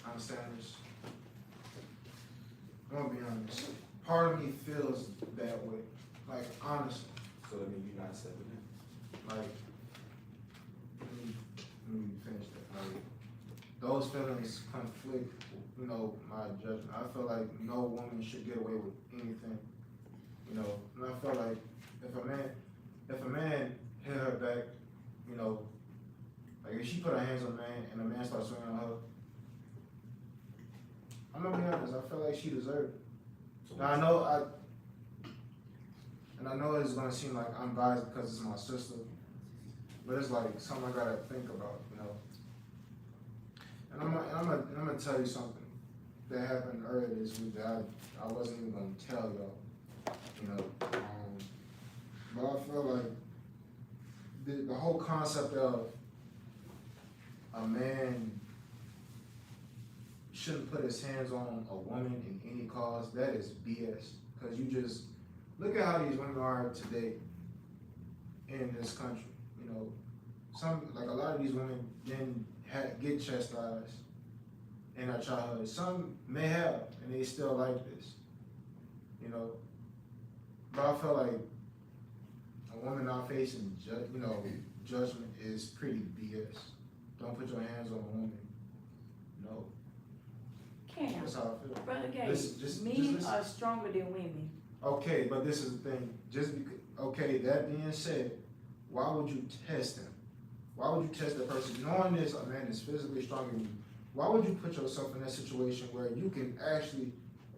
Speaker 9: I'm gonna be honest. Part of me feels that way. Like, honestly.
Speaker 10: So that means you're not stepping in.
Speaker 9: Like, let me finish that. Like, those feelings conflict, you know, my judgment. I feel like no woman should get away with anything, you know. And I feel like if a man hit her back, you know, like if she put her hands on a man and a man starts swinging on her, I'm gonna be honest. I feel like she deserved it. Now I know it's gonna seem like I'm biased because it's my sister, but it's like something I gotta think about, you know. And I'm gonna tell you something that happened earlier this week that I wasn't even gonna tell y'all, you know. But I feel like the whole concept of a man shouldn't put his hands on a woman in any cause, that is BS. Cause you just look at how these women are today in this country. You know, a lot of these women didn't get chastised in their childhood. Some may have, and they still like this. You know, but I feel like a woman not facing judgment is pretty BS. Don't put your hands on a woman. No.
Speaker 4: Cam,
Speaker 9: That's how I feel.
Speaker 4: Brother Gay,
Speaker 9: Just
Speaker 4: men
Speaker 9: listen.
Speaker 4: are stronger than women.
Speaker 9: Okay, but this is the thing. That being said, why would you test him? Why would you test that person? Knowing this, a man is physically stronger than you. Why would you put yourself in that situation where you can actually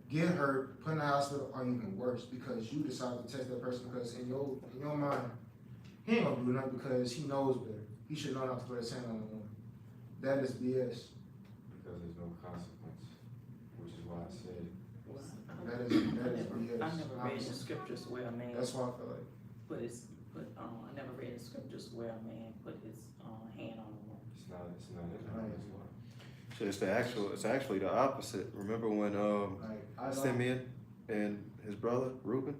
Speaker 9: get hurt, put in the hospital, or even worse, because you decided to test that person because in your mind, he ain't gonna do nothing because he knows better. He should know not to put his hand on a woman. That is BS.
Speaker 10: Because there's no consequence, which is why I said,
Speaker 9: That is BS.
Speaker 7: I never read the scriptures where a man
Speaker 9: That's why I feel like.
Speaker 7: I never read the scriptures where a man put his hand on a woman.
Speaker 10: it's not in there, that's why.
Speaker 5: So it's actually the opposite. Remember when
Speaker 9: Like, I don't.
Speaker 5: Simeon and his brother Reuben,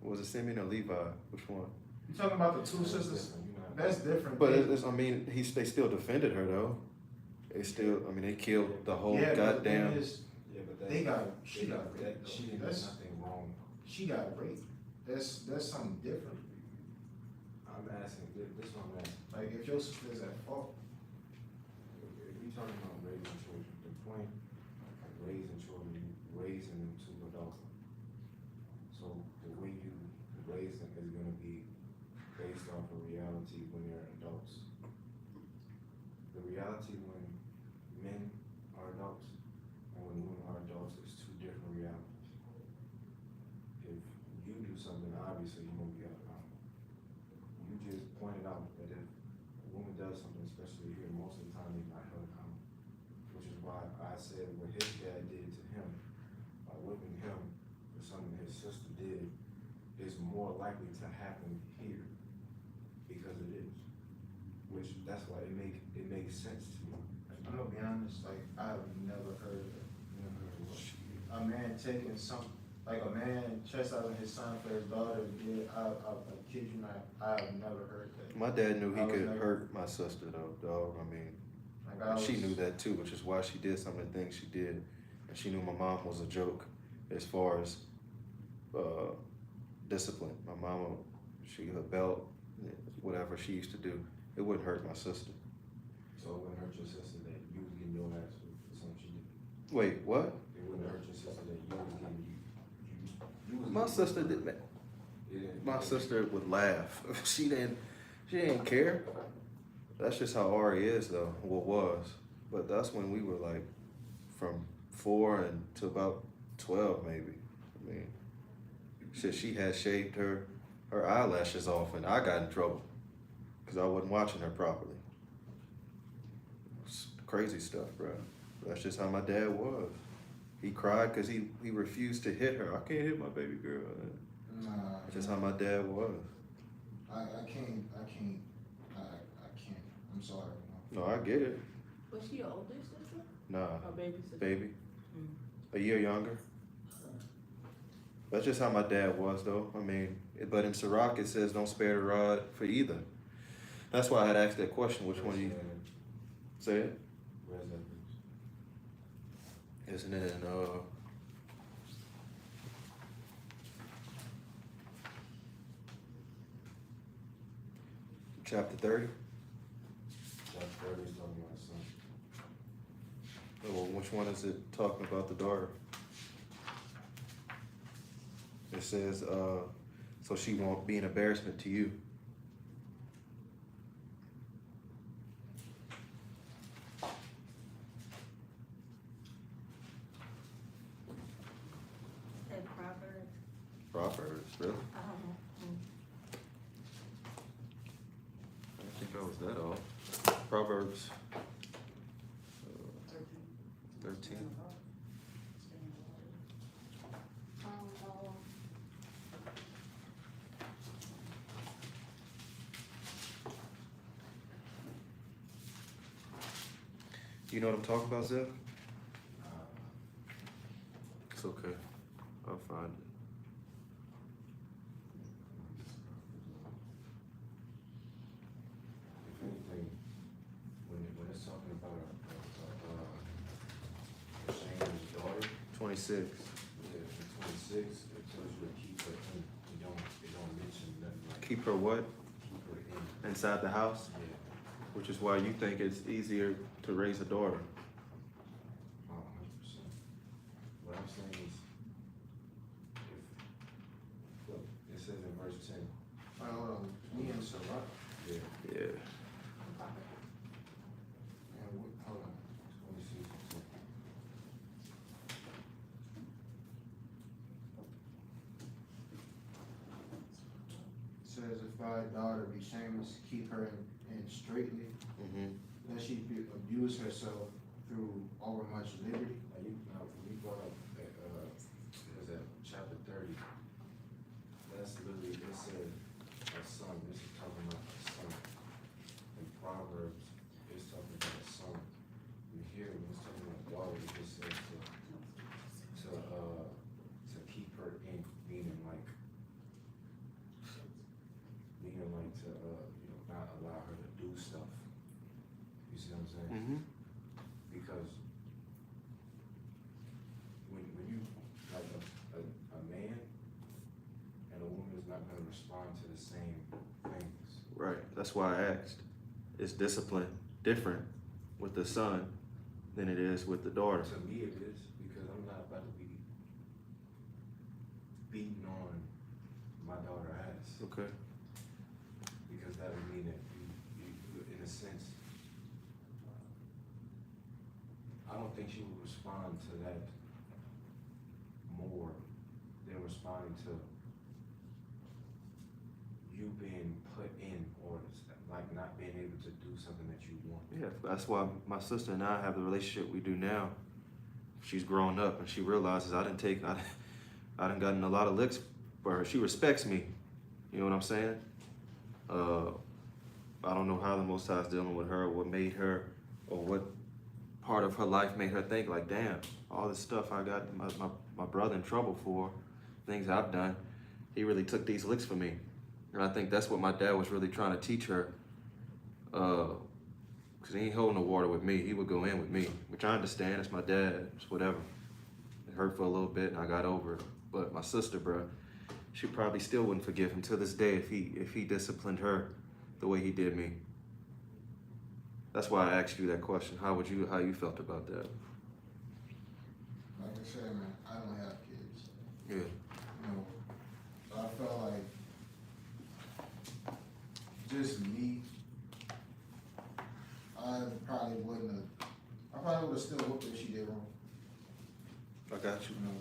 Speaker 5: was it Simeon or Levi? Which one?
Speaker 9: You talking about the two
Speaker 10: That's
Speaker 9: sisters?
Speaker 10: different, you know.
Speaker 9: That's different.
Speaker 5: But they still defended her though. They killed the whole
Speaker 9: Yeah, but the thing
Speaker 5: goddamn.
Speaker 9: is,
Speaker 10: Yeah, but
Speaker 9: she got raped.
Speaker 10: She didn't do
Speaker 9: That's-
Speaker 10: nothing wrong.
Speaker 9: She got raped. That's something different.
Speaker 10: I'm asking, this is what I'm asking.
Speaker 9: Like if your sister is at fault,
Speaker 10: If you're talking about raising children, the point of raising children, raising them to adulthood. So the way you raise them is gonna be based off of reality when they're adults. The reality when men are adults and when women are adults is two different realities. If you do something, obviously you're gonna be held accountable. You just pointed out that if a woman does something, especially here, most of the time they're not held accountable. Which is why I said what his dad did to him, by whipping him for something his sister did, is more likely to happen here, because it is. Which, that's why it makes sense to me.
Speaker 9: I'm gonna be honest. Like I've never heard of it. A man taking a man chastising his son for his daughter did. I kid you not. I've never heard that.
Speaker 5: My dad knew he
Speaker 9: I was
Speaker 5: could
Speaker 9: never-
Speaker 5: hurt my sister though, dog. I mean,
Speaker 9: Like
Speaker 5: she knew that too, which is why she did some of the things she did. And she knew my mom was a joke as far as discipline. My mama, her belt, whatever she used to do, it wouldn't hurt my sister.
Speaker 10: So it wouldn't hurt your sister that you was getting your ass for something she did.
Speaker 5: Wait, what?
Speaker 10: It wouldn't hurt your sister that you was getting you was
Speaker 5: My
Speaker 10: getting-
Speaker 5: sister didn't.
Speaker 10: It didn't-
Speaker 5: My sister would laugh. She didn't care. That's just how Ari is though, was. But that's when we were like from 4 and to about 12 maybe. I mean, she had shaved her eyelashes off and I got in trouble because I wasn't watching her properly. It's crazy stuff, bro. That's just how my dad was. He cried because he refused to hit her. I can't hit my baby girl.
Speaker 9: Nah.
Speaker 5: That's just how my dad was.
Speaker 9: I can't. I'm sorry.
Speaker 5: No, I get it.
Speaker 8: Was she your older sister
Speaker 5: Nah,
Speaker 8: or baby sister?
Speaker 5: baby. A year younger. That's just how my dad was, though. I mean, but in Sirach it says don't spare the rod for either. That's why I had asked that question. Which one do you say it?
Speaker 10: Where's that?
Speaker 5: Isn't it in chapter 30?
Speaker 10: Chapter 30 is talking about son.
Speaker 5: Well, which one is it talking about the daughter? It says, so she won't be an embarrassment to you.
Speaker 6: That Proverbs,
Speaker 5: Proverbs, really?
Speaker 6: I don't know.
Speaker 5: I don't think that was that all. Proverbs 13. You know what I'm talking about, Zeph? It's okay. I'll find it.
Speaker 10: If anything, when it's talking about Shane's daughter,
Speaker 5: 26.
Speaker 10: yeah, in 26, it tells you to keep her in. It don't mention nothing like
Speaker 5: Keep her what?
Speaker 10: keep her in.
Speaker 5: Inside the house?
Speaker 10: Yeah.
Speaker 5: Which is why you think it's easier to raise a daughter.
Speaker 10: 100%. What I'm saying is, look, it says in verse 10,
Speaker 9: Hold on, me and Sarah.
Speaker 10: yeah,
Speaker 5: Yeah.
Speaker 10: and hold on, 26,
Speaker 9: It says, if thy daughter be shameless, keep her in straitly,
Speaker 5: Mm-hmm.
Speaker 9: lest she abuse herself through overmuch liberty.
Speaker 10: when you brought up that, was that chapter 30, that's literally, it said, a son, this is talking about a son. In Proverbs, it's talking about a son. And here, when it's talking about daughter, it just says to keep her in, meaning like to, not allow her to do stuff. You see what I'm saying?
Speaker 5: Mm-hmm.
Speaker 10: Because when you, like a man and a woman is not gonna respond to the same things.
Speaker 5: Right. That's why I asked. Is discipline different with the son than it is with the daughter?
Speaker 10: To me it is, because I'm not about to be beating on my daughter ass.
Speaker 5: Okay.
Speaker 10: Because that would mean that you in a sense, I don't think she would respond to that more than responding to you being put in orders, like not being able to do something that you want.
Speaker 5: Yeah, that's why my sister and I have the relationship we do now. She's grown up and she realizes I done gotten a lot of licks for her. She respects me. You know what I'm saying? I don't know how the Most High's dealing with her, what made her, or what part of her life made her think like, damn, all this stuff I got my brother in trouble for, things I've done, he really took these licks for me. And I think that's what my dad was really trying to teach her. Cause he ain't holding the water with me. He would go in with me, which I understand. It's my dad. It's whatever. It hurt for a little bit, and I got over it. But my sister, bro, she probably still wouldn't forgive him to this day if he disciplined her the way he did me. That's why I asked you that question. How you felt about that?
Speaker 9: Like I said, man, I don't have kids.
Speaker 5: Yeah.
Speaker 9: You know, so I felt like just me, I probably would have still whooped her if she did wrong.
Speaker 5: I got you.
Speaker 9: You know,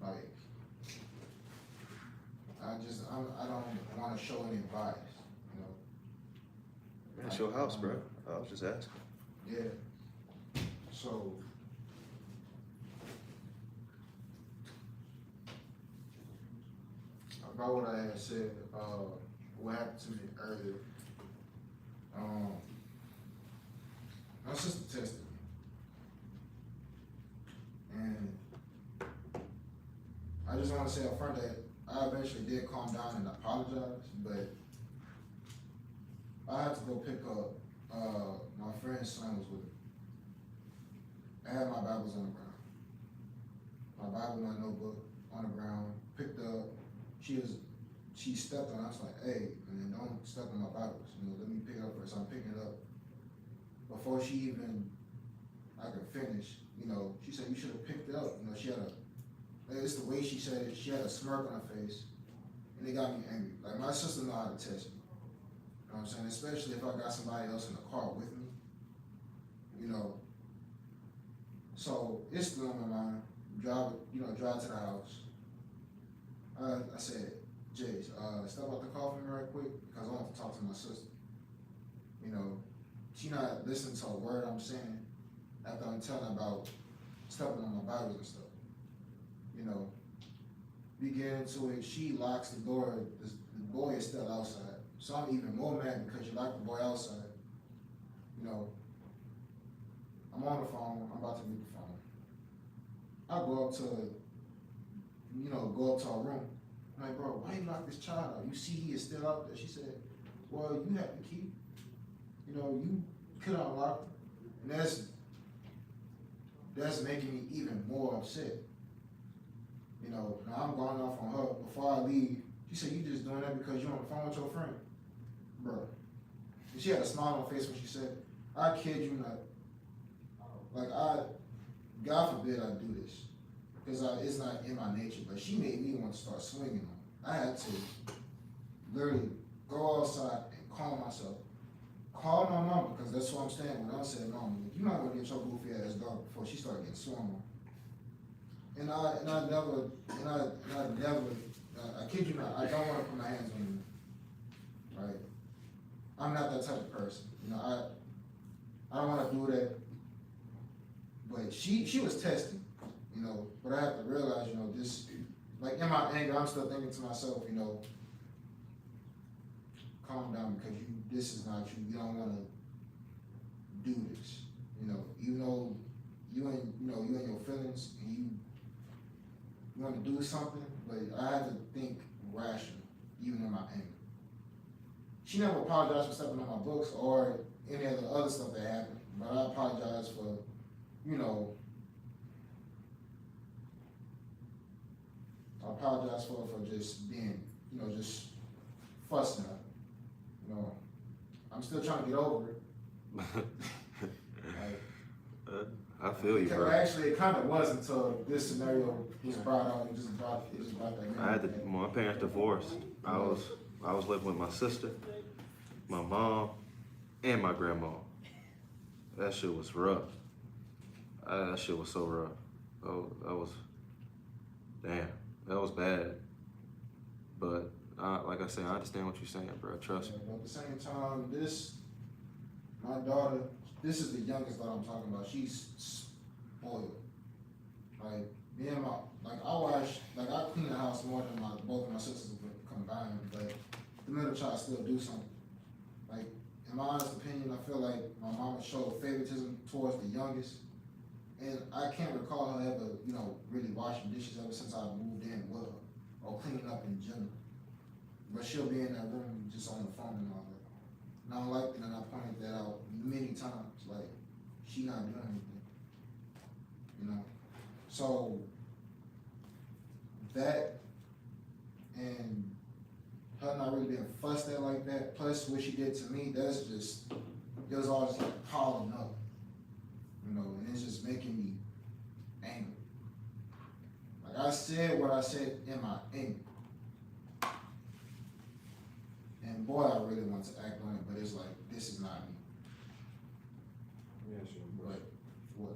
Speaker 9: like, I don't wanna show any bias, you know?
Speaker 5: That's your house, bro. I was just asking.
Speaker 9: Yeah, so. About what I had said, what happened to me earlier, my sister tested me. And I just wanna say up front that I eventually did calm down and apologize, but I had to go pick up, my friend's son was with me. I had my Bibles on the ground. My Bible, my notebook on the ground, picked up, she stepped on it, I was like, hey, man, don't step on my Bibles, let me pick it up first. I'm picking it up. Before she even, I could finish, she said, you should have picked it up. She had it's the way she said it, she had a smirk on her face, and it got me angry. Like, my sister know how to test me. You know what I'm saying? Especially if I got somebody else in the car with me, So it's still on my mind. Drive to the house. I said, Jay, step out the car for me right quick because I want to talk to my sister. She not listening to a word I'm saying after I'm telling about stepping on my Bibles and stuff. We get into it, she locks the door, the boy is still outside. So I'm even more mad because you locked the boy outside. I'm on the phone, I'm about to leave the phone. I go up to our room. I'm like, bro, why you lock this child out? You see he is still out there. She said, well, you have the key. You could unlock it. And that's making me even more upset. Now I'm going off on her. Before I leave, she said, you just doing that because you're on the phone with your friend. Bro. And she had a smile on her face when she said, I kid you not. Like, God forbid I do this. Because it's not in my nature. But she made me want to start swinging on her. I had to literally go outside and calm myself. Call my mama, because that's what I'm saying when I said, Mama, you might want to get your goofy ass dog before she started getting swung on. And I kid you not, I don't want to put my hands on you. Right? I'm not that type of person. I don't want to do that. But she was testing, but I have to realize, this, like in my anger, I'm still thinking to myself, calm down because this is not you. You don't want to do this, even though you in your feelings and you want to do something, but I had to think rational, even in my anger. She never apologized for stepping on my books or any of the other stuff that happened, but I apologize for, I apologize for just being, just fussing at her. I'm still trying to get over it.
Speaker 5: I feel you, bro.
Speaker 9: Actually, it kind of was until this scenario was brought out. It just brought that.
Speaker 5: My parents divorced. I was living with my sister, my mom, and my grandma. That shit was rough. That shit was so rough. That was bad. But like I said, I understand what you're saying, bro. Trust me.
Speaker 9: But at the same time, my daughter, this is the youngest daughter I'm talking about. She's spoiled. Like I clean the house more than both of my sisters combined, but the middle child still do something. Like, in my honest opinion, I feel like my mama showed favoritism towards the youngest. And I can't recall her ever, really washing dishes ever since I moved in with her, or cleaning up in general. But she'll be in that room just on the phone and all that. And I don't like that, and I pointed that out many times, like, she not doing anything, So, that, and her not really being fussed at like that, plus what she did to me, it was all just like piling up. And it's just making me angry. Like, I said what I said in my anger. And boy, I really want to act on it, but it's like, this is not me.
Speaker 10: Yeah, sure.
Speaker 9: But what?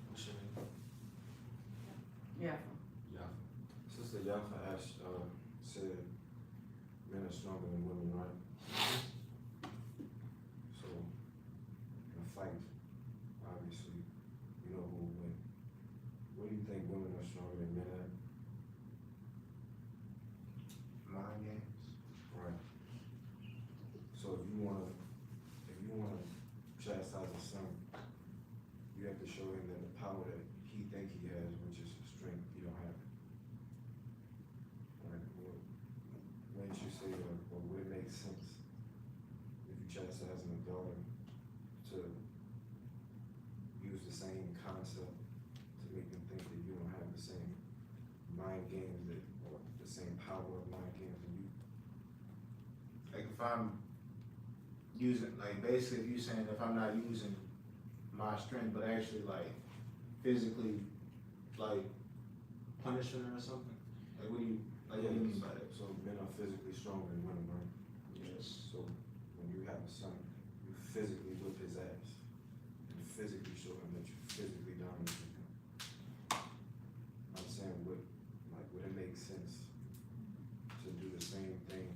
Speaker 10: What's your name?
Speaker 3: Yeah.
Speaker 10: Sister Yafa said men are stronger than women, right? So, in a fight, obviously, you know who will win. What do you think women are stronger than men at?
Speaker 9: Mind games.
Speaker 10: Right. So if you to show him that the power that he think he has, which is strength, you don't have it. Right? What makes you say, or would it make sense if you chastising a daughter to use the same concept to make them think that you don't have the same mind games that, or the same power of mind games than you?
Speaker 9: Like if I'm using, like basically if you saying if I'm not using my strength, but actually like physically, like punishing her or something? Like what do you mean by that?
Speaker 10: So men are physically stronger than women, right?
Speaker 9: Yes.
Speaker 10: So when you have a son, you physically whip his ass and physically show him that you physically dominate him. I'm saying, would it make sense to do the same thing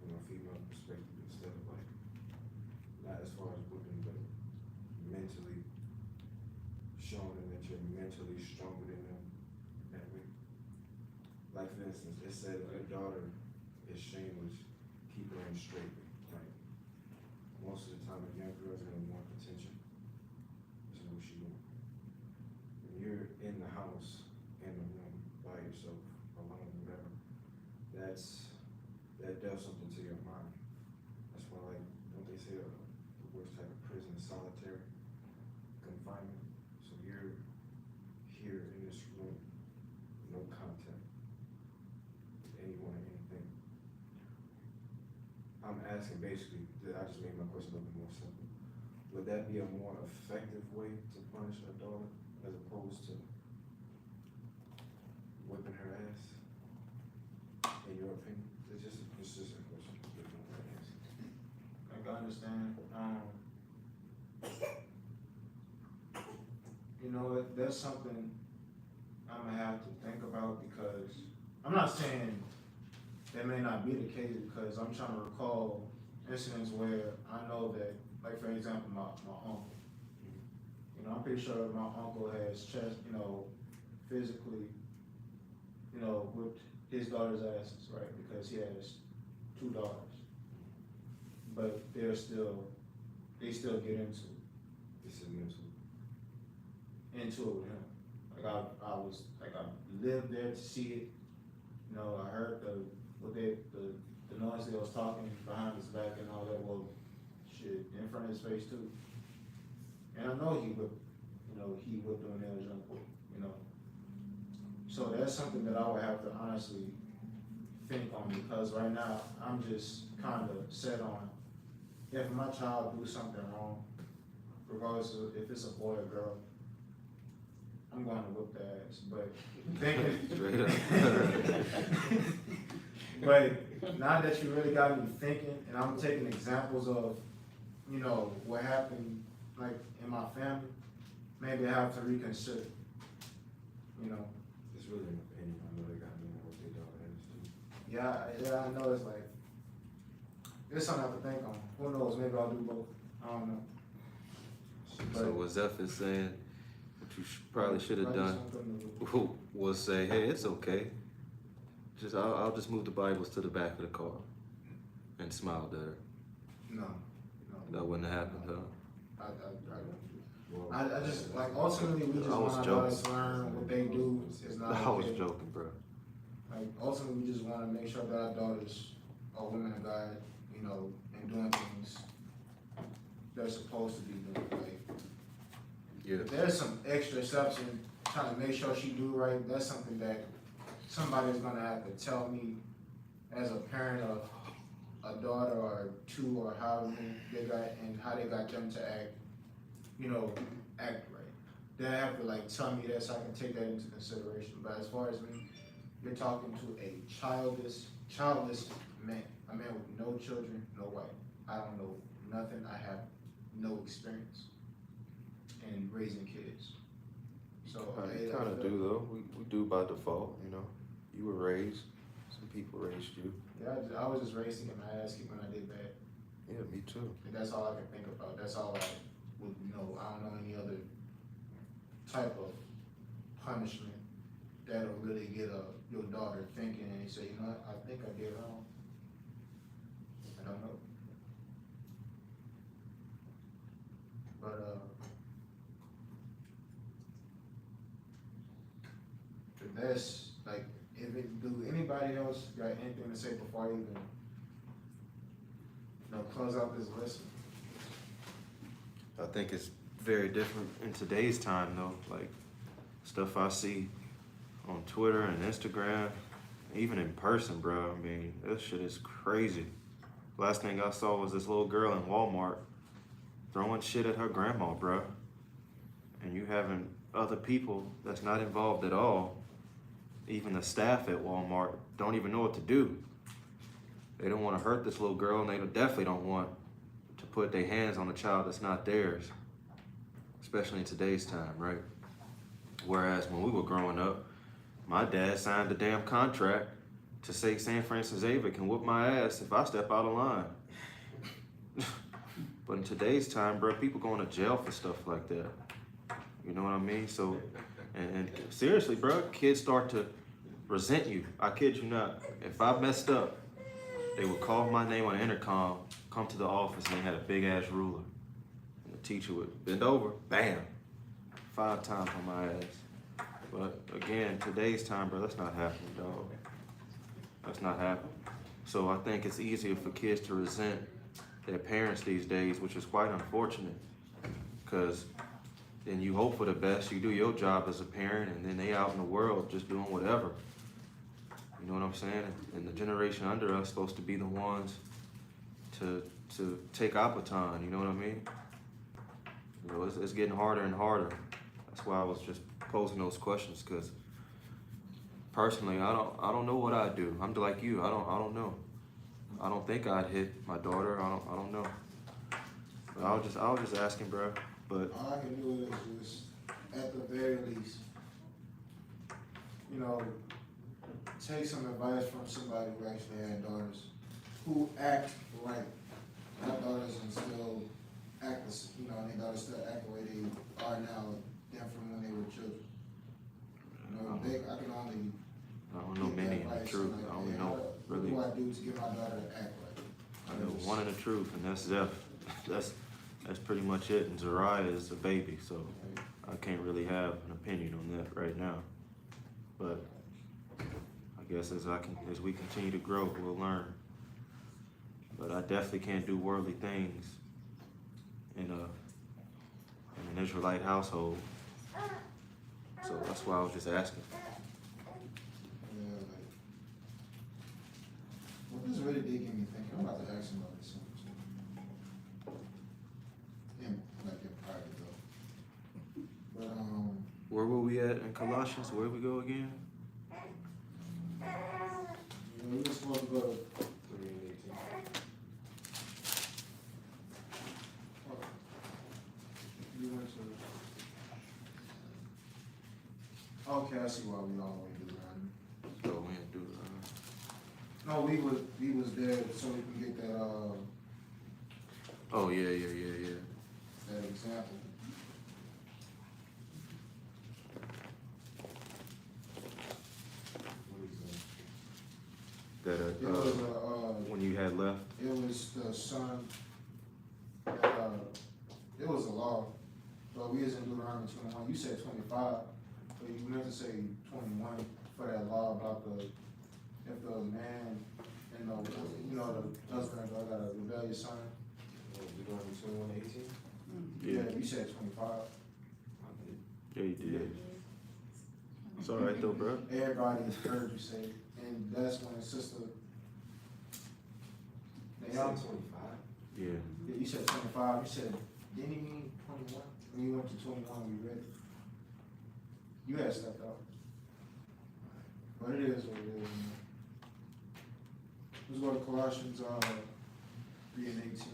Speaker 10: from a female perspective instead of like, not as far as whipping, but mentally showing them that you're mentally stronger than them that way? Like for instance, it said a daughter is shameless, keep her in straight, right? Most of the time a young girl's gonna want attention. This is what she wants. When you're in the house, in the room, by yourself, alone, whatever, that does something to your mind. That's why, like, don't they say the worst type of prison is solitary confinement? So you're here in this room, no contact with anyone or anything. I'm asking basically, I just made my question a little bit more simple. Would that be a more effective way to punish a daughter as opposed to whipping her ass? In your opinion? It's just a question.
Speaker 9: Like I understand. You know, that's something I'm gonna have to think about because I'm not saying that may not be the case because I'm trying to recall incidents where I know that, like for example, my uncle. You know, I'm pretty sure my uncle has physically, whipped his daughter's asses, right? Because he has 2 daughters. But they still get into it.
Speaker 10: This is mental.
Speaker 9: Into it with him. Like I lived there to see it. You know, I heard the noise they was talking behind his back and all that. Well, shit, in front of his face too. And I know he whipped them when they was young, you know. So that's something that I would have to honestly think on because right now I'm just kind of set on if my child do something wrong, regardless of if it's a boy or girl, I'm going to whip the ass. But but now that you really got me thinking, and I'm taking examples of, what happened like in my family, maybe I have to reconsider.
Speaker 10: It's really an opinion. I know they got me on what they daughter is too.
Speaker 9: Yeah, I know it's something I have to think on. Who knows, maybe I'll do both. I don't know.
Speaker 5: So what Zeph is saying, what you probably should have done was say, hey, it's okay. I'll just move the Bibles to the back of the car and smiled at her.
Speaker 9: No.
Speaker 5: That wouldn't have happened, huh?
Speaker 9: I don't. I just, like, ultimately, we just want our daughters to learn what they do is not okay.
Speaker 5: I was joking, bro.
Speaker 9: Like, ultimately, we just want to make sure that our daughters are women of God, and doing things they're supposed to be doing. Like, if there's some extra steps in trying to make sure she do right, that's something that somebody's gonna have to tell me as a parent of a daughter or 2 or however many they got and how they got them to act, act right. They have to tell me that so I can take that into consideration. But as far as me, you're talking to a childless man, a man with no children, no wife. I don't know nothing. I have no experience in raising kids. So
Speaker 5: You kind of do though. We do by default, You were raised. Some people raised you.
Speaker 9: Yeah, I was just raised to get my ass kicked when I did bad.
Speaker 5: Yeah, me too.
Speaker 9: And that's all I can think about. That's all I would know. I don't know any other type of punishment that'll really get your daughter thinking and say, what, I think I did wrong. I don't know. But that's, like, do anybody else got anything to say before I even, close out this lesson?
Speaker 5: I think it's very different in today's time though. Like stuff I see on Twitter and Instagram, even in person, bro. I mean, this shit is crazy. Last thing I saw was this little girl in Walmart throwing shit at her grandma, bro. And you having other people that's not involved at all, even the staff at Walmart, don't even know what to do. They don't want to hurt this little girl, and they definitely don't want to put their hands on a child that's not theirs, especially in today's time, right? Whereas when we were growing up, my dad signed a damn contract to say San Francisco Xavier can whoop my ass if I step out of line. But in today's time, bro, people going to jail for stuff like that. You know what I mean? So, and seriously, bro, kids start to resent you. I kid you not. If I messed up, they would call my name on the intercom, come to the office, and they had a big ass ruler. And the teacher would bend over, bam, 5 times on my ass. But again, today's time, bro, that's not happening, dog. That's not happening. So I think it's easier for kids to resent their parents these days, which is quite unfortunate. Because then you hope for the best, you do your job as a parent, and then they out in the world just doing whatever. You know what I'm saying? And the generation under us supposed to be the ones to take our baton, you know what I mean? You know, it's getting harder and harder. That's why I was just posing those questions, because personally, I don't know what I'd do. I'm like you. I don't know. I don't think I'd hit my daughter. I don't know. But I was just asking, bro. But
Speaker 9: All I can do is just, at the very least, take some advice from somebody who actually had daughters, who act right. My daughters and still act, their daughters still act the way they are now than from when they were children. I can only.
Speaker 5: I don't know many in the truth. I only know really.
Speaker 9: What do I do to get my daughter to act right?
Speaker 5: I know one in the truth, and that's Zeph. That's pretty much it. And Zariah is a baby, so I can't really have an opinion on that right now. But I guess as we continue to grow, we'll learn. But I definitely can't do worldly things in an Israelite household. So that's why I was just asking.
Speaker 9: Well, this really did get me thinking. I'm about to ask him about this soon. In private though. But
Speaker 5: Where were we at in Colossians? Where we go again?
Speaker 9: we were supposed to go to
Speaker 10: 3 and 18.
Speaker 9: we went to. Okay, I see why we all went to that.
Speaker 5: So we didn't do
Speaker 9: No, we was there so we can get that
Speaker 5: Oh yeah.
Speaker 9: that example.
Speaker 5: That
Speaker 9: It was
Speaker 5: when you had left.
Speaker 9: it was the son that it was a law, but we was in Deuteronomy 21. You said 25, but you meant to say 21 for that law about if the man and the husband got a rebellious son.
Speaker 10: We going to 21 and 18?
Speaker 9: Yeah, you said 25.
Speaker 5: Yeah, you did. It's all right though, bro.
Speaker 9: Everybody heard you say it, and that's when sister.
Speaker 10: They said 25.
Speaker 5: Yeah.
Speaker 9: Yeah, you said 25. You said, didn't you mean 21? When you went to 21, we read it. You had stepped out. But it is what it is, man. Let's go to Colossians 3 and 18.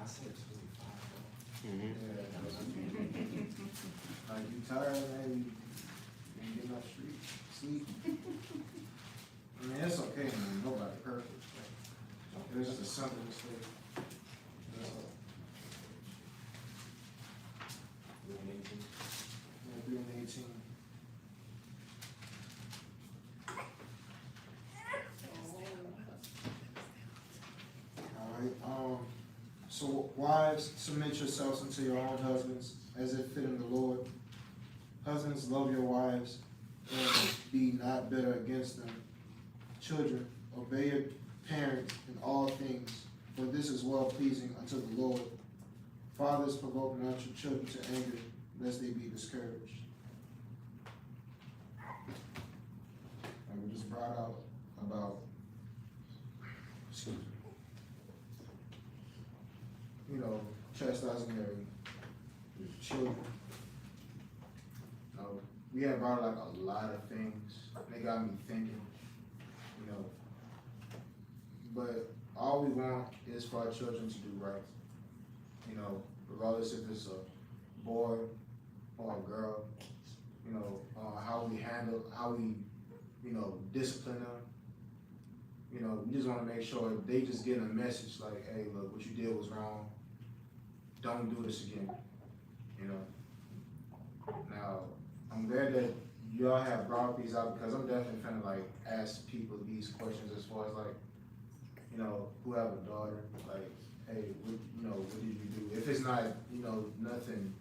Speaker 10: I said 25.
Speaker 5: Mm-hmm.
Speaker 9: Like you tired, man? You ain't getting enough sleep. I mean, it's okay, man. Nobody perfect. It was just a simple mistake. That's all. So wives, submit yourselves unto your own husbands, as if fitting the Lord. Husbands, love your wives, and be not bitter against them. Children, obey your parents in all things, for this is well pleasing unto the Lord. Fathers, provoke not your children to anger, lest they be discouraged. And we just brought out about, excuse me, chastising your children. We have brought like a lot of things. They got me thinking, but all we want is for our children to do right. Regardless if it's a boy or a girl, how we handle, how we, discipline them. We just wanna make sure they just get a message like, hey, look, what you did was wrong. Don't do this again, Now, I'm glad that y'all have brought these out because I'm definitely finna like ask people these questions as far as like, who have a daughter, like, hey, what did you do? If it's not, nothing,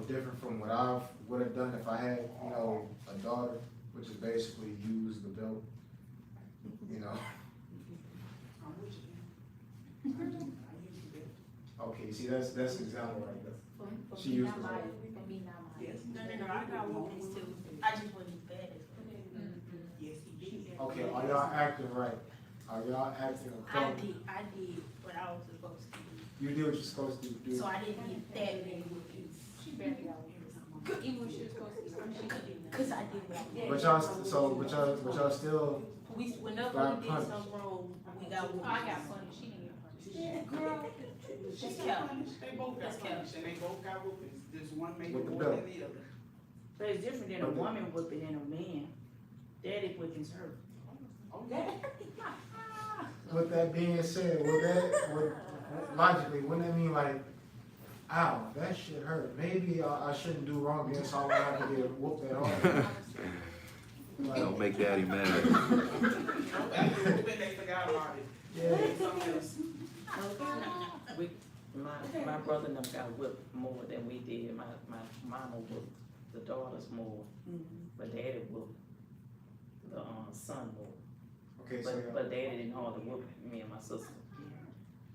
Speaker 9: different from what I would have done if I had, a daughter, which is basically use the belt,
Speaker 3: I'm with you. I use it.
Speaker 9: Okay, see, that's an example right there.
Speaker 6: For
Speaker 9: She
Speaker 6: me,
Speaker 9: used
Speaker 6: not
Speaker 9: the
Speaker 6: mine.
Speaker 9: word.
Speaker 6: For me, not mine.
Speaker 3: Yes.
Speaker 6: No, I got whoopings too. I just wasn't bad as well.
Speaker 3: Yes, he did.
Speaker 9: Okay, are y'all acting right? Are y'all acting according?
Speaker 6: I did what I was supposed to do.
Speaker 9: You did what you're supposed to do.
Speaker 6: So I didn't get that many whoopings. She barely got whoopings. Even when she was supposed to do, cause I did what I
Speaker 9: But y'all still,
Speaker 6: whenever we did something wrong, we got whoopings. I got punished. She didn't get punished. Girl,
Speaker 3: She's
Speaker 6: just kept.
Speaker 3: They both got punished, and they both got whoopings. Just one made
Speaker 9: With the
Speaker 3: more
Speaker 9: belt.
Speaker 3: than the other.
Speaker 4: But it's different than a woman whipping than a man. Daddy whipping's hurt.
Speaker 3: Oh, yeah.
Speaker 9: with that being said, logically, wouldn't that mean like, ow, that shit hurt. Maybe I shouldn't do wrong again, so I won't have to get whooped at all.
Speaker 5: Don't make daddy mad.
Speaker 3: After the whooping, they forgot about it.
Speaker 9: Yeah.
Speaker 3: Something else.
Speaker 7: My brother and them got whipped more than we did. My mama whipped the daughters more, but daddy whipped the son more.
Speaker 9: Okay, so
Speaker 7: But daddy didn't hardly whoop me and my sister.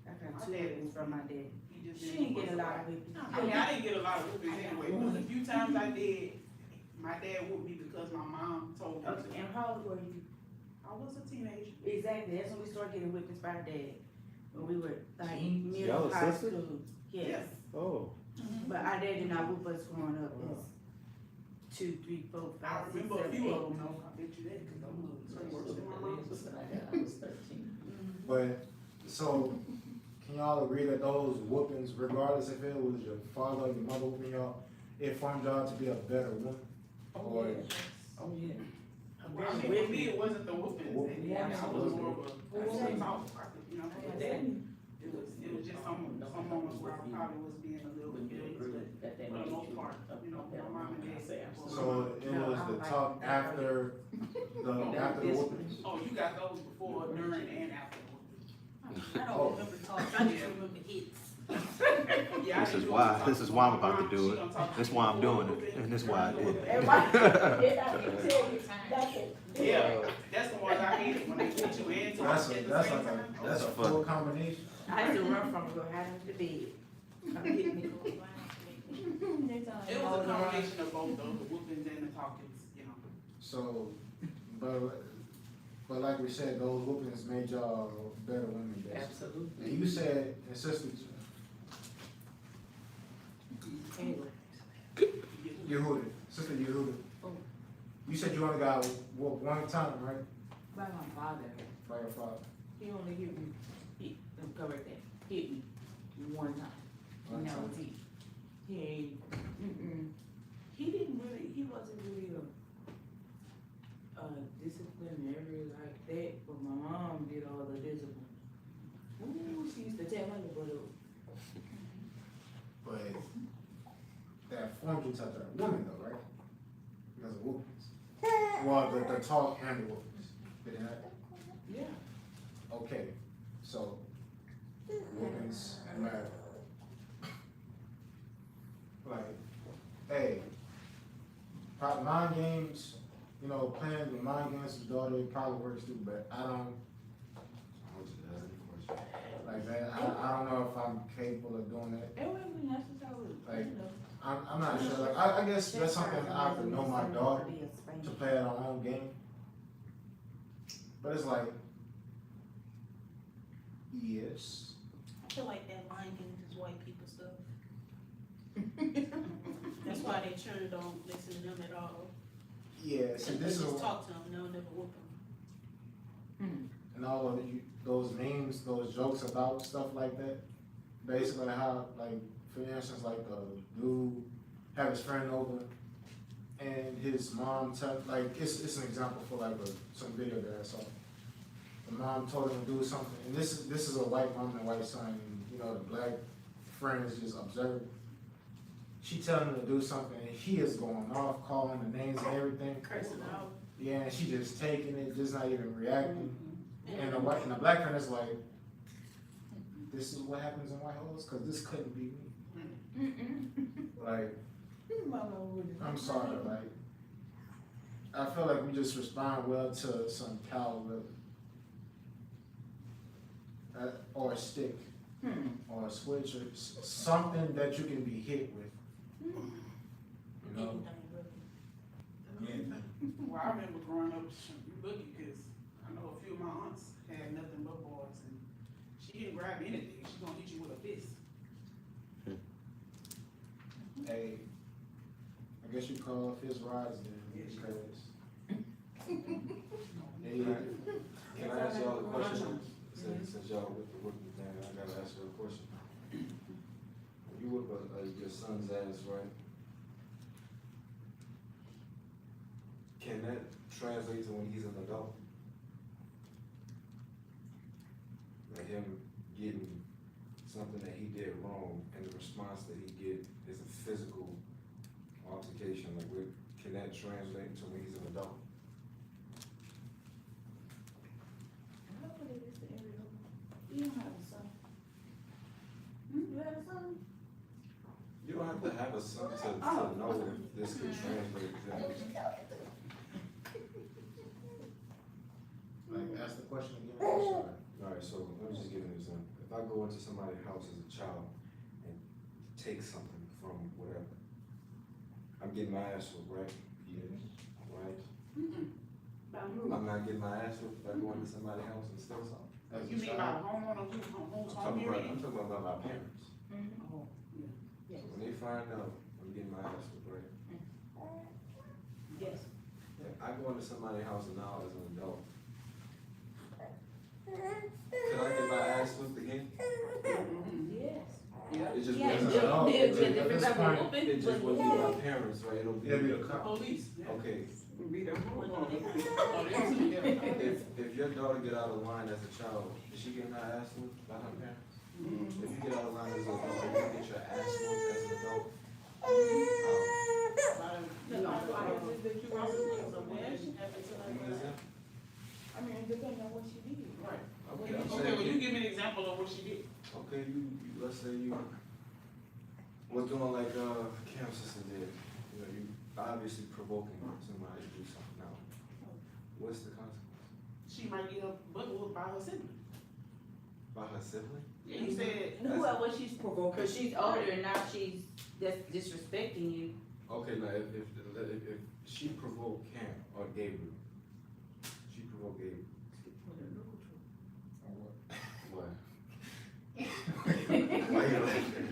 Speaker 4: I got two whippings from my daddy.
Speaker 3: He just
Speaker 4: She didn't get a lot of whippings.
Speaker 3: I mean, I didn't get a lot of whoopings anyway, but the few times I did, my dad whooped me because my mom told me
Speaker 4: Okay,
Speaker 3: to.
Speaker 4: and how old were you?
Speaker 3: I was a teenager.
Speaker 4: Exactly, that's when we started getting whippings by our dad. When we were like
Speaker 5: Y'all
Speaker 4: middle
Speaker 5: was
Speaker 4: high
Speaker 5: sisters?
Speaker 4: school. Yes.
Speaker 3: Yes.
Speaker 5: Oh.
Speaker 4: But our dad did not whoop us growing up. It was 2, 3, 4, 5,
Speaker 3: I
Speaker 4: 6,
Speaker 3: remember a
Speaker 4: 7,
Speaker 3: few
Speaker 4: 8.
Speaker 3: of them, though. I bet you that, cause I'm worse than my mom.
Speaker 7: I was 13.
Speaker 9: But, so, can y'all agree that those whoopings, regardless if it was your father or your mother whooping y'all, it formed y'all to be a better woman?
Speaker 3: Oh,
Speaker 9: Or-
Speaker 3: yeah.
Speaker 7: Oh, yeah.
Speaker 3: Well, I mean, for me, it wasn't the whoopings. I was more of a talk, you know. It was just some moments where I probably was being a little bit, but for the most part, my mom and dad said.
Speaker 9: So it was the talk after the whoopings?
Speaker 3: Oh, you got those before, during, and after the whoopings.
Speaker 6: I don't remember talking, I just remember hits.
Speaker 3: Yeah, I
Speaker 5: This
Speaker 3: didn't
Speaker 5: is
Speaker 3: do
Speaker 5: why,
Speaker 3: it to
Speaker 5: this
Speaker 3: talk
Speaker 5: is
Speaker 3: to
Speaker 5: why
Speaker 3: my
Speaker 5: I'm about
Speaker 3: mom.
Speaker 5: to do
Speaker 3: She
Speaker 5: it.
Speaker 3: gonna talk to
Speaker 5: That's
Speaker 3: me
Speaker 5: why I'm
Speaker 3: before
Speaker 5: doing
Speaker 3: the
Speaker 5: it, and that's why I did
Speaker 4: Everybody,
Speaker 5: it.
Speaker 4: I can tell you, that's it.
Speaker 3: Yeah, that's the ones I hated, when they put you in.
Speaker 9: That's a full combination.
Speaker 4: I used to run from her, hide under the bed. Come get me.
Speaker 3: It was a combination of both, though, the whoopings and the talkings,
Speaker 9: So, but like we said, those whoopings made y'all better women, basically.
Speaker 7: Absolutely.
Speaker 9: And you said, and sister,
Speaker 4: Anyway,
Speaker 9: Yehuda, sister Yehuda, you said you only got whooped one time, right?
Speaker 4: by my father,
Speaker 9: By your father.
Speaker 4: he only hit me, correct that, hit me one time.
Speaker 9: One
Speaker 4: And that
Speaker 9: time.
Speaker 4: was it. He ain't, he wasn't really a disciplinary like that, but my mom did all the discipline. Ooh, she used to tell my little brother,
Speaker 9: But that formed you to a woman though, right? Because of whoopings. Well, the talk and the whoopings. Did it happen?
Speaker 4: yeah.
Speaker 9: Okay. So, women's matter. Like, hey, mind games, you know, playing the mind games with your daughter, it probably works too, but I don't,
Speaker 10: I was just asking a question.
Speaker 9: like that, I don't know if I'm capable of doing that.
Speaker 8: It wouldn't be necessarily,
Speaker 9: Like,
Speaker 8: you know.
Speaker 9: I'm not sure, like, I guess that's something I have to know my daughter to play at our own game. But it's like, yes.
Speaker 11: I feel like that mind games is white people stuff. That's why they children don't listen to them at all.
Speaker 9: Yeah, see,
Speaker 11: They
Speaker 9: this is,
Speaker 11: just talk to them, they'll never whoop them.
Speaker 9: and all of those memes, those jokes about stuff like that, basically how, like, for instance, like, dude have his friend over, and his mom like, it's an example for like some video that I saw. The mom told him to do something, and this is a white mom and white son, and you know, the black friend is just observing. She telling him to do something, and he is going off, calling the names and everything.
Speaker 11: Cursing out.
Speaker 9: Yeah, and she just taking it, just not even reacting. And the black friend is like, this is what happens in White House, cause this couldn't be me. Like, I'm sorry, like, I feel like we just respond well to some cow whip. Or a stick, or a switch, or something that you can be hit with. You know?
Speaker 2: Anything.
Speaker 12: Well, I remember growing up, you lucky, cause I know a few of my aunts had nothing but boys, and she didn't grab anything, she gonna hit you with a fist.
Speaker 9: Hey, I guess you call fist rods then, because.
Speaker 10: Can I ask y'all a question? Since y'all with the whipping thing, I gotta ask you a question. When you whip your son's ass, right? Can that translate to when he's an adult? Like him getting something that he did wrong, and the response that he get is a physical altercation, like can that translate to when he's an adult?
Speaker 8: You don't have a son. You have a son?
Speaker 10: You don't have to have a son to know if this could translate to.
Speaker 9: Like, ask the question again, I'm sorry.
Speaker 10: Alright, so let me just give an example. If I go into somebody's house as a child and take something from whatever, I'm getting my ass whooped, right? Yes. Right? I'm not getting my ass whooped if I go into somebody's house and steal something.
Speaker 9: As a
Speaker 12: You mean
Speaker 9: child,
Speaker 12: by homeowner, who's
Speaker 10: I'm
Speaker 12: home
Speaker 10: talking about,
Speaker 12: here?
Speaker 10: I'm talking about my parents.
Speaker 12: Oh,
Speaker 10: So when they find out, I'm getting my ass whooped, right?
Speaker 8: Yes.
Speaker 10: If I go into somebody's house and now as an adult, can I get my ass whooped again?
Speaker 8: Yes.
Speaker 10: It just
Speaker 8: Yeah,
Speaker 10: wasn't,
Speaker 9: adult,
Speaker 8: it'll be a
Speaker 9: at
Speaker 8: different
Speaker 9: this
Speaker 8: type of
Speaker 9: point,
Speaker 8: whooping,
Speaker 10: it just
Speaker 8: but
Speaker 10: wouldn't be
Speaker 8: yeah.
Speaker 10: my parents, right? It'll be.
Speaker 9: it'll be the cop.
Speaker 12: police, yeah.
Speaker 10: Okay,
Speaker 12: Be there. Oh, they see you.
Speaker 10: if your daughter get out of line as a child, is she getting her ass whooped by her parents? If you get out of line as an adult, you get your ass whooped as an adult?
Speaker 8: I mean, depending on what she did.
Speaker 12: Right.
Speaker 10: Okay, I'm
Speaker 12: Okay,
Speaker 10: saying,
Speaker 12: well, you give me an example of what she did.
Speaker 10: okay, let's say you was doing like, Cam sister did, you know, you obviously provoking somebody to do something now. What's the consequence?
Speaker 12: She might get her butt whooped by her sibling.
Speaker 10: By her sibling?
Speaker 12: Yeah, you said,
Speaker 4: Whoever she's provoking, cause she's older and now she's just disrespecting you.
Speaker 10: Okay, now if she provoked Cam or Gabriel, she provoked Gabriel. What? Why you laughing?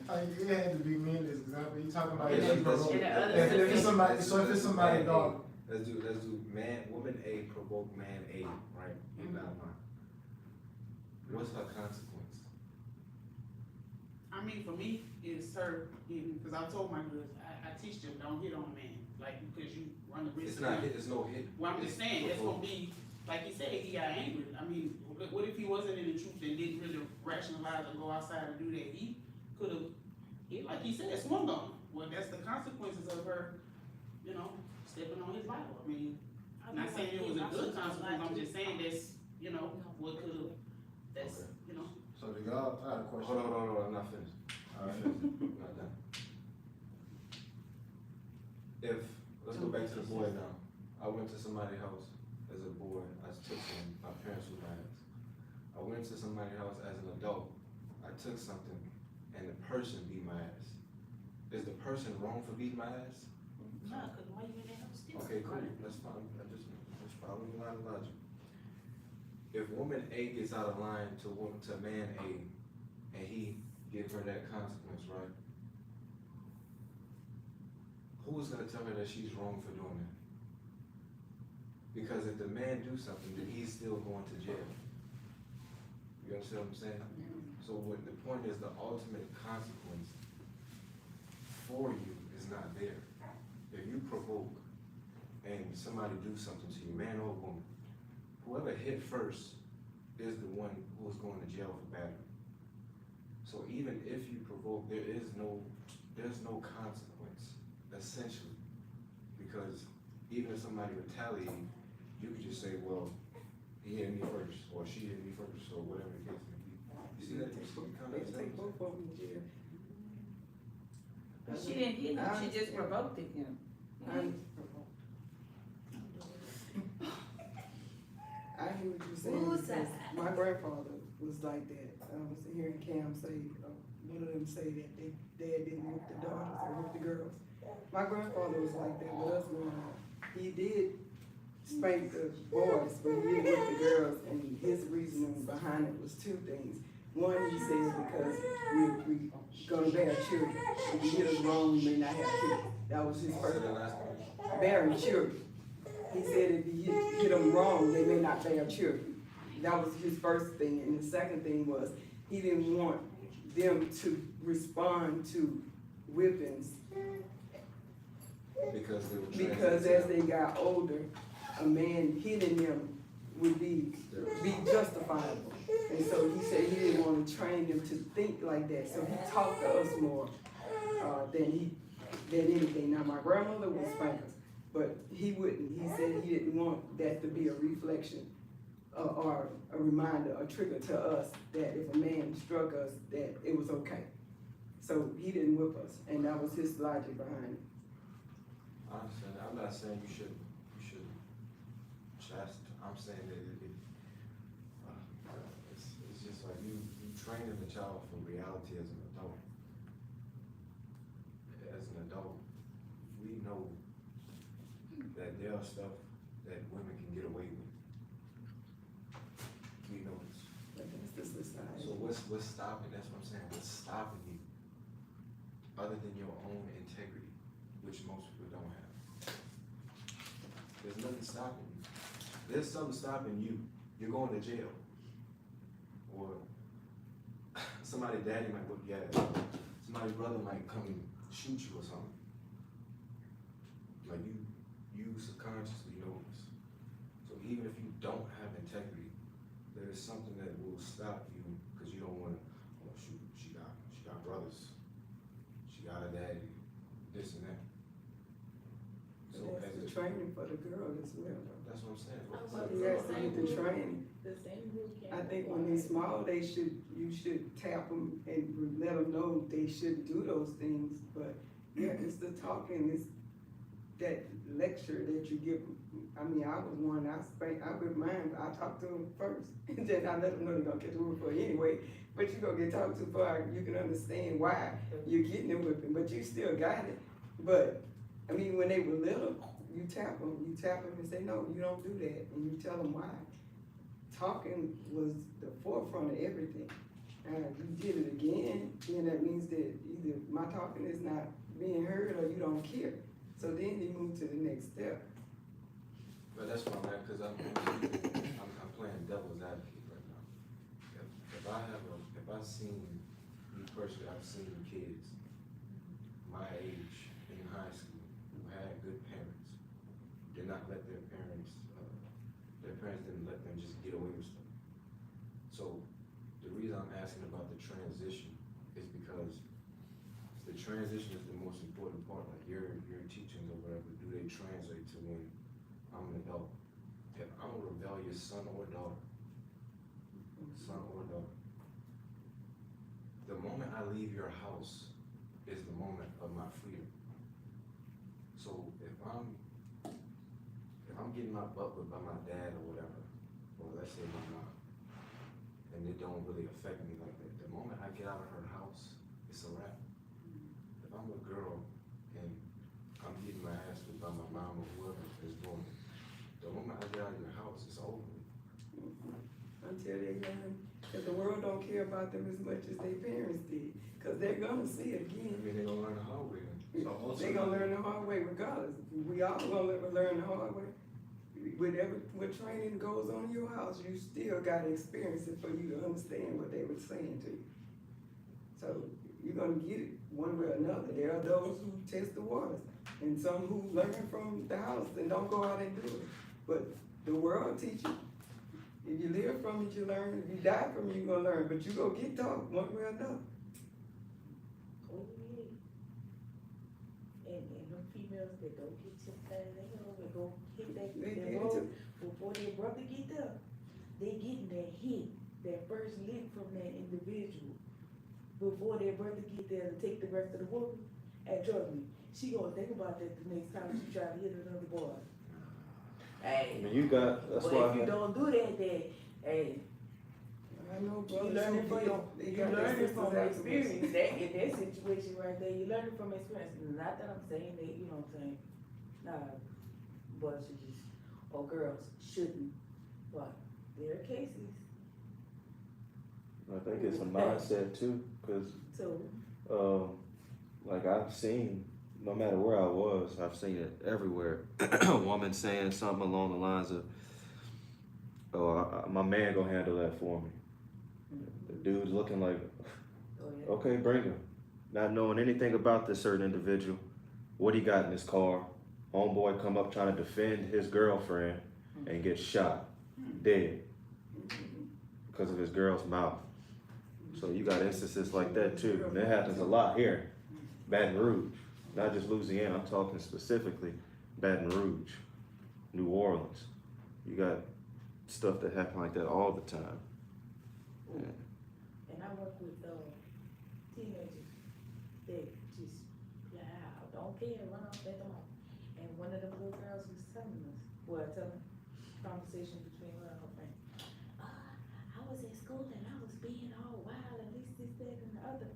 Speaker 9: Like, it had to be me in this example, you talking about
Speaker 10: Okay,
Speaker 9: if she
Speaker 10: let's-
Speaker 9: provoked.
Speaker 4: And the other
Speaker 9: If it's somebody, so if it's somebody
Speaker 10: Man
Speaker 9: dog,
Speaker 10: A. Let's do woman A provoke man A, right? In that line. What's her consequence?
Speaker 12: I mean, for me, it's her, because I told my girls, I teach them, don't hit on a man, like, because you run the risk.
Speaker 10: It's not hit, it's no hit.
Speaker 12: Well, I'm just
Speaker 10: It's
Speaker 12: saying, that's gonna
Speaker 10: provoke.
Speaker 12: be, like you said, he got angry. I mean, what if he wasn't in the truth and didn't really rationalize or go outside and do that? He could've, like he said, swung on him. Well, that's the consequences of her, you know, stepping on his Bible. I mean, I'm not saying it was a good consequence, I'm just saying that's, you know, what could've that's,
Speaker 10: Okay.
Speaker 12: you know.
Speaker 9: So do y'all, I had a question.
Speaker 10: Hold on, I'm not finished.
Speaker 9: Alright.
Speaker 10: I'm not done. Let's go back to the boy now. I went to somebody's house as a boy, I took some, my parents was my ass. I went to somebody's house as an adult, I took something, and the person beat my ass. Is the person wrong for beating my ass?
Speaker 12: Nah, cause why you in that house still?
Speaker 10: Okay, cool, that's fine, just follow the line of logic. If woman A gets out of line to man A, and he give her that consequence, right? Who's gonna tell her that she's wrong for doing that? Because if the man do something, then he's still going to jail. You understand what I'm saying? So what the point is, the ultimate consequence for you is not there. If you provoke and somebody do something to you, man or woman, whoever hit first is the one who's going to jail for battery. So even if you provoke, there's no consequence, essentially. Because even if somebody retaliates, you could just say, well, he hit me first, or she hit me first, or whatever the case may be. You see that? You kind
Speaker 3: They
Speaker 10: of
Speaker 3: take both of them to jail.
Speaker 4: But she didn't hit him, she just provoked it.
Speaker 3: I hear what you're saying, because my grandfather was like that. I was hearing Cam say, one of them say that they dad didn't whip the daughters or whip the girls. My grandfather was like that with us growing up. He did spank the boys, but he didn't whip the girls, and his reasoning behind it was two things. One, he said, because we gonna bear children. If you hit us wrong, we may not have kids. That was his first, bearing children. He said if you hit them wrong, they may not bear children. That was his first thing, and the second thing was, he didn't want them to respond to whippings, because as they got older, a man hitting them would be justifiable. And so he said he didn't want to train them to think like that, so he talked to us more than anything. Now, my grandmother would spank us, but he wouldn't. He said he didn't want that to be a reflection or a reminder, a trigger to us that if a man struck us, that it was okay. So he didn't whip us, and that was his logic behind it.
Speaker 10: I understand. I'm not saying you should chastise. I'm saying that it's just like you training the child for reality as an adult. As an adult, we know that there are stuff that women can get away with. We know this.
Speaker 3: But that's the society.
Speaker 10: So what's stopping? That's what I'm saying. What's stopping you, other than your own integrity, which most people don't have? There's nothing stopping you. There's something stopping you. You're going to jail, or somebody daddy might whip your ass. Somebody's brother might come and shoot you or something. Like you subconsciously know this. So even if you don't have integrity, there is something that will stop you because you don't want to. Oh shoot, she got brothers. She got a daddy. This and that. So
Speaker 3: That's the training for the girl as well, though.
Speaker 10: that's what I'm saying.
Speaker 3: That's the training.
Speaker 8: The same rule can't.
Speaker 3: I think when they're small, you should tap them and let them know they shouldn't do those things. But yeah, it's the talking, it's that lecture that you give them. I mean, I was one, I whipped mine, but I talked to them first. And then I let them know they're gonna get the whip for you anyway. But you're gonna get talked to far, you can understand why you're getting the whipping, but you still got it. But, I mean, when they were little, you tap them and say, no, you don't do that, and you tell them why. Talking was the forefront of everything. And if you did it again, then that means that either my talking is not being heard or you don't care. So then you move to the next step.
Speaker 10: But that's where I'm at, because I'm playing devil's advocate right now. If I've seen, me personally, I've seen kids my age in high school who had good parents, did not let their parents didn't let them just get away with stuff. So the reason I'm asking about the transition is because the transition is the most important part. Like your teachings or whatever, do they translate to when I'm an adult? If I'm a rebellious son or daughter, son or daughter. The moment I leave your house is the moment of my freedom. So if I'm getting my butt whipped by my dad or whatever, or let's say my mom, and it don't really affect me like that. The moment I get out of her house, it's a wrap. If I'm a girl and I'm getting my ass whipped by my mom or whoever is doing it, the moment I get out of your house, it's over.
Speaker 3: Until they learn, cause the world don't care about them as much as their parents did, cause they're gonna see it
Speaker 10: I
Speaker 3: again.
Speaker 10: mean, they're gonna learn the hard way then.
Speaker 3: They gonna learn the hard way regardless. We all gonna learn the hard way. What training goes on in your house, you still gotta experience it for you to understand what they were saying to you. So you're gonna get it one way or another. There are those who test the waters, and some who learn from the house and don't go out and do it. But the world teach you. If you live from it, you learn. If you die from it, you're gonna learn. But you gonna get taught one way or another.
Speaker 8: Oh, yeah. And them females that don't get your side, they go hit
Speaker 3: They
Speaker 8: that
Speaker 3: get
Speaker 8: road
Speaker 3: it.
Speaker 8: before their brother get there. They getting that hit, that first lick from that individual before their brother get there to take the rest of the woman. And trust me, she gonna think about that the next time she try to hit another boy. Hey,
Speaker 5: I mean, you got, that's
Speaker 8: but
Speaker 5: why
Speaker 8: if you don't do that, then, hey,
Speaker 3: I know
Speaker 8: you
Speaker 3: brothers
Speaker 8: learning
Speaker 3: who
Speaker 8: from
Speaker 3: did. They
Speaker 8: you
Speaker 3: got their
Speaker 8: learning
Speaker 3: sisters
Speaker 8: from
Speaker 3: afterwards.
Speaker 8: experience. That in that situation right there, you learning from experience. Not that I'm saying that, you know what I'm saying. Nah, boys should just or girls shouldn't, but there are cases.
Speaker 5: I think it's a mindset too, cause,
Speaker 8: So
Speaker 5: like I've seen, no matter where I was, I've seen it everywhere. A woman saying something along the lines of, "Oh, my man gonna handle that for me." The dude's looking like,
Speaker 8: oh yeah.
Speaker 5: "Okay, bring him," not knowing anything about this certain individual, what he got in his car. Homeboy come up trying to defend his girlfriend and get shot, dead, because of his girl's mouth. So you got instances like that too, and that happens a lot here, Baton Rouge, not just Louisiana. I'm talking specifically Baton Rouge, New Orleans. You got stuff that happen like that all the time.
Speaker 8: And I work with teenagers that just loud, don't care, run off at the mouth. And one of the little girls was telling us, well, telling conversation between her and her friend. I was at school and I was being all wild and this, that, and the other.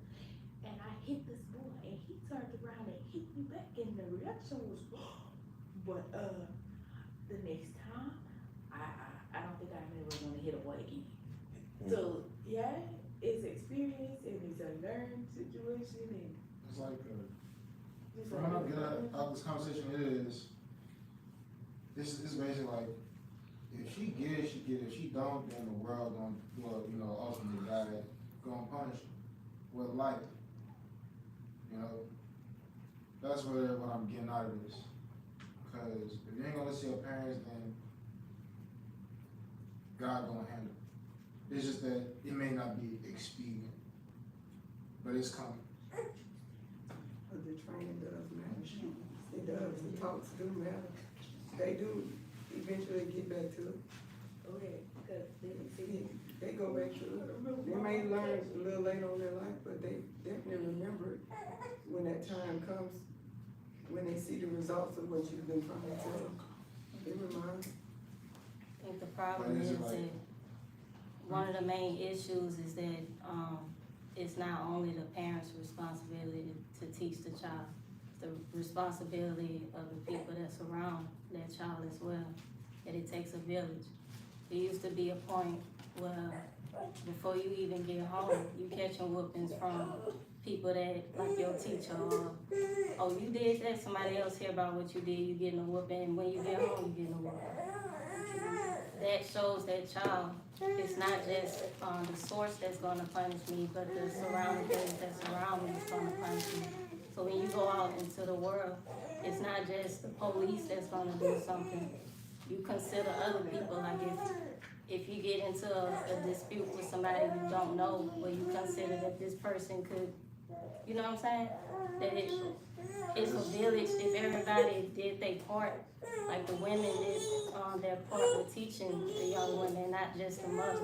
Speaker 8: And I hit this boy and he turned around and hit me back and the reaction was, but the next time, I don't think I'm ever gonna hit a boy again. So, yeah, it's experience and it's a learned situation and.
Speaker 1: It's like,
Speaker 8: it's
Speaker 1: from what I get out of this conversation is, this is basically like, if she get it, she get it. If she don't, then the world gonna, well, you know, ultimately God gonna punish her with life. You know, that's what I'm getting out of this. Cause if you ain't gonna listen to your parents, then God gonna handle it. It's just that it may not be expedient, but it's coming.
Speaker 3: But the training does matter. It does. The talks do matter. They do eventually get back to it.
Speaker 8: Okay, because
Speaker 3: They go back to it. They may learn a little later on in their life, but they definitely remember it when that time comes, when they see the results of what you've been trying to tell them. They remind them.
Speaker 6: I think the problem is that one of the main issues is that, it's not only the parent's responsibility to teach the child, the responsibility of the people that surround that child as well, that it takes a village. There used to be a point where before you even get home, you catching whoopings from people that, like your teacher, or, oh, you did that, somebody else hear about what you did, you getting a whooping, and when you get home, you getting a whooping. That shows that child, it's not just, the source that's gonna punish me, but the surrounding things that surround me is gonna punish me. So when you go out into the world, it's not just the police that's gonna do something. You consider other people, like if you get into a dispute with somebody you don't know, or you consider that this person could, you know what I'm saying? That it's a village, if everybody did their part, like the women did, their part with teaching the young women, not just the mother,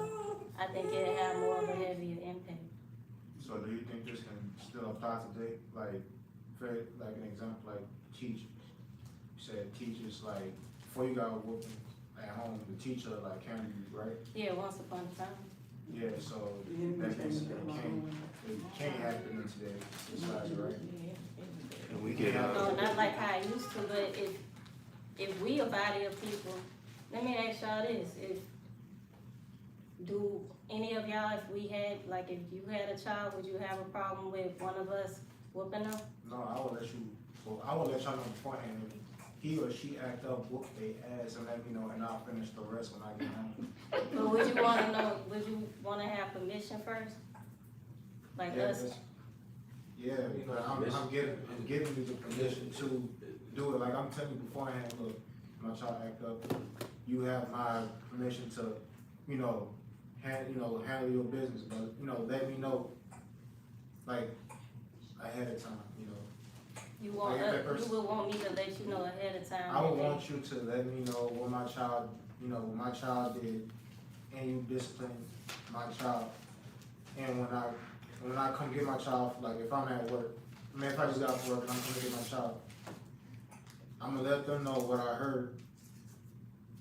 Speaker 6: I think it'd have more of a heavier impact.
Speaker 9: So do you think this can still apply today? Like, for, like an example, like teachers. You said teachers, like, before you got a whooping at home, the teacher, like, can be, right?
Speaker 6: Yeah, once upon a time.
Speaker 9: Yeah, so that means it can't happen in today's society, right?
Speaker 5: And we get
Speaker 6: No, not like how I used to, but if we a body of people, let me ask y'all this, do any of y'all, if we had, like, if you had a child, would you have a problem with one of us whooping them?
Speaker 9: No, I will let you, well, I will let y'all know beforehand, if he or she act up, whoop they ass and let me know, and I'll finish the rest when I get home.
Speaker 6: But would you wanna know, would you wanna have permission first? Like
Speaker 9: Yeah,
Speaker 6: us,
Speaker 9: that's- Yeah, but I'm giving you the permission to do it, like I'm telling you beforehand, look, my child act up, you have my permission to, handle your business, but, let me know, like, ahead of time,
Speaker 6: you want,
Speaker 9: like if that
Speaker 6: you would want me to let you know ahead of time.
Speaker 9: I would want you to let me know what my child did, and you discipline my child. And when I come get my child, like if I'm at work, if I just got off work and I'm gonna get my child, I'm gonna let them know what I heard,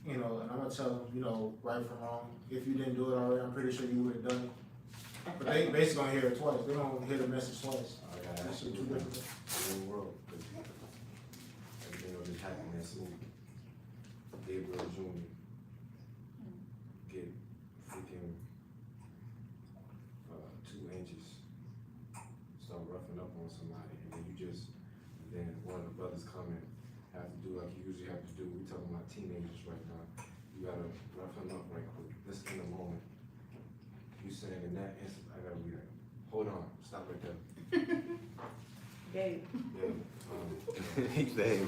Speaker 9: and I'm gonna tell them, right from wrong. If you didn't do it already, I'm pretty sure you would have done it. But they basically gonna hear it twice. They gonna hear the message twice.
Speaker 10: I gotta ask you,
Speaker 9: Two different.
Speaker 10: in the world, everything will just happen that soon. Gabriel Jr. get freaking 2 inches, start roughing up on somebody, and then one of the brothers come and have to do like you usually have to do. We talking about teenagers right now. You gotta rough him up right quick. Just in the moment. You saying in that instant, I gotta be like, hold on, stop right there.
Speaker 8: Gabe.
Speaker 10: Yeah.
Speaker 5: He said, hey,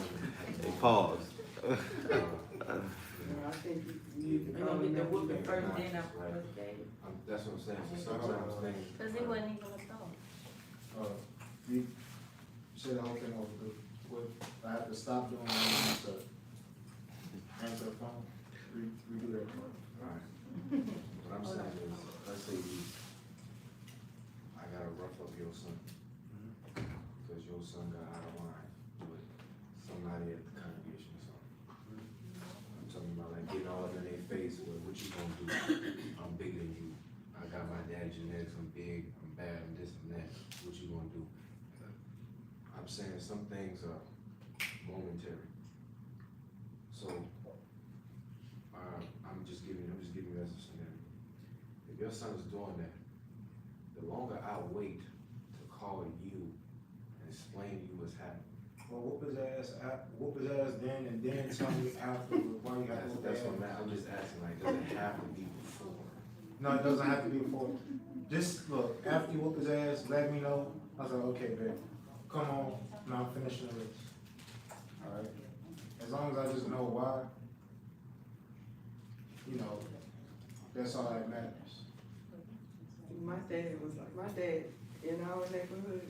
Speaker 5: pause.
Speaker 3: I think you need to
Speaker 8: You
Speaker 3: call
Speaker 8: gonna get the
Speaker 3: him
Speaker 8: whooping
Speaker 3: out.
Speaker 8: first, then after the game.
Speaker 10: That's what I'm saying. So sometimes things.
Speaker 6: Cause it wasn't even a thought.
Speaker 9: You say the whole thing over, what, I have to stop doing that, I have to answer the phone, redo that part.
Speaker 10: Alright. What I'm saying is, let's say I gotta rough up your son. Cause your son got out of line with somebody at the congregation or something. I'm talking about like getting all up in their face, what you gonna do? I'm bigger than you. I got my dad's genetics, I'm big, I'm bad, I'm this and that. What you gonna do? I'm saying some things are momentary. So, I'm just giving you as a scenario. If your son is doing that, the longer I wait to call you and explain to you what's happening.
Speaker 9: Well, whoop his ass then, and then tell me after, why you have to whoop
Speaker 10: That's
Speaker 9: his
Speaker 10: what
Speaker 9: ass.
Speaker 10: I'm just asking, like, does it have to be before?
Speaker 9: No, it doesn't have to be before. Just look, after you whoop his ass, let me know. I was like, okay, babe, come on, now I'm finishing the race. Alright? As long as I just know why, that's all that matters.
Speaker 3: My dad was like, in our neighborhood,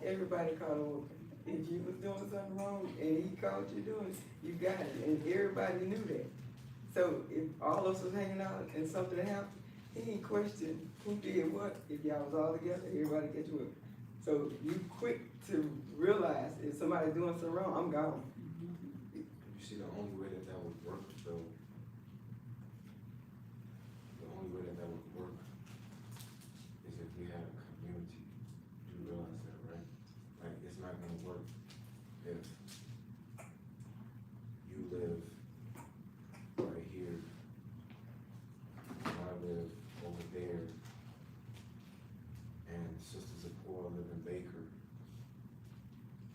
Speaker 3: everybody called a whooping. If you was doing something wrong and he caught you doing it, you got it, and everybody knew that. So if all of us was hanging out and something happened, he ain't question who did what. If y'all was all together, everybody get you whipped. So you quick to realize if somebody's doing something wrong, I'm gone.
Speaker 10: You see, the only way that would work, though, is if we had a community. You realize that, right? Like, it's not gonna work if you live right here, and I live over there, and Sister Zipporah live in Baker,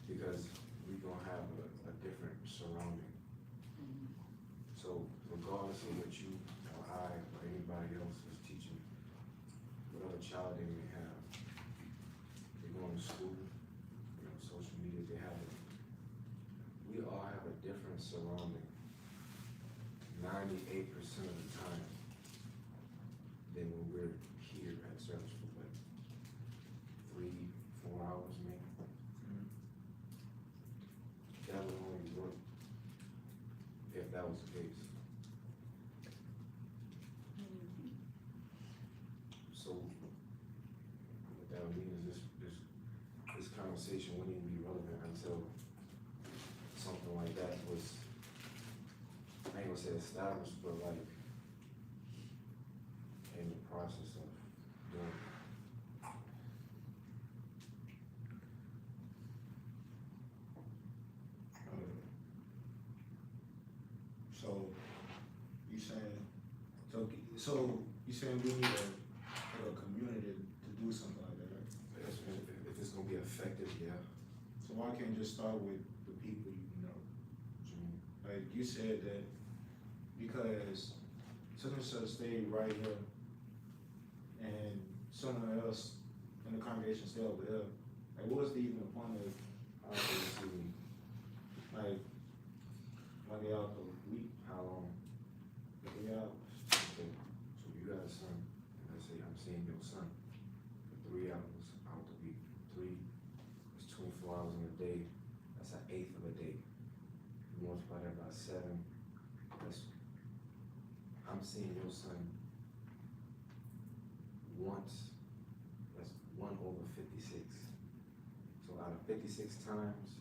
Speaker 10: because we gonna have a different surrounding. So regardless of what you or I or anybody else is teaching, whatever child they may have, they're going to school, social media, they have it. We all have a different surrounding 98% of the time than when we're here at service for like 3-4 hours maybe. So what that would mean is this conversation wouldn't even be relevant until something like that was, I ain't gonna say established, but like in the process of doing it.
Speaker 9: So, you saying, so you saying we need a community to do something like that, right?
Speaker 10: If it's gonna be effective, yeah.
Speaker 9: So why can't you just start with the people you know? Like you said that because such and such stayed right here and someone else in the congregation stayed over there. Like what was the even point of like 1 day out the week?
Speaker 10: How long?
Speaker 9: 3 hours.
Speaker 10: Okay, so you got a son, and let's say I'm seeing your son for 3 hours out the week. 3 is 24 hours in a day. That's an eighth of a day. You multiply that by 7. I'm seeing your son once. That's 1 over 56. So out of 56 times,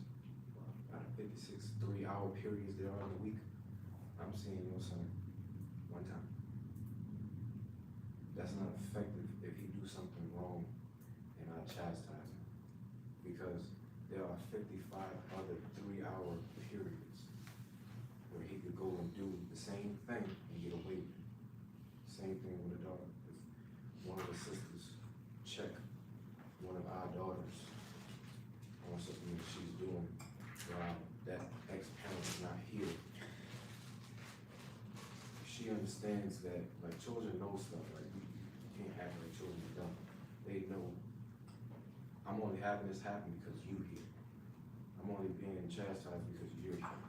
Speaker 10: out of 56 3-hour periods there are in a week, I'm seeing your son 1 time. That's not effective if he do something wrong and I chastise him. Because there are 55 other 3-hour periods where he could go and do the same thing and get away with it. Same thing with a daughter. If one of the sisters check one of our daughters on something that she's doing while that ex-parent is not here, she understands that, like, children know stuff, like, you can't act like children don't. They know, I'm only having this happen because you're here. I'm only being chastised because you're here.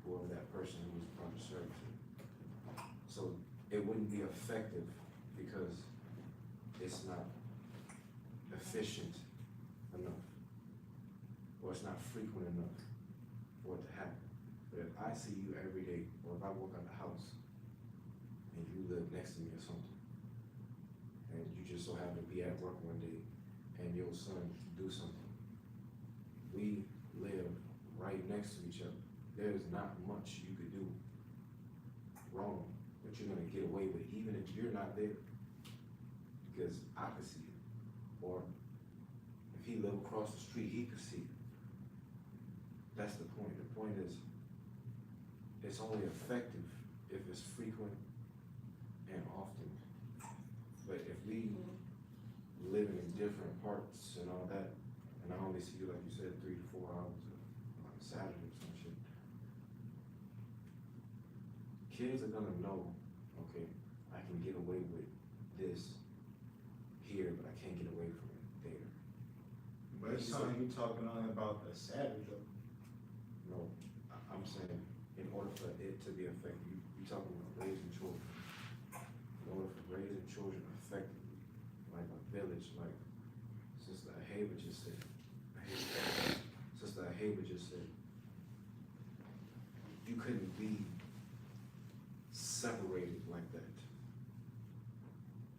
Speaker 10: Whoever that person who was trying to serve to. So it wouldn't be effective because it's not efficient enough, or it's not frequent enough for it to happen. But if I see you every day, or if I walk out the house and you live next to me or something, and you just so happen to be at work one day and your son do something, we live right next to each other. There's not much you could do wrong that you're gonna get away with, even if you're not there, because I could see it. Or if he lived across the street, he could see it. That's the point. The point is, it's only effective if it's frequent and often. But if we live in different parts and all that, and I only see you, like you said, 3 to 4 hours on Saturday or some shit, kids are gonna know, okay, I can get away with this here, but I can't get away from it there.
Speaker 9: But it's something you talking on about the Sabbath though.
Speaker 10: No, I'm saying, in order for it to be effective, you talking about raising children. In order for raising children effectively, like a village, like Sister Ahava just said, you couldn't be separated like that.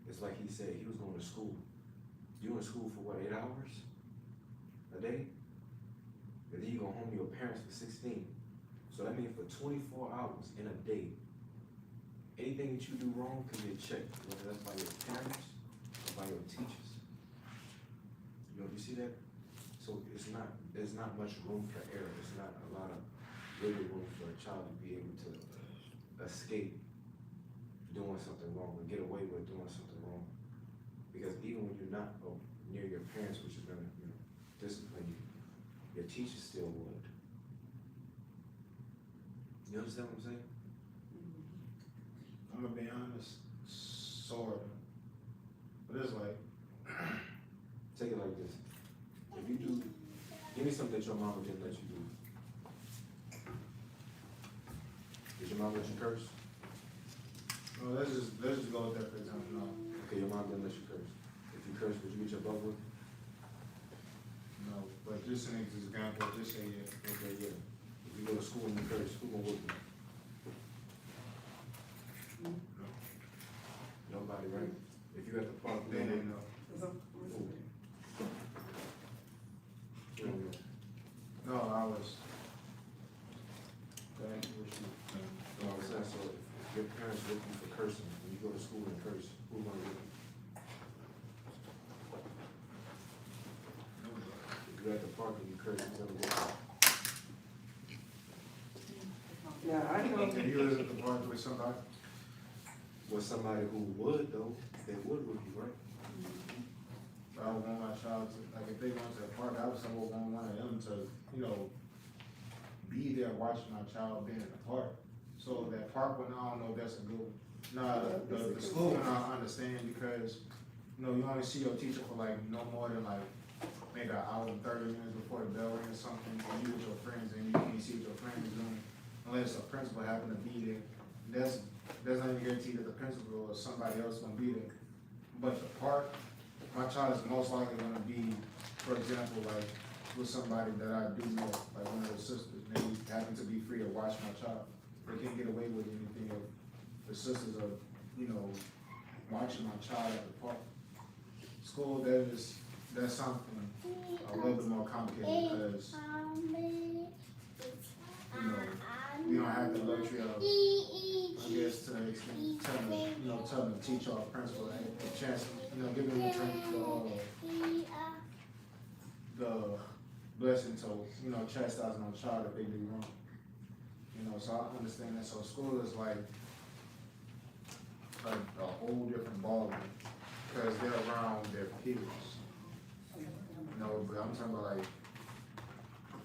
Speaker 10: It's like he said, he was going to school. You in school for what, 8 hours a day? And then you go home to your parents for 16. So that means for 24 hours in a day, anything that you do wrong can get checked, whether that's by your parents or by your teachers. You see that? So there's not much room for error. There's not a lot of wiggle room for a child to be able to escape doing something wrong or get away with doing something wrong. Because even when you're not near your parents, which are gonna, discipline you, your teachers still would. You understand what I'm saying?
Speaker 9: I'm gonna be honest, sort of. But it's like,
Speaker 10: Take it like this. If you do, give me something that your mama didn't let you do. Did your mom let you curse?
Speaker 9: no, let's just go with that for example. No,
Speaker 10: Okay, your mom didn't let you curse. If you curse, would you get your butt whipped?
Speaker 9: no, but just an example, just say yeah.
Speaker 10: Okay, yeah. If you go to school and you curse, who gonna whoop you? Nobody, right? If you at the park parents whip you for cursing, when you go to school and curse, who's gonna whip you? If you're at the park and you curse, who's gonna whip you?
Speaker 3: Yeah, I know.
Speaker 9: If you was at the park with somebody,
Speaker 10: Well, somebody who would though, they would whip you, right?
Speaker 9: I would want my child to, like, if they went to the park, I would want one of them to, you know, be there watching my child being in the park. So that park one, I don't know if that's a good one. Nah, the school one I understand because, you know, you only see your teacher for like no more than like maybe an hour and 30 minutes before the bell rings or something, and you with your friends and you can't see what your friends are doing unless a principal happen to be there. That's not even guaranteed that the principal or somebody else gonna be there. But the park, my child is most likely gonna be, for example, like with somebody that I do know, like one of the sisters, and they happen to be free to watch my child. They can't get away with anything if the sisters are, you know, watching my child at the park. School, that's something a little bit more complicated because, you know, we don't have the luxury of, I guess, to the extent, tell them to teach our principal a chance, you know, give them the blessing to, you know, chastising our child if they do wrong. You know, so I understand that. So school is like a whole different ballgame because they're around their peers. You know, but I'm talking about like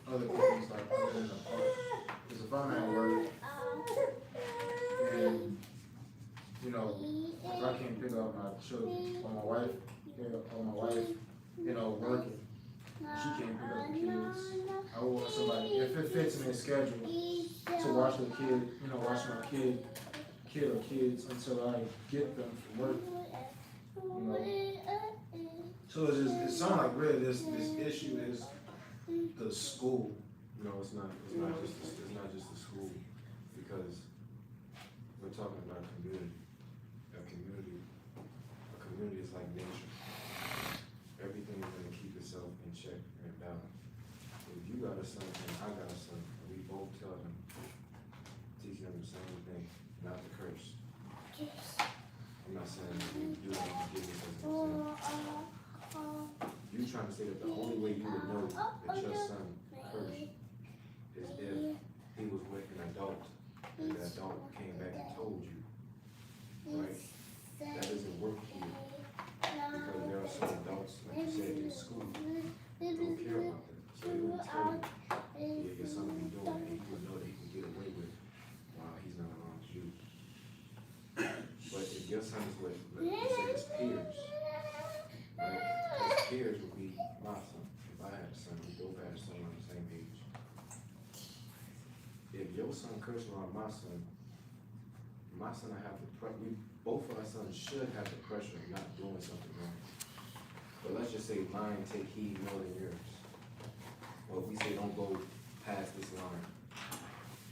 Speaker 9: other things like other than the park. Because if I'm at work and, you know, if I can't pick up my children or my wife, you know, working, and she can't pick up the kids, I would want somebody, if it fits in their schedule, to watch the kid, you know, watch my kid or kids until I get them from work, you know. So it sounds like really this issue is the school.
Speaker 10: No, it's not just the school, because we're talking about a community. A community is like nature. Everything is gonna keep itself in check and balance. If you got a son and I got a son, and we both tell them, teach them the same thing, not to curse. I'm not saying that we do that to give it as an example. You trying to say that the only way you would know that your son cursed is if he was with an adult and the adult came back and told you, right? That doesn't work here, because there are some adults, like you said, in school, who don't care about that. So they wouldn't tell you, yeah, your son will be doing it, and you would know that he can get away with it while he's not around you. But if your son is with, like you said, his peers, right? His peers would be my son. If I had a son, we both had a son on the same age. If your son cursed around my son I have the both of our sons should have the pressure of not doing something wrong. But let's just say mine take heed more than yours. Or if we say don't go past this line,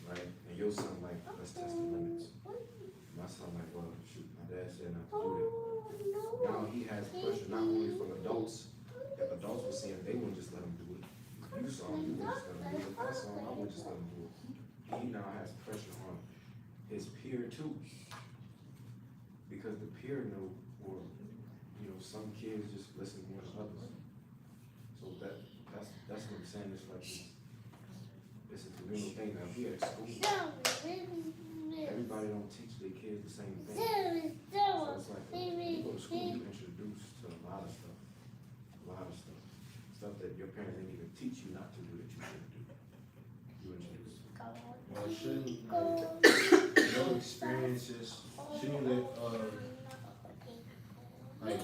Speaker 10: right? And your son like, let's test the limits. My son like, well, shoot, my dad said not to do that. Now he has pressure not only from adults. If adults were saying they wouldn't just let him do it. If you saw him, you wouldn't just let him do it. If I saw him, I wouldn't just let him do it. He now has pressure on his peer too. Because the peer know, or, you know, some kids just listen more than others. So that's what I'm saying, it's like it's a communal thing. Now, if we at school, everybody don't teach their kids the same thing. So it's like, when you go to school, you're introduced to a lot of stuff. Stuff that your parents didn't even teach you not to do that you shouldn't do. You introduced.
Speaker 9: Well, shouldn't, like, your experiences, shouldn't you like,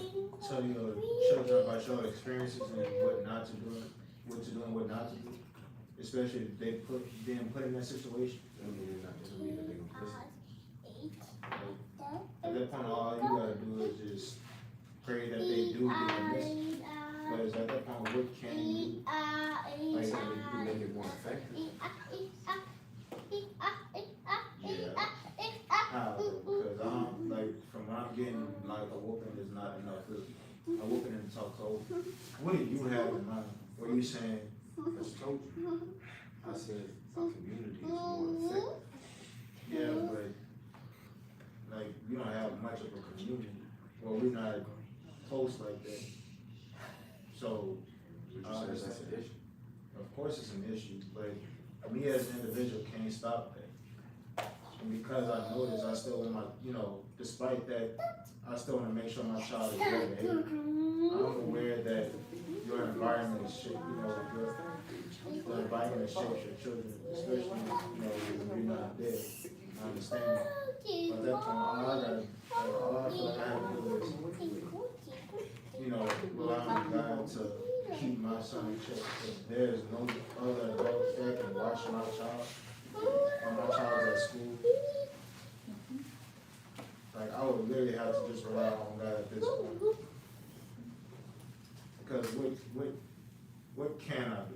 Speaker 9: tell your children about your experiences and what not to do, what to do and what not to do? Especially if they being put in that situation.
Speaker 10: Doesn't mean that they're gonna listen.
Speaker 9: At that point, all you gotta do is just pray that they do get the message. Because at that point, what can you do?
Speaker 10: Like, so you can make it more effective.
Speaker 9: Yeah. How? Because I'm like, from what I'm getting, like a whooping is not enough. A whooping and talk. So, what do you have in mind? What are you saying?
Speaker 10: I just told you. I said our community is more effective.
Speaker 9: Yeah, but like, we don't have much of a community, well, we're not close like that. So,
Speaker 10: Would you say that's an issue?
Speaker 9: of course it's an issue, but me as an individual can't stop that. And because I know this, I still want my, you know, despite that, I still wanna make sure my child is well behaved. I'm aware that your environment is shape, you know, your environment shapes your children, especially, you know, when you're not there. I understand that. But at that point, all I feel like I have to do is, you know, rely on God to keep my son in check. If there's no other adult that can watch my child, or my child's at school, like, I would literally have to just rely on God at this point. Because what can I do?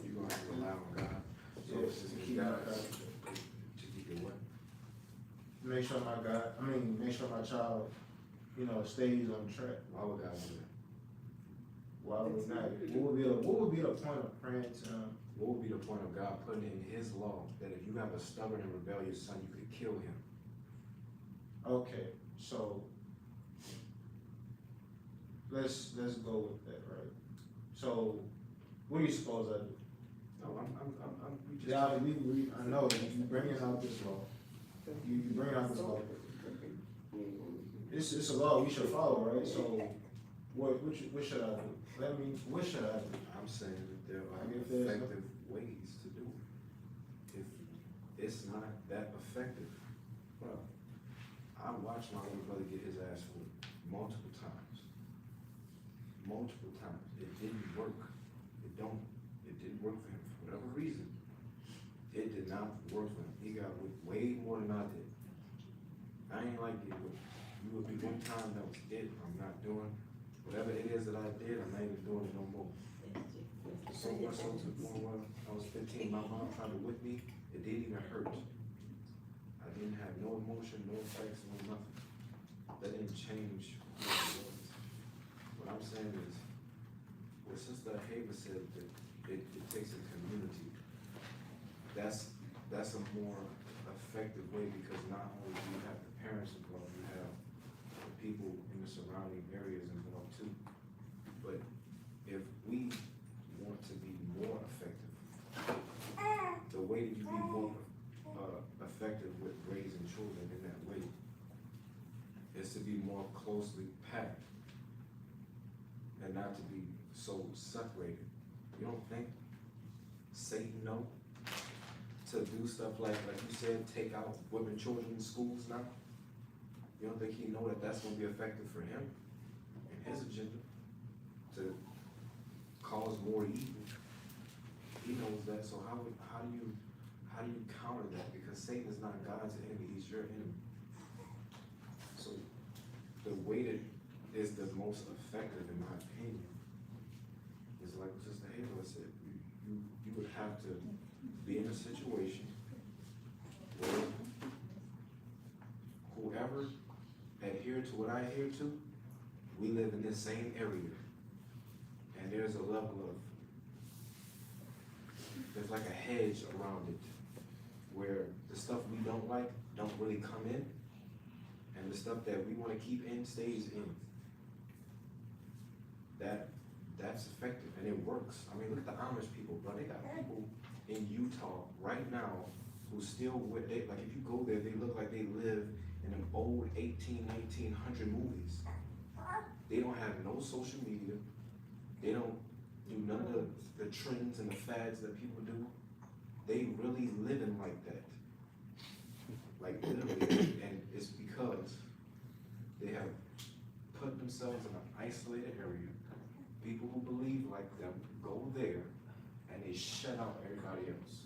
Speaker 10: You're gonna have to rely on God. So
Speaker 9: Yes,
Speaker 10: it's
Speaker 9: to
Speaker 10: just
Speaker 9: keep
Speaker 10: God,
Speaker 9: my God.
Speaker 10: to keep your what?
Speaker 9: Make sure make sure my child, you know, stays on track.
Speaker 10: Why would God do that?
Speaker 9: Why would not? What would be the point of praying to him?
Speaker 10: What would be the point of God putting in his law that if you have a stubborn and rebellious son, you could kill him?
Speaker 9: Okay, so let's go with that, right? So what do you suppose I do?
Speaker 10: No, we just.
Speaker 9: Yeah, I know you bringing out this law. You bring out this law. It's a law we should follow, right? So what should I do? What should I do?
Speaker 10: I'm saying that there are
Speaker 9: If there's no-
Speaker 10: effective ways to do it. If it's not that effective, well, I watched my little brother get his ass whooped multiple times. Multiple times. It didn't work. It didn't work for him for whatever reason. It did not work for him. He got whipped way more than I did. I ain't like getting whipped. You would be one time, that was it. I'm not doing whatever it is that I did, I'm not even doing it no more. So much so to the point where I was 15, my mom tried to whip me, it didn't even hurt. I didn't have no emotion, no effects, no nothing. That didn't change who I was. What I'm saying is, what Sister Haver said, that it takes a community. That's a more effective way, because not only do you have the parents involved, you have the people in the surrounding areas involved too. But if we want to be more effective, the way that you be more effective with raising children in that way is to be more closely packed and not to be so separated. You don't think Satan know to do stuff like you said, take out women, children in schools now? You don't think he know that that's gonna be effective for him and his agenda to cause more evil? He knows that, so how do you counter that? Because Satan is not God's enemy, he's your enemy. So the way that is the most effective, in my opinion, is like what Sister Halo said. You would have to be in a situation where whoever adhere to what I adhere to, we live in this same area. And there's a level of, there's like a hedge around it, where the stuff we don't like don't really come in, and the stuff that we want to keep in stays in. That's effective, and it works. I mean, look at the Amish people, bro. They got people in Utah right now who still, like if you go there, they look like they live in an old 1900 movies. They don't have no social media. They don't do none of the trends and the fads that people do. They really living like that. Like literally, and it's because they have put themselves in an isolated area. People who believe like them go there and they shut out everybody else.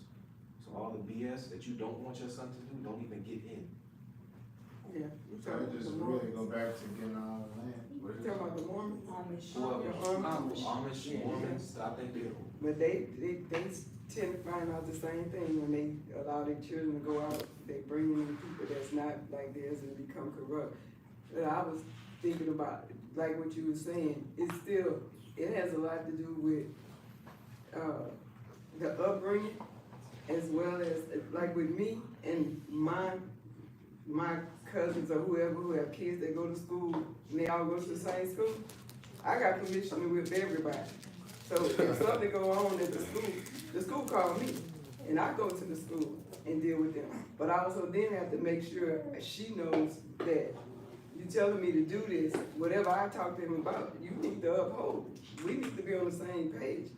Speaker 10: So all the BS that you don't want your son to do, don't even get in.
Speaker 3: Yeah.
Speaker 9: So I just really go back to getting our own land.
Speaker 3: You talking about the Mormons?
Speaker 10: Amish, Mormons, I think they.
Speaker 3: But they tend to find out the same thing when they allow their children to go out. They bring in people that's not like theirs and become corrupt. But I was thinking about, like what you were saying, it has a lot to do with the upbringing, as well as, like with me and my my cousins or whoever who have kids that go to school, and they all go to the same school, I got permission to whip everybody. So if something go on at the school call me, and I go to the school and deal with them. But I also then have to make sure she knows that you telling me to do this, whatever I talk to him about, you need to uphold. We need to be on the same page.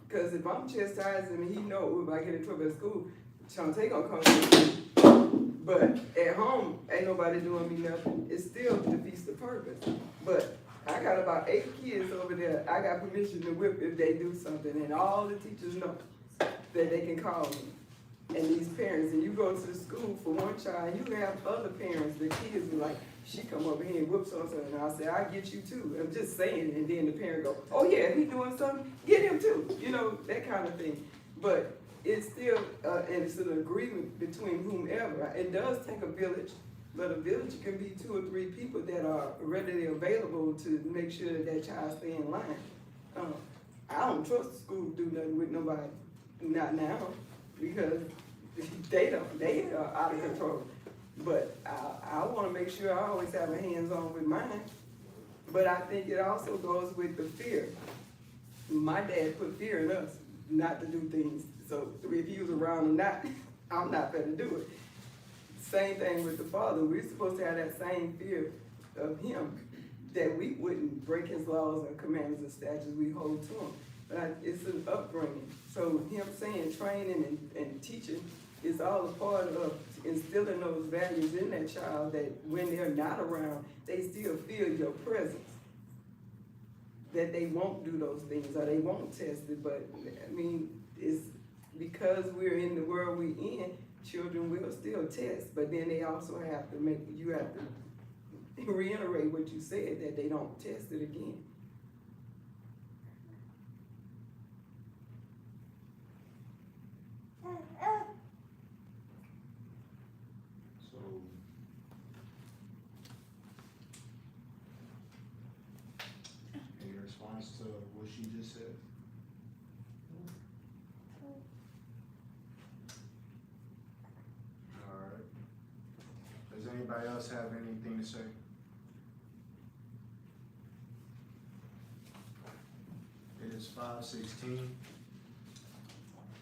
Speaker 3: Because if I'm chastising him, he know if I get in trouble at school, Shantae gonna call me. But at home, ain't nobody doing me nothing. It still defeats the purpose. But I got about 8 kids over there. I got permission to whip if they do something, and all the teachers know that they can call me. And these parents, and you go to the school for one child, you can have other parents, the kids be like, she come over here and whoop so-and-so, and I say, I get you too. I'm just saying, and then the parent go, oh yeah, he doing something, get him too. You know, that kind of thing. But it's still, and it's an agreement between whomever. It does take a village, but a village can be 2 or 3 people that are readily available to make sure that that child stay in line. I don't trust the school to do nothing with nobody, not now, because they are out of control. But I wanna make sure I always have a hands-on with mine. But I think it also goes with the fear. My dad put fear in us not to do things. So if he was around or not, I'm not gonna do it. Same thing with the father. We're supposed to have that same fear of him, that we wouldn't break his laws or commandments and statutes we hold to him. But it's an upbringing. So him saying training and teaching is all a part of instilling those values in that child, that when they're not around, they still feel your presence. That they won't do those things or they won't test it. But I mean, it's because we're in the world we're in, children will still test, but then they also have to you have to reiterate what you said, that they don't test it again.
Speaker 9: So, any response to what she just said? Alright. Does anybody else have anything to say? It is 5:16.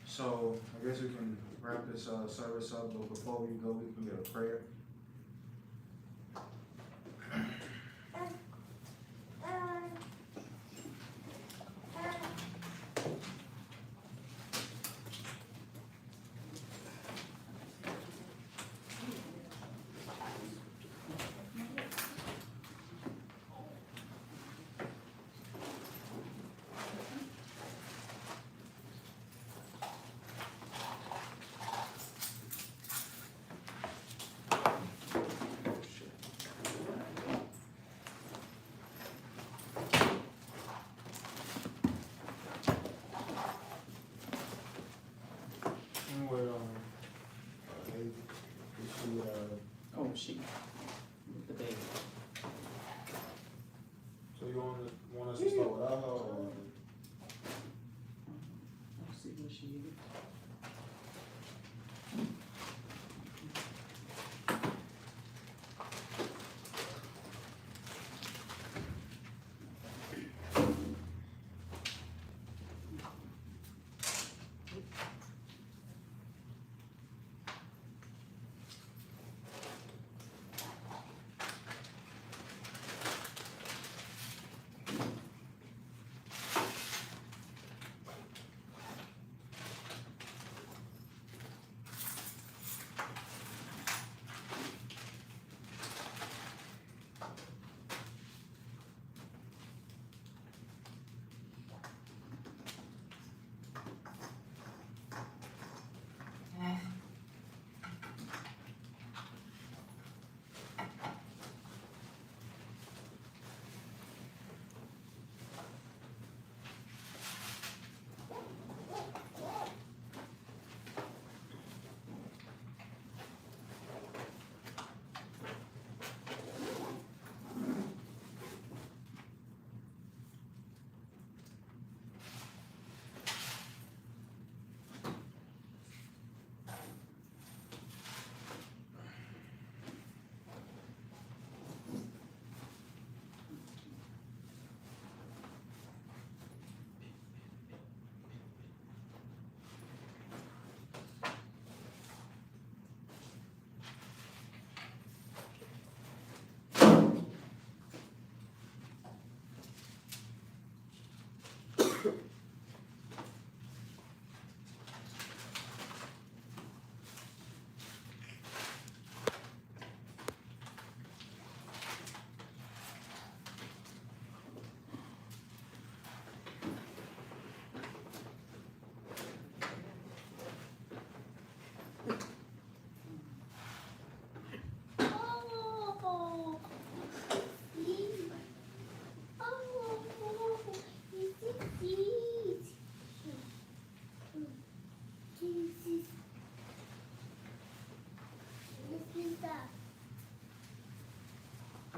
Speaker 9: So I guess we can wrap this service up, but before we go, we can get a prayer.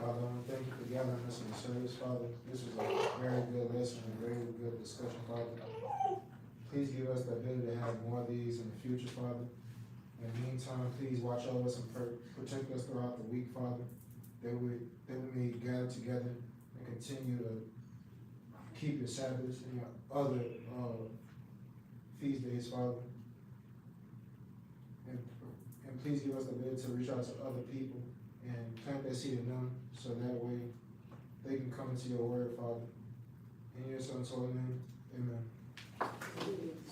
Speaker 9: Father, I want to thank you for gathering us in the service, Father. This was a very good lesson, a very good discussion, Father. Please give us the ability to have more of these in the future, Father. In the meantime, please watch over us and protect us throughout the week, Father, that we may gather together and continue to keep your Sabbaths and your other feast days, Father. And please give us the ability to reach out to other people and plant that seed in them, so that way they can come into your word, Father. In your son's holy name, amen.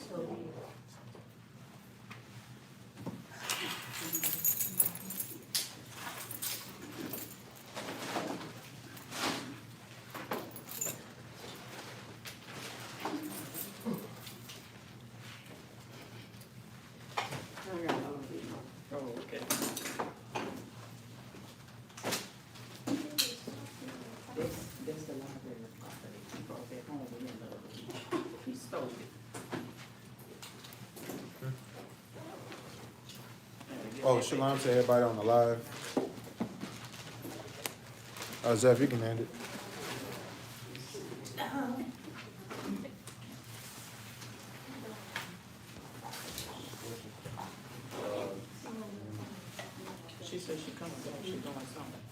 Speaker 6: So be it.
Speaker 3: I got another video. Oh, okay. That's the library property. He brought that home with him the other week. He stole it.
Speaker 9: Oh, shalom to everybody on the live. Zeph, you can end it.
Speaker 3: She said she coming back, she doing something.